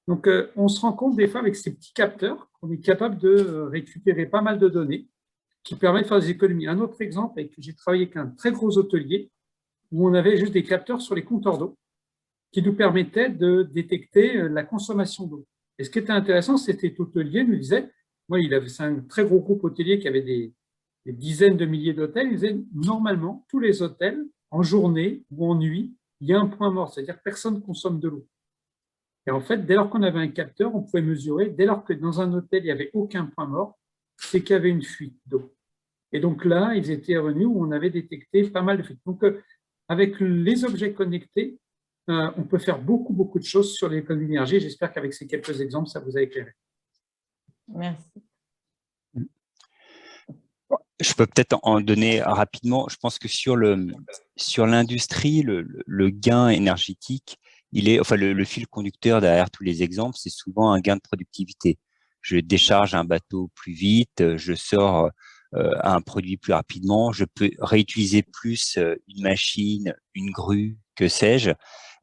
Donc, on se rend compte des fois avec ces petits capteurs qu'on est capable de récupérer pas mal de données qui permettent de faire des économies. Un autre exemple, c'est que j'ai travaillé avec un très gros hôtelier où on avait juste des capteurs sur les compteurs d'eau qui nous permettaient de détecter la consommation d'eau. Et ce qui était intéressant, c'était que l'hôtelier nous disait, moi, c'est un très gros groupe hôtelier qui avait des dizaines de milliers d'hôtels, il disait, normalement, tous les hôtels, en journée ou en nuit, il y a un point mort, c'est-à-dire que personne ne consomme de l'eau. Et en fait, dès lors qu'on avait un capteur, on pouvait mesurer, dès lors que dans un hôtel, il n'y avait aucun point mort, c'est qu'il y avait une fuite d'eau. Et donc là, ils étaient revenus où on avait détecté pas mal de fuites. Donc, avec les objets connectés, on peut faire beaucoup, beaucoup de choses sur l'économie d'énergie. J'espère qu'avec ces quelques exemples, ça vous a éclairé. Merci. Je peux peut-être en donner rapidement. Je pense que sur l'industrie, le gain énergétique, le fil conducteur derrière tous les exemples, c'est souvent un gain de productivité. Je décharge un bateau plus vite, je sors un produit plus rapidement, je peux réutiliser plus une machine, une grue, que sais-je.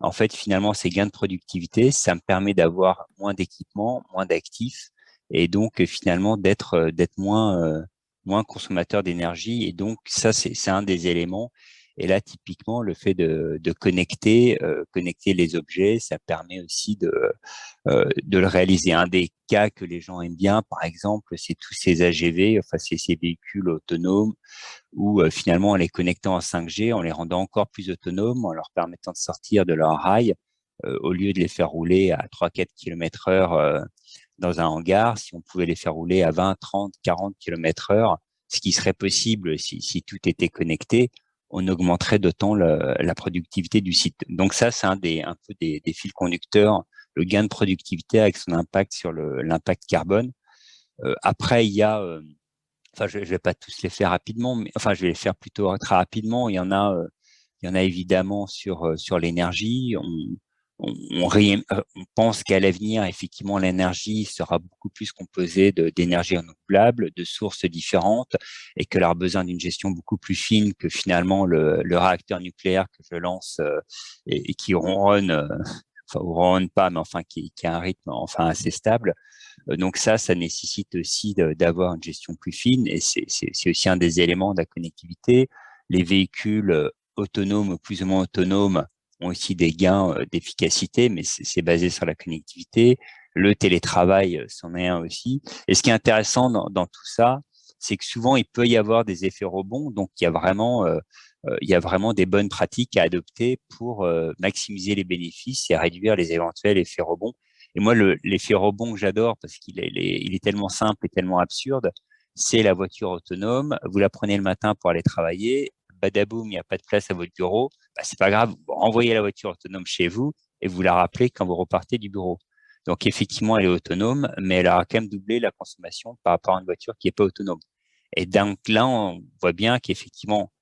En fait, finalement, ces gains de productivité, ça me permet d'avoir moins d'équipements, moins d'actifs, et donc finalement d'être moins consommateur d'énergie. Et donc, ça, c'est un des éléments. Et là, typiquement, le fait de connecter les objets, ça permet aussi de le réaliser. Un des cas que les gens aiment bien, par exemple, c'est tous ces AGV, enfin, ces véhicules autonomes où finalement, en les connectant en 5G, en les rendant encore plus autonomes, en leur permettant de sortir de leur rail, au lieu de les faire rouler à 3-4 km/h dans un hangar, si on pouvait les faire rouler à 20, 30, 40 km/h, ce qui serait possible si tout était connecté, on augmenterait d'autant la productivité du site. Donc ça, c'est un peu des fils conducteurs, le gain de productivité avec son impact sur l'impact carbone. Après, il y a, enfin, je vais pas tous les faire rapidement, mais enfin, je vais les faire plutôt très rapidement. Il y en a évidemment sur l'énergie. On pense qu'à l'avenir, effectivement, l'énergie sera beaucoup plus composée d'énergie renouvelable, de sources différentes, et qu'elle aura besoin d'une gestion beaucoup plus fine que finalement le réacteur nucléaire que je lance et qui ronronne, enfin, ou ronronne pas, mais enfin qui a un rythme enfin assez stable. Donc ça nécessite aussi d'avoir une gestion plus fine, et c'est aussi un des éléments de la connectivité. Les véhicules autonomes, plus ou moins autonomes, ont aussi des gains d'efficacité, mais c'est basé sur la connectivité. Le télétravail, c'en est un aussi. Et ce qui est intéressant dans tout ça, c'est que souvent, il peut y avoir des effets rebonds. Donc, il y a vraiment des bonnes pratiques à adopter pour maximiser les bénéfices et réduire les éventuels effets rebonds. Et moi, l'effet rebond que j'adore, parce qu'il est tellement simple et tellement absurde, c'est la voiture autonome. Vous la prenez le matin pour aller travailler, badaboum, il n'y a pas de place à votre bureau, bah, c'est pas grave, vous renvoyez la voiture autonome chez vous et vous la rappelez quand vous repartez du bureau. Donc effectivement, elle est autonome, mais elle aura quand même doublé la consommation par rapport à une voiture qui n'est pas autonome. Et donc là, on voit bien qu'effectivement,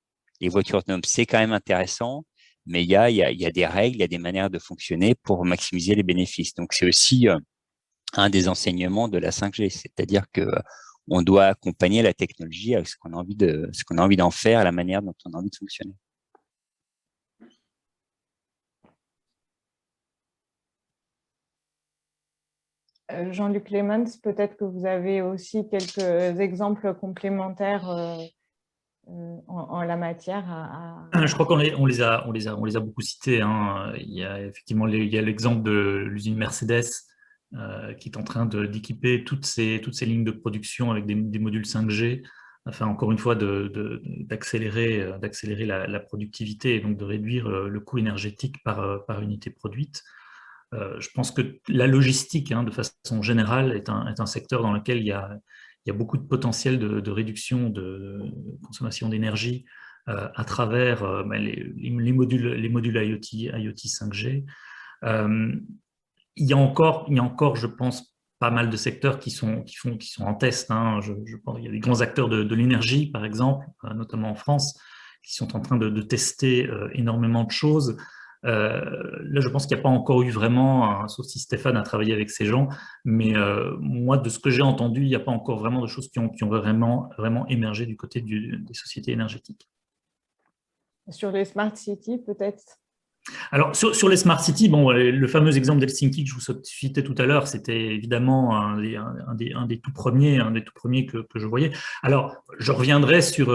les voitures autonomes, c'est quand même intéressant, mais il y a des règles, il y a des manières de fonctionner pour maximiser les bénéfices. Donc c'est aussi un des enseignements de la 5G, c'est-à-dire que on doit accompagner la technologie avec ce qu'on a envie d'en faire, la manière dont on a envie de fonctionner. Jean-Luc Lemons, peut-être que vous avez aussi quelques exemples complémentaires en la matière. Je crois qu'on les a beaucoup cités, hein. Il y a effectivement l'exemple de l'usine Mercedes qui est en train d'équiper toutes ces lignes de production avec des modules 5G, afin encore une fois d'accélérer la productivité et donc de réduire le coût énergétique par unité produite. Je pense que la logistique, hein, de façon générale, est un secteur dans lequel il y a beaucoup de potentiel de réduction de consommation d'énergie à travers les modules IoT 5G. Il y a encore, je pense, pas mal de secteurs qui sont en test, hein. Je pense qu'il y a des grands acteurs de l'énergie, par exemple, notamment en France, qui sont en train de tester énormément de choses. Là, je pense qu'il n'y a pas encore eu vraiment, sauf si Stéphane a travaillé avec ces gens, mais moi, de ce que j'ai entendu, il n'y a pas encore vraiment de choses qui ont vraiment émergé du côté des sociétés énergétiques. Sur les smart cities, peut-être? Alors, sur les smart cities, bon, le fameux exemple d'Helsinki que je vous citais tout à l'heure, c'était évidemment un des tout premiers que je voyais. Alors, je reviendrai sur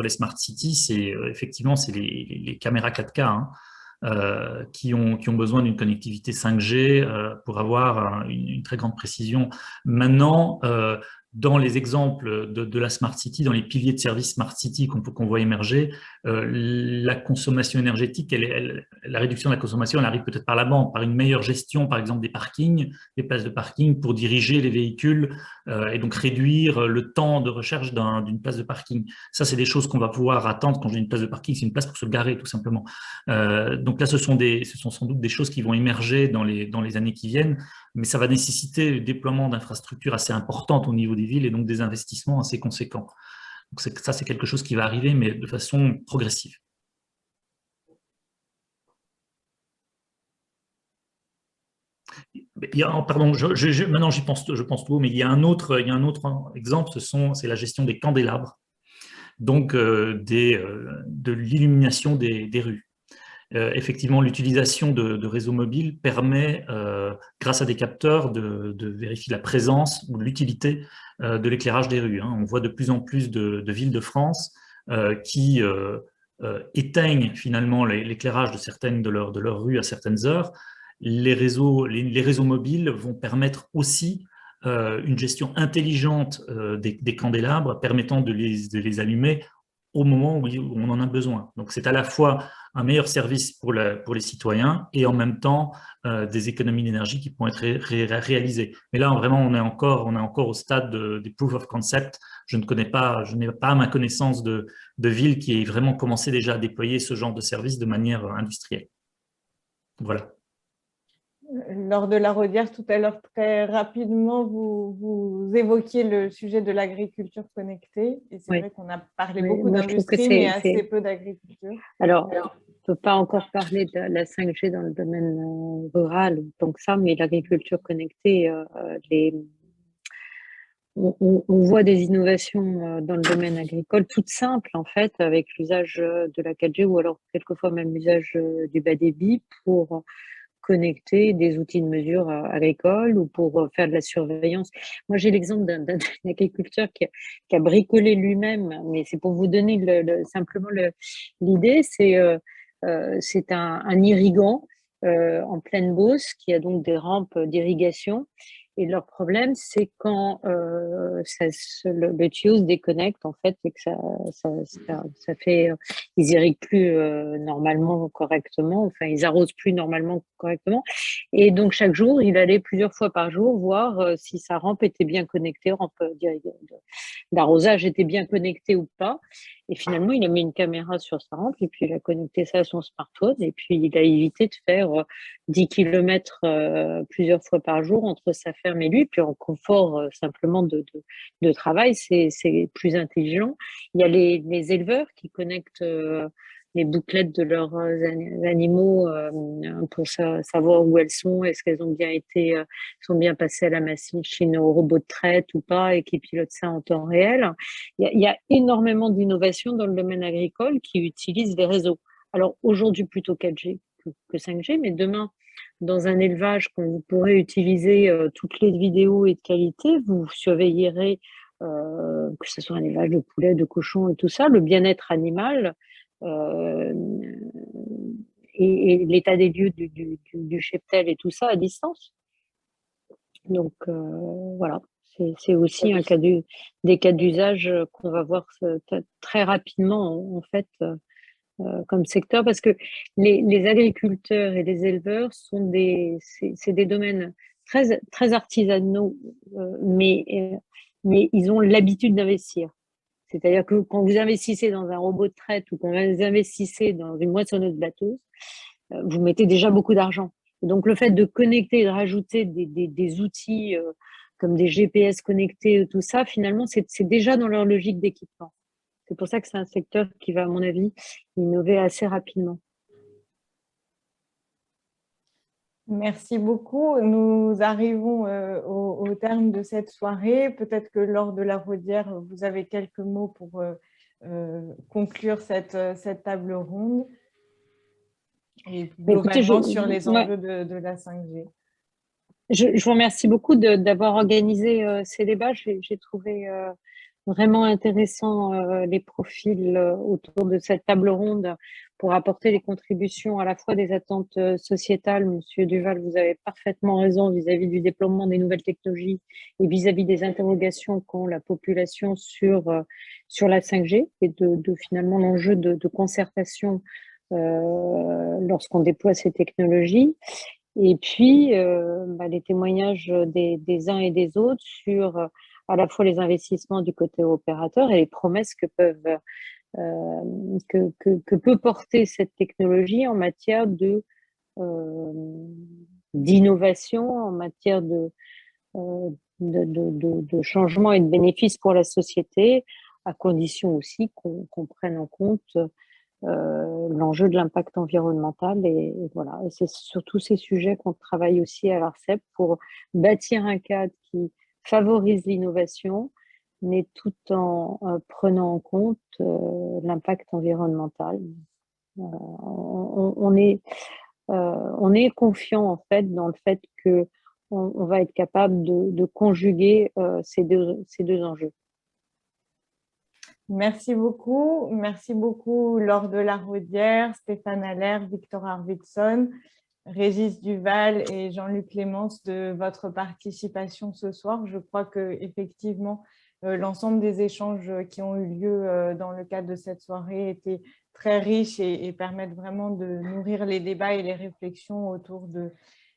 les smart cities, effectivement, c'est les caméras 4K, hein, qui ont besoin d'une connectivité 5G pour avoir une très grande précision. Maintenant, dans les exemples de la Smart City, dans les piliers de services Smart City qu'on voit émerger, la consommation énergétique, la réduction de la consommation, elle arrive peut-être par la bande, par une meilleure gestion, par exemple, des parkings, des places de parking pour diriger les véhicules et donc réduire le temps de recherche d'une place de parking. Ça, c'est des choses qu'on va pouvoir attendre. Quand j'ai une place de parking, c'est une place pour se garer, tout simplement. Donc là, ce sont sans doute des choses qui vont émerger dans les années qui viennent, mais ça va nécessiter le déploiement d'infrastructures assez importantes au niveau des villes et donc des investissements assez conséquents. Donc ça, c'est quelque chose qui va arriver, mais de façon progressive. Pardon, maintenant je pense tout haut, mais il y a un autre exemple, c'est la gestion des candélabres, donc de l'illumination des rues. Effectivement, l'utilisation de réseaux mobiles permet, grâce à des capteurs, de vérifier la présence ou l'utilité de l'éclairage des rues, hein. On voit de plus en plus de villes de France qui éteignent finalement l'éclairage de certaines de leurs rues à certaines heures. Les réseaux mobiles vont permettre aussi une gestion intelligente des candélabres, permettant de les allumer au moment où on en a besoin. Donc, c'est à la fois un meilleur service pour les citoyens et en même temps des économies d'énergie qui pourront être réalisées. Mais là, vraiment, on est encore au stade des proof of concept. Je n'ai pas à ma connaissance de ville qui ait vraiment commencé déjà à déployer ce genre de service de manière industrielle. Voilà. Lors de la Rodière, tout à l'heure, très rapidement, vous évoquiez le sujet de l'agriculture connectée. Et c'est vrai qu'on a parlé beaucoup d'industrie, mais assez peu d'agriculture. Alors, on ne peut pas encore parler de la 5G dans le domaine rural, donc ça, mais l'agriculture connectée, on voit des innovations dans le domaine agricole toutes simples, en fait, avec l'usage de la 4G ou alors quelquefois même l'usage du bas débit pour connecter des outils de mesure agricoles ou pour faire de la surveillance. Moi, j'ai l'exemple d'un agriculteur qui a bricolé lui-même, mais c'est pour vous donner simplement l'idée, c'est un irrigant en pleine Beauce qui a donc des rampes d'irrigation. Et leur problème, c'est quand le tuyau se déconnecte, en fait, et que ça fait, ils irriguent plus normalement correctement, enfin, ils arrosent plus normalement correctement. Et donc, chaque jour, il allait plusieurs fois par jour voir si sa rampe était bien connectée, rampe d'arrosage était bien connectée ou pas. Et finalement, il a mis une caméra sur sa rampe et puis il a connecté ça à son smartphone et puis il a évité de faire 10 km plusieurs fois par jour entre sa ferme et lui. Puis en confort simplement de travail, c'est plus intelligent. Il y a les éleveurs qui connectent les bouclettes de leurs animaux pour savoir où elles sont, est-ce qu'elles ont bien été, sont bien passées à la machine au robot de traite ou pas, et qui pilotent ça en temps réel. Il y a énormément d'innovations dans le domaine agricole qui utilisent les réseaux. Alors aujourd'hui plutôt 4G que 5G, mais demain, dans un élevage, quand vous pourrez utiliser toutes les vidéos et de qualité, vous surveillerez que ce soit un élevage de poulets, de cochons et tout ça, le bien-être animal et l'état des lieux du cheptel et tout ça à distance. Donc voilà, c'est aussi des cas d'usage qu'on va voir très rapidement en fait comme secteur, parce que les agriculteurs et les éleveurs sont c'est des domaines très, très artisanaux, mais ils ont l'habitude d'investir. C'est-à-dire que quand vous investissez dans un robot de traite ou quand vous investissez dans une moissonneuse batteuse, vous mettez déjà beaucoup d'argent. Et donc, le fait de connecter, de rajouter des outils comme des GPS connectés, tout ça, finalement, c'est déjà dans leur logique d'équipement. C'est pour ça que c'est un secteur qui va, à mon avis, innover assez rapidement. Merci beaucoup. Nous arrivons au terme de cette soirée. Peut-être que lors de la Rodière, vous avez quelques mots pour conclure cette table ronde et globalement sur les enjeux de la 5G. Je vous remercie beaucoup d'avoir organisé ces débats. J'ai trouvé vraiment intéressant les profils autour de cette table ronde pour apporter les contributions à la fois des attentes sociétales. Monsieur Duval, vous avez parfaitement raison vis-à-vis du déploiement des nouvelles technologies et vis-à-vis des interrogations qu'ont la population sur la 5G et de finalement l'enjeu de concertation lorsqu'on déploie ces technologies. Et puis, les témoignages des uns et des autres sur à la fois les investissements du côté opérateur et les promesses que peut porter cette technologie en matière d'innovation, en matière de changement et de bénéfices pour la société, à condition aussi qu'on prenne en compte l'enjeu de l'impact environnemental et voilà. Et c'est sur tous ces sujets qu'on travaille aussi à l'ARCEP pour bâtir un cadre qui favorise l'innovation, mais tout en prenant en compte l'impact environnemental. On est confiant en fait dans le fait que on va être capable de conjuguer ces deux enjeux. Merci beaucoup. Merci beaucoup Laure de la Rodière, Stéphane Allaire, Victor Arvidsson, Régis Duval et Jean-Luc Clémence de votre participation ce soir. Je crois qu'effectivement, l'ensemble des échanges qui ont eu lieu dans le cadre de cette soirée étaient très riches et permettent vraiment de nourrir les débats et les réflexions autour de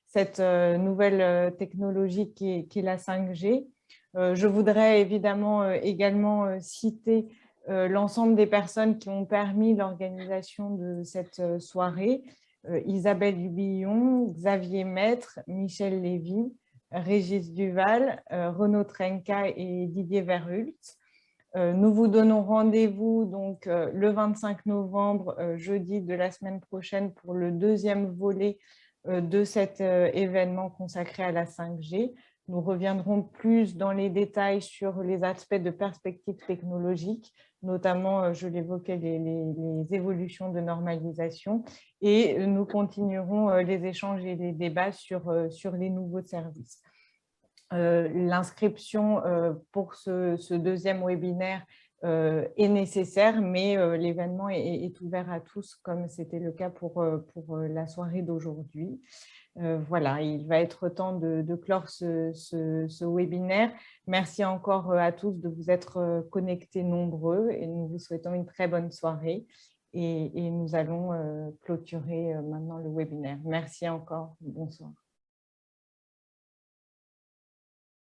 cette nouvelle technologie qui est la 5G. Je voudrais évidemment également citer l'ensemble des personnes qui ont permis l'organisation de cette soirée. Isabelle Dubillon, Xavier Maître, Michel Lévy, Régis Duval, Renaud Trenka et Didier Verhult. Nous vous donnons rendez-vous donc le 25 novembre, jeudi de la semaine prochaine, pour le deuxième volet de cet événement consacré à la 5G. Nous reviendrons plus dans les détails sur les aspects de perspective technologique, notamment, je l'évoquais, les évolutions de normalisation, et nous continuerons les échanges et les débats sur les nouveaux services. L'inscription pour ce deuxième webinaire est nécessaire, mais l'événement est ouvert à tous, comme c'était le cas pour la soirée d'aujourd'hui. Voilà, il va être temps de clore ce webinaire. Merci encore à tous de vous être connectés nombreux et nous vous souhaitons une très bonne soirée. Et nous allons clôturer maintenant le webinaire. Merci encore. Bonsoir.